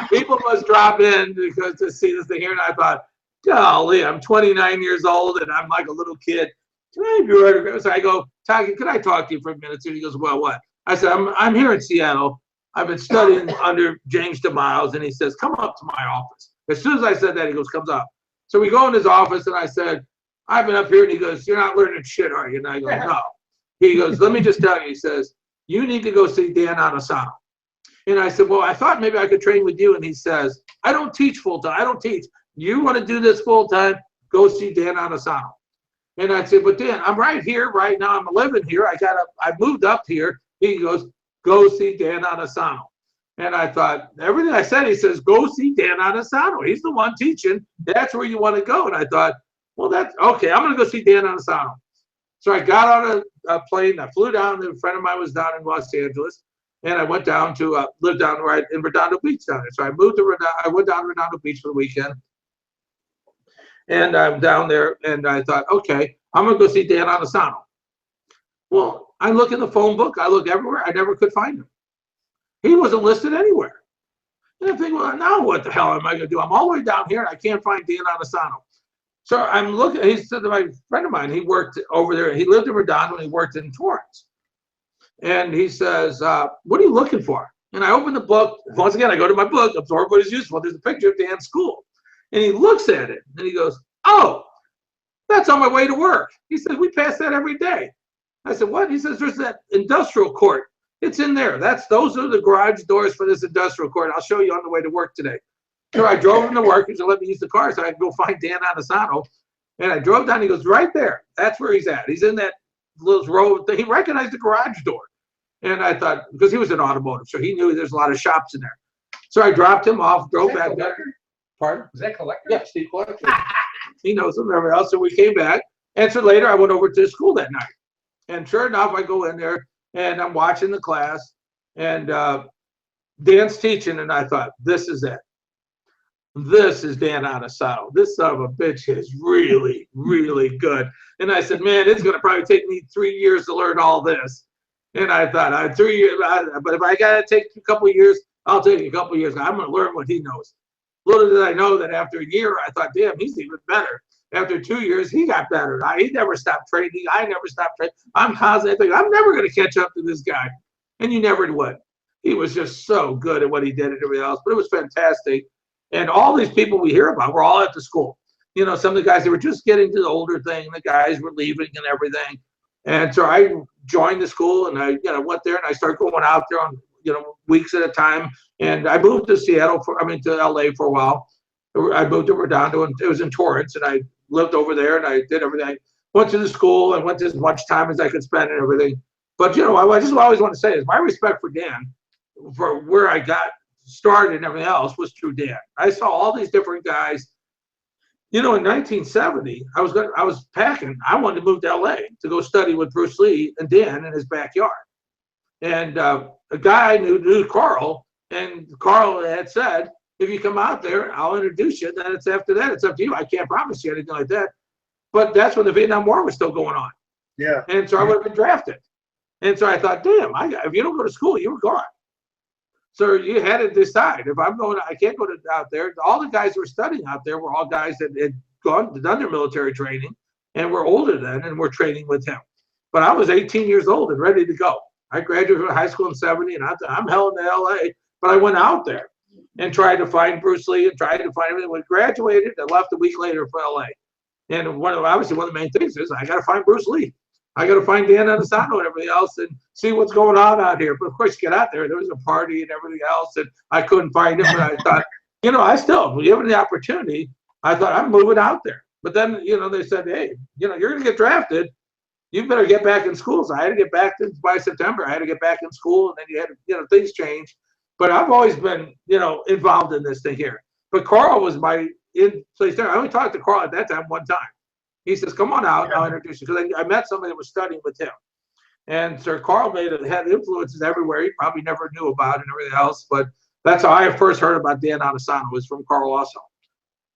People must drop in because to see this thing here. And I thought, golly, I'm 29 years old and I'm like a little kid. Can I have your autograph? So I go, Taki, could I talk to you for a minute? And he goes, well, what? I said, I'm here in Seattle. I've been studying under James DeMille. And he says, come up to my office. As soon as I said that, he goes, comes up. So we go in his office and I said, I've been up here. And he goes, you're not learning shit, are you? And I go, no. He goes, let me just tell you. He says, you need to go see Dan INosanto. And I said, well, I thought maybe I could train with you. And he says, I don't teach full-time. I don't teach. You want to do this full-time, go see Dan INosanto. And I said, but Dan, I'm right here right now. I'm living here. I moved up here. He goes, go see Dan INosanto. And I thought, everything I said, he says, go see Dan INosanto. He's the one teaching. That's where you want to go. And I thought, well, that's okay. I'm going to go see Dan INosanto. So I got on a plane. I flew down. A friend of mine was down in Los Angeles, and I went down to live down right in Redondo Beach down there. So I moved to I went down to Redondo Beach for the weekend, and I'm down there. And I thought, okay, I'm gonna go see Dan INosanto. Well, I look in the phone book. I look everywhere. I never could find him. He wasn't listed anywhere. And I think, well, now what the hell am I gonna do? I'm all the way down here, and I can't find Dan INosanto. So I'm looking, he said to my friend of mine, he worked over there, he lived in Redondo and he worked in Torrance. And he says, what are you looking for? And I open the book, once again, I go to my book, Absorb What is Useful. There's a picture of Dan's school. And he looks at it and he goes, oh, that's on my way to work. He says, we pass that every day. I said, what? He says, there's that industrial court. It's in there. Those are the garage doors for this industrial court. I'll show you on the way to work today. So I drove him to work and said, let me use the car so I could go find Dan INosanto. And I drove down. He goes, right there. That's where he's at. He's in that little row. He recognized the garage door. And I thought, because he was in automotive, so he knew there's a lot of shops in there. So I dropped him off, drove back there. Pardon? Is that Collector? Yeah, Steve Collector. He knows him, everybody else. So we came back. And so later I went over to school that night. And sure enough, I go in there and I'm watching the class. And Dan's teaching. And I thought, this is it. This is Dan INosanto. This son of a bitch is really, really good. And I said, man, it's going to probably take me 3 years to learn all this. And I thought, 3 years, but if I got to take a couple of years, I'll take a couple of years. I'm going to learn what he knows. Little did I know that after a year, I thought, damn, he's even better. After 2 years, he got better. He never stopped training. I never stopped training. I'm constantly thinking, I'm never going to catch up to this guy. And you never would. He was just so good at what he did and everything else. But it was fantastic. And all these people we hear about were all at the school. You know, some of the guys, they were just getting to the older thing. The guys were leaving and everything. And so I joined the school, and I, went there, and I started going out there on, weeks at a time. And I moved to to LA for a while. I moved over down to, it was in Torrance, and I lived over there, and I did everything. Went to the school and went to as much time as I could spend and everything. But, I just always want to say is my respect for Dan, for where I got started and everything else, was through Dan. I saw all these different guys. In 1970, I was packing. I wanted to move to LA to go study with Bruce Lee and Dan in his backyard. And a guy knew Carl, and Carl had said, if you come out there, I'll introduce you. Then after that, it's up to you. I can't promise you anything like that. But that's when the Vietnam War was still going on. Yeah. And so I would have been drafted. And so I thought, damn, if you don't go to school, you were gone. So you had to decide, if I'm going, I can't go out there. All the guys who were studying out there were all guys that had done their military training and were older then and were training with him. But I was 18 years old and ready to go. I graduated from high school in 70, and I'm held in LA. But I went out there and tried to find Bruce Lee and tried to find everything. When I graduated, I left a week later for LA. And obviously one of the main things is I got to find Bruce Lee. I got to find DAmato and everything else and see what's going on out here. But of course, you get out there, there was a party and everything else, and I couldn't find him. But I thought, I still, given the opportunity, I thought I'm moving out there. But then, they said, hey, you're going to get drafted. You better get back in school. So I had to get back by September. I had to get back in school, and then you had, things change. But I've always been, involved in this thing here. But Carl was my in place there. I only talked to Carl at that time one time. He says, come on out, I'll introduce you. Because I met somebody that was studying with him. And Sir Carl had influences everywhere. He probably never knew about it and everything else. But that's how I first heard about DAmato was from Carl also.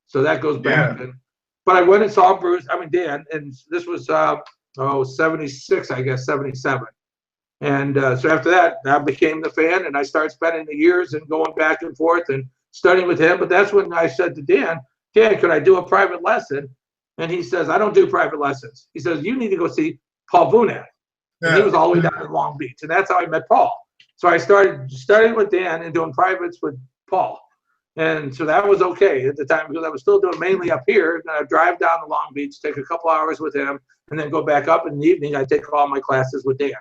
So that goes back. Yeah. But I went and saw Dan, and this was 76, I guess, 77. And so after that, I became the fan, and I started spending the years and going back and forth and studying with him. But that's when I said to Dan, could I do a private lesson? And he says, I don't do private lessons. He says, you need to go see Paul Vunak. And he was all the way down in Long Beach. And that's how I met Paul. So I started studying with Dan and doing privates with Paul. And so that was okay at the time because I was still doing mainly up here. Then I'd drive down to Long Beach, take a couple hours with him, and then go back up in the evening. I'd take all my classes with Dan.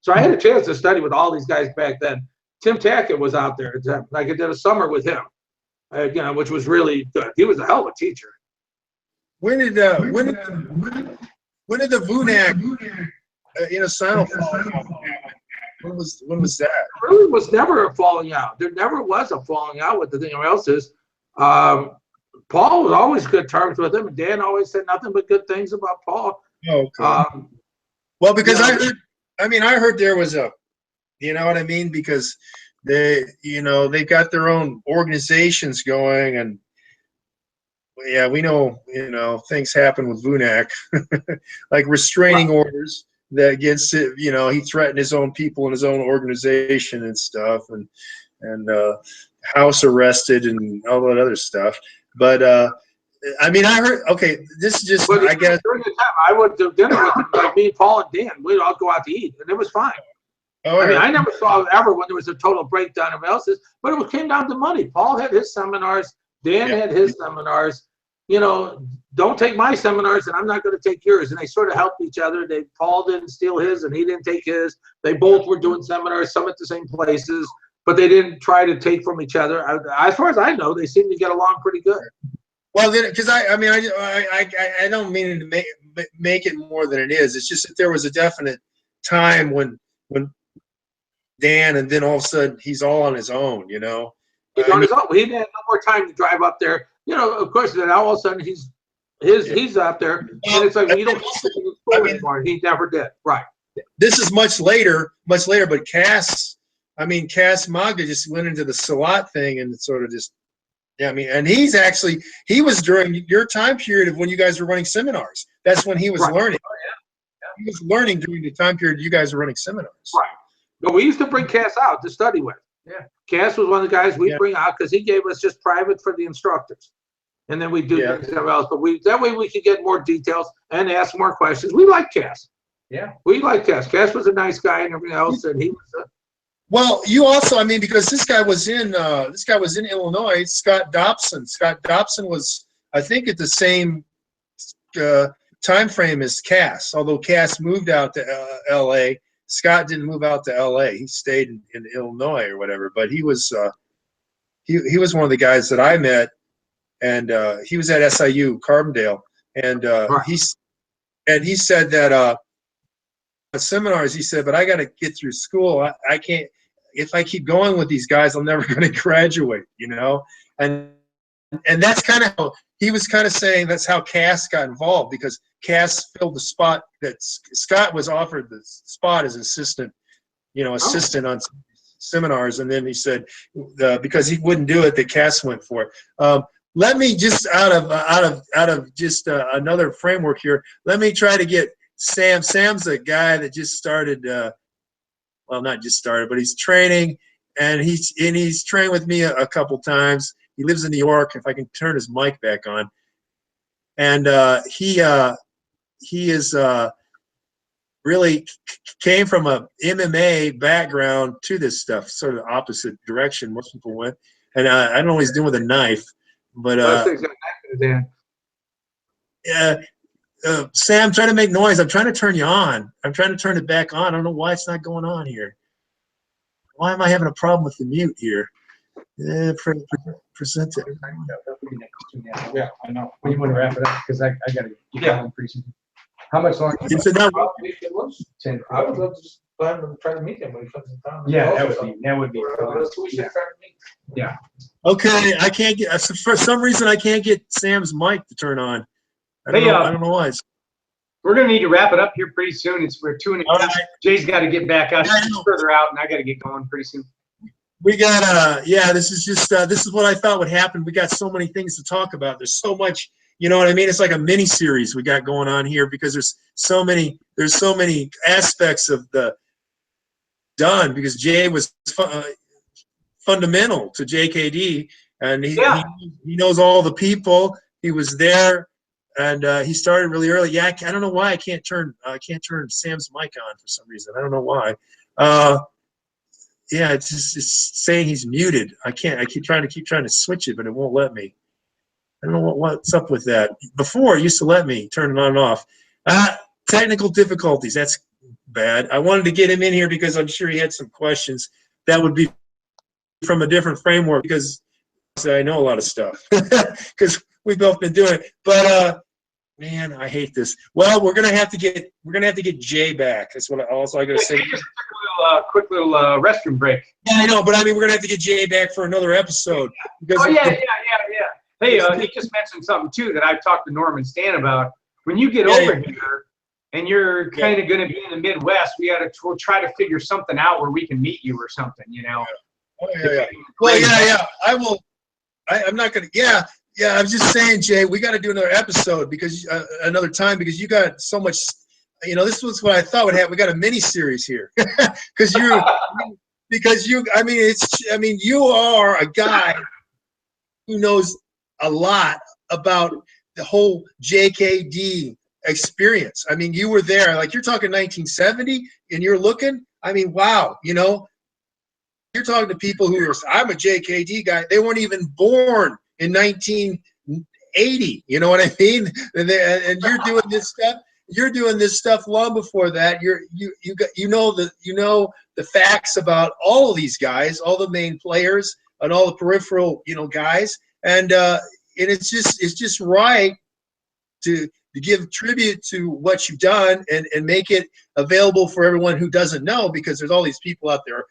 So I had a chance to study with all these guys back then. Tim Tackett was out there. I did a summer with him, which was really good. He was a hell of a teacher. When did the Vunak INosanto fall? When was that? There really was never a falling out. There never was a falling out with the thing else is. Paul was always good terms with him, and Dan always said nothing but good things about Paul. Okay. Well, because I heard there was a, because they got their own organizations going, and yeah, we know, things happen with Vunak, like restraining orders that against it, he threatened his own people in his own organization and stuff, and house arrested and all that other stuff. But I heard, okay, this is just, I guess. During the time, I would do dinner with him, like me, Paul, and Dan. We'd all go out to eat, and it was fine. I never saw ever when there was a total breakdown of else's, but it came down to money. Paul had his seminars, Dan had his seminars. Don't take my seminars, and I'm not going to take yours. And they sort of helped each other. Paul didn't steal his, and he didn't take his. They both were doing seminars, some at the same places, but they didn't try to take from each other. As far as I know, they seem to get along pretty good. Well, then, because I don't mean to make it more than it is. It's just that there was a definite time when Dan, and then all of a sudden he's all on his own. He's on his own. He had no more time to drive up there. Of course, then all of a sudden he's out there, and it's like we don't anymore. He never did. Right. This is much later, but Cass Magda just went into the Salat thing and sort of just, and he was during your time period of when you guys were running seminars. That's when he was learning. He was learning during the time period you guys were running seminars. Right. But we used to bring Cass out to study with. Yeah. Cass was one of the guys we bring out because he gave us just private for the instructors. And then we do things else. But that way we could get more details and ask more questions. We like Cass. Yeah. We like Cass. Cass was a nice guy and everything else. And he was well, you also, I mean, because this guy was in Illinois, Scott Dobson. Scott Dobson was, I think, at the same time frame as Cass. Although Cass moved out to L.A., Scott didn't move out to L.A. He stayed in Illinois or whatever. But he was he was one of the guys that I met, and he was at SIU Carbondale, and he said that seminars. He said, but I got to get through school. I can't. If I keep going with these guys, I'm never going to graduate, you know? And that's kind of how he was kind of saying that's how Cass got involved, because Cass filled the spot that Scott was offered the spot as assistant, you know, assistant on seminars. And then he said, because he wouldn't do it, that Cass went for it. Let me just out of just another framework here, let me try to get Sam. Sam's a guy that just started, well, not just started, but he's training, and he's trained with me a couple times. He lives in New York. If I can turn his mic back on, and he is really came from a MMA background to this stuff, sort of opposite direction most people went. And I don't know what he's doing with a knife, but Sam, trying to make noise. I'm trying to turn you on. I'm trying to turn it back on. I don't know why it's not going on here. Why am I having a problem with the mute here? Present it. Yeah, I know. When you want to wrap it up, because I got to get going pretty soon. How much longer? It's enough. I would love to just try to meet him when he comes in town. Yeah, that would be fun. Yeah. Okay, I can't get, for some reason I can't get Sam's mic to turn on. I don't know why. We're gonna need to wrap it up here pretty soon. We're 2:30. Right. Jay's got to get back out. He's further out, and I got to get going pretty soon. We got this is just this is what I thought would happen. We got so many things to talk about. There's so much, you know what I mean? It's like a mini series we got going on here, because there's so many aspects of the done, because Jay was fundamental to JKD, and he knows all the people. He was there, and he started really early. Yeah, I don't know why I can't turn Sam's mic on for some reason. I don't know why. Yeah, it's saying he's muted. I keep trying to switch it, but it won't let me. I don't know what's up with that. Before, it used to let me turn it on and off. Technical difficulties. That's bad. I wanted to get him in here because I'm sure he had some questions that would be from a different framework, because I know a lot of stuff because we've both been doing it. But man, I hate this. Well, we're gonna have to get Jay back. That's what I gotta say. Just a quick little restroom break. Yeah, I know, but I mean, we're gonna have to get Jay back for another episode. Because yeah. Hey, he just mentioned something too that I've talked to Norm and Stan about. When you get over here and you're kind of going to be in the Midwest, we'll try to figure something out where we can meet you or something, you know. Well, yeah. I will. I'm not gonna. Yeah. I was just saying, Jay, we got to do another episode because another time, because you got so much. You know, this was what I thought would happen. We got a mini series here because you. I mean, you are a guy who knows a lot about the whole JKD experience. I mean, you were there, like you're talking 1970 and you're looking, I mean, wow, you know, you're talking to people who are, I'm a JKD guy. They weren't even born in 1980. You know what I mean? And you're doing this stuff. You're doing this stuff long before that. You know the facts about all of these guys, all the main players and all the peripheral, you know, guys. And it's just right to give tribute to what you've done and make it available for everyone who doesn't know, because there's all these people out there.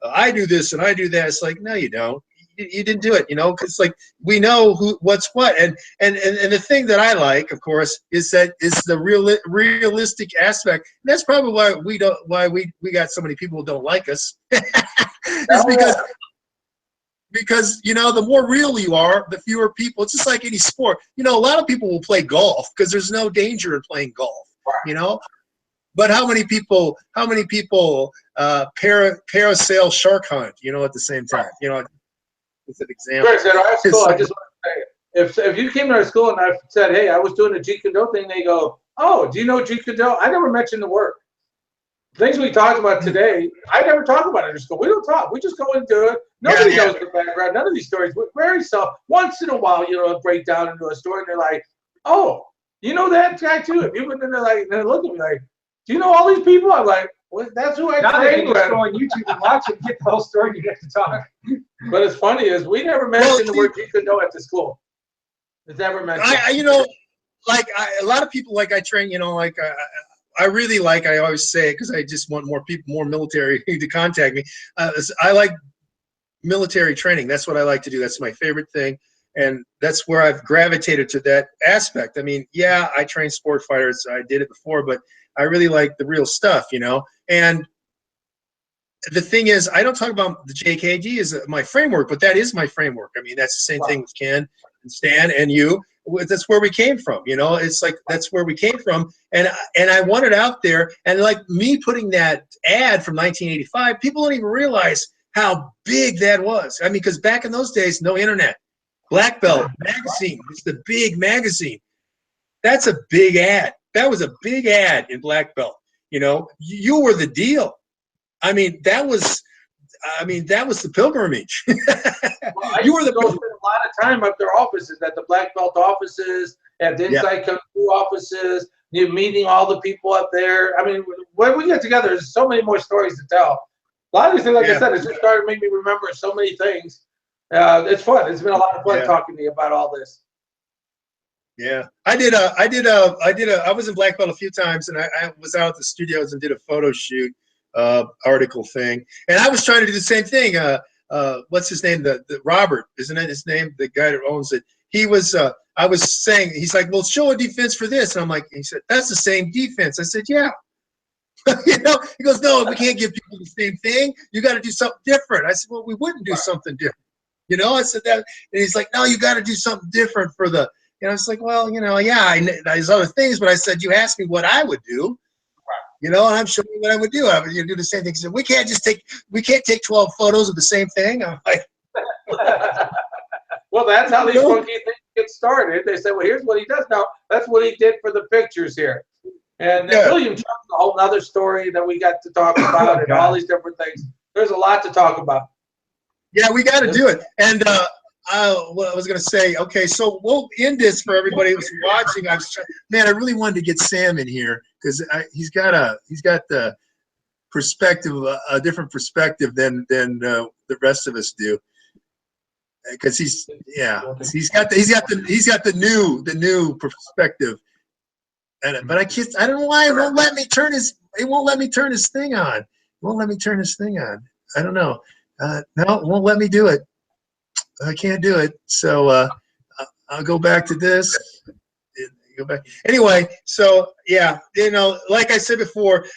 I do this and I do that. It's like, no, you don't. You didn't do it, you know, because like we know what's what. And the thing that I like, of course, is the realistic aspect. And that's probably why we got so many people who don't like us. It's because, you know, the more real you are, the fewer people. It's just like any sport. You know, a lot of people will play golf because there's no danger in playing golf, you know. But how many people parasail shark hunt, you know, at the same time? You know, it's an example. Chris, at our school, I just want to say, if you came to our school and I said, hey, I was doing a JKD thing, they go, oh, do you know JKD? I never mentioned the word. Things we talked about today, I never talk about it in school. We don't talk. We just go and do it. Nobody knows the background. None of these stories. We're very soft. Once in a while, you know, break down into a story, and they're like, oh, you know that guy too? And people, then they're like, they look at me like, do you know all these people? I'm like, well, that's who I trained with. Just go on YouTube and watch it and get the whole story. You have to talk. But it's funny is we never mentioned the word JKD at the school. It's never mentioned. You know, like a lot of people, like I train, you know, like I really like, I always say it because I just want more people, more military to contact me. I like military training. That's what I like to do. That's my favorite thing. And that's where I've gravitated to that aspect. I mean, yeah, I train sport fighters. I did it before, but I really like the real stuff, you know. And the thing is, I don't talk about the JKD as my framework, but that is my framework. I mean, that's the same thing with Ken and Stan and you. That's where we came from, you know. It's like that's where we came from, and I want it out there. And like me putting that ad from 1985, people don't even realize how big that was. I mean, because back in those days, no internet. Black Belt magazine was the big magazine. That's a big ad. That was a big ad in Black Belt. You know, you were the deal. I mean, that was the pilgrimage. Well, you were the spend a lot of time at their offices, at the Black Belt offices, at the Inside Kung Fu offices. You're meeting all the people up there. I mean, when we get together, there's so many more stories to tell. A lot of these things, like I said, it just started to make me remember so many things. It's fun. It's been a lot of fun talking to you about all this. Yeah, I was in Black Belt a few times, and I was out at the studios and did a photo shoot. Article thing, and I was trying to do the same thing. What's his name? The Robert, isn't it his name? The guy that owns it. He was. I was saying, he's like, well, show a defense for this, and I'm like, he said, that's the same defense. I said, yeah. You know, he goes, no, we can't give people the same thing. You got to do something different. I said, well, we wouldn't do something different. You know, I said that, and he's like, no, you got to do something different for the. You know, I was like, well, you know, yeah, there's other things, but I said, you asked me what I would do. You know, and I'm showing you what I would do. I would do the same thing. He said, we can't take 12 photos of the same thing. I'm like, well, that's how these funky things get started. They say, well, here's what he does now. That's what he did for the pictures here. And William Trump's a whole other story that we got to talk about and all these different things. There's a lot to talk about. Yeah, we got to do it. And I was going to say, okay, so we'll end this for everybody who's watching. Man, I really wanted to get Sam in here because he's got the perspective, a different perspective than the rest of us do. Because he's got the new perspective. But I don't know why it won't let me turn his thing on. It won't let me turn his thing on. I don't know. No, it won't let me do it. I can't do it. So I'll go back to this. Go back. Anyway, so yeah, you know, like I said before,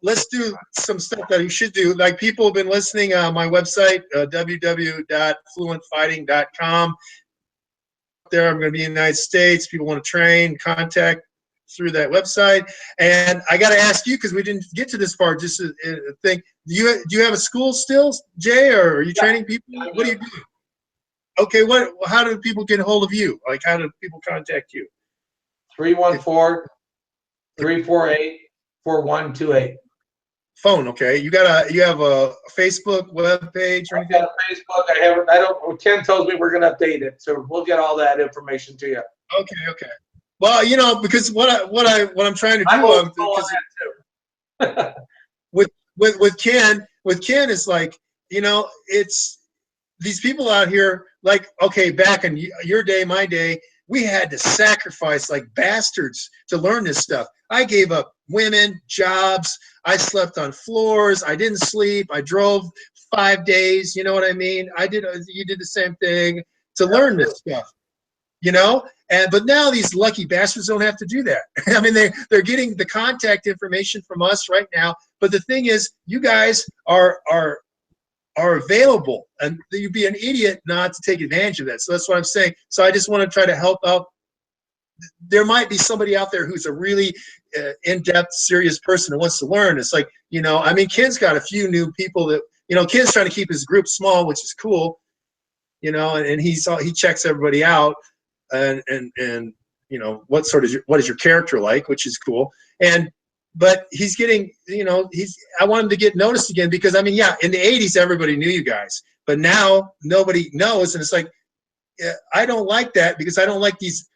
let's do some stuff that you should do. Like people have been listening on my website, www.fluentfighting.com. There, I'm going to be in the United States. People want to train, contact through that website. And I got to ask you, because we didn't get to this part, just a thing. Do you have a school still, Jay, or are you training people? What do you do? Okay, how do people get a hold of you? Like, how do people contact you? 314-348-4128. Phone, okay. You have a Facebook web page or anything? I've got a Facebook. Ken tells me we're gonna update it, so we'll get all that information to you. Okay. Well, you know, because what I'm trying to do, with Ken is like, you know, it's these people out here, like, okay, back in your day, my day, we had to sacrifice like bastards to learn this stuff. I gave up women, jobs. I slept on floors. I didn't sleep. I drove 5 days. You know what I mean? You did the same thing to learn this stuff, you know? But now these lucky bastards don't have to do that. I mean, they're getting the contact information from us right now. But the thing is, you guys are available, and you'd be an idiot not to take advantage of that. So that's what I'm saying. So I just want to try to help out there might be somebody out there who's a really in-depth, serious person who wants to learn. It's like, you know, I mean, Ken's got a few new people that, you know, Ken's trying to keep his group small, which is cool, you know, and he checks everybody out, and you know, what is your character like, which is cool. But he's getting, you know, I want him to get noticed again, because I mean, yeah, in the 80s everybody knew you guys, but now nobody knows, and it's like, I don't like that, because I don't like these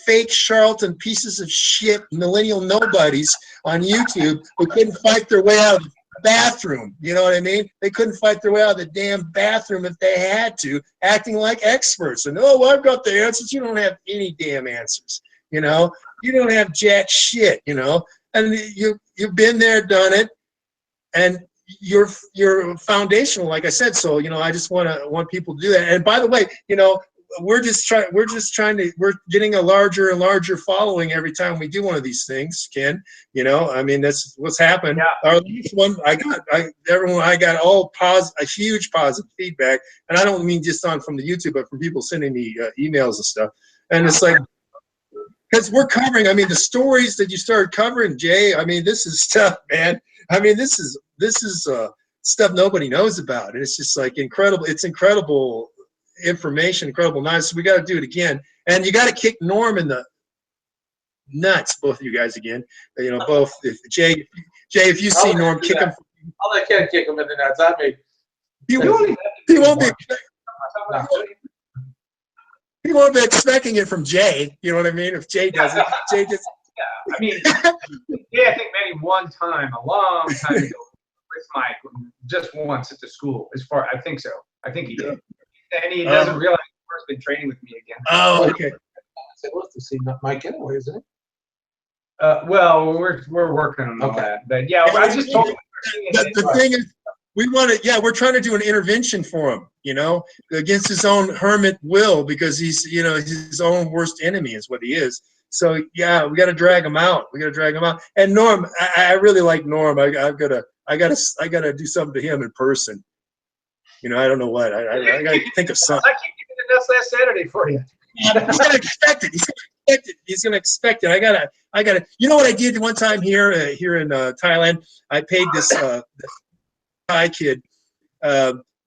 fake charlatan pieces of shit millennial nobodies on YouTube who couldn't fight their way out of the bathroom. You know what I mean? They couldn't fight their way out of the damn bathroom if they had to, acting like experts. And, oh, well, I've got the answers. You don't have any damn answers. You know? You don't have jack shit, you know? And you've been there, done it, and you're foundational, like I said. So, you know, I just want people to do that. And by the way, you know, we're getting a larger and larger following every time we do one of these things, Ken. You know, I mean, that's what's happened. Yeah. Our last one, I got all a huge positive feedback, and I don't mean just from the YouTube, but from people sending me emails and stuff. And it's like, because we're covering, I mean, the stories that you started covering, Jay, I mean, this is stuff, man. I mean, this is stuff nobody knows about. And it's just like incredible. It's incredible information, incredible knowledge. So we got to do it again. And you got to kick Norm in the nuts, both of you guys again. You know, both. Jay, if you see Norm, kick him. I'll let Ken kick him in the nuts. I mean, he won't be. He won't be expecting it from Jay. You know what I mean? If Jay does it, Jay just. Yeah, I mean, Jay, I think maybe one time, a long time ago, with Mike, just once at the school. I think so. I think he did, and he doesn't realize he's been training with me again. Oh, okay. It's supposed to see Mike anyway, isn't it? Well, we're working on that. But yeah, I just told him. The thing is, we're trying to do an intervention for him, you know, against his own hermit will, because he's, you know, his own worst enemy is what he is. So yeah, we got to drag him out. And Norm, I really like Norm. I gotta do something to him in person. You know, I don't know what. I gotta think of something. I keep giving the nuts last Saturday for you. He's gonna expect it. He's gonna expect it. I gotta. You know what I did one time here in Thailand? I paid this Thai kid,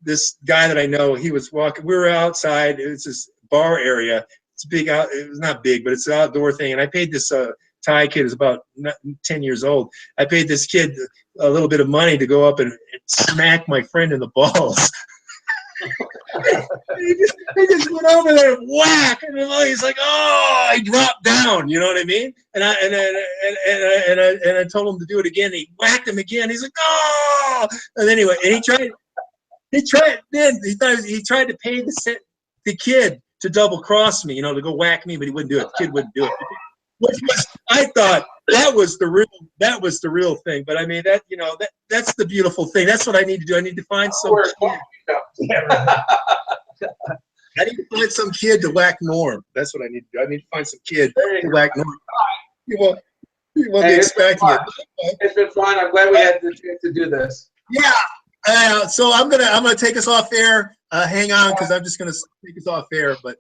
this guy that I know. He was walking. We were outside. It was this bar area. It's big out. It was not big, but it's an outdoor thing. And I paid this Thai kid, who's about 10 years old. I paid this kid a little bit of money to go up and smack my friend in the balls. he just went over there and whack, and he's like, "Oh!" He dropped down. You know what I mean? And I told him to do it again. He whacked him again. He's like, "Oh!" And anyway, and he tried. Then he tried to pay the kid to double cross me, you know, to go whack me, but he wouldn't do it. The kid wouldn't do it. Which was, I thought that was the real thing. But I mean, that, you know, that's the beautiful thing. That's what I need to do. I need to find some kid. I need to find some kid to whack Norm. That's what I need to do. I need to find some kid to whack Norm. You won't be expecting it. It's been fun. I'm glad we had the chance to do this. Yeah. So I'm gonna take us off air. Hang on, because I'm just gonna take us off air. But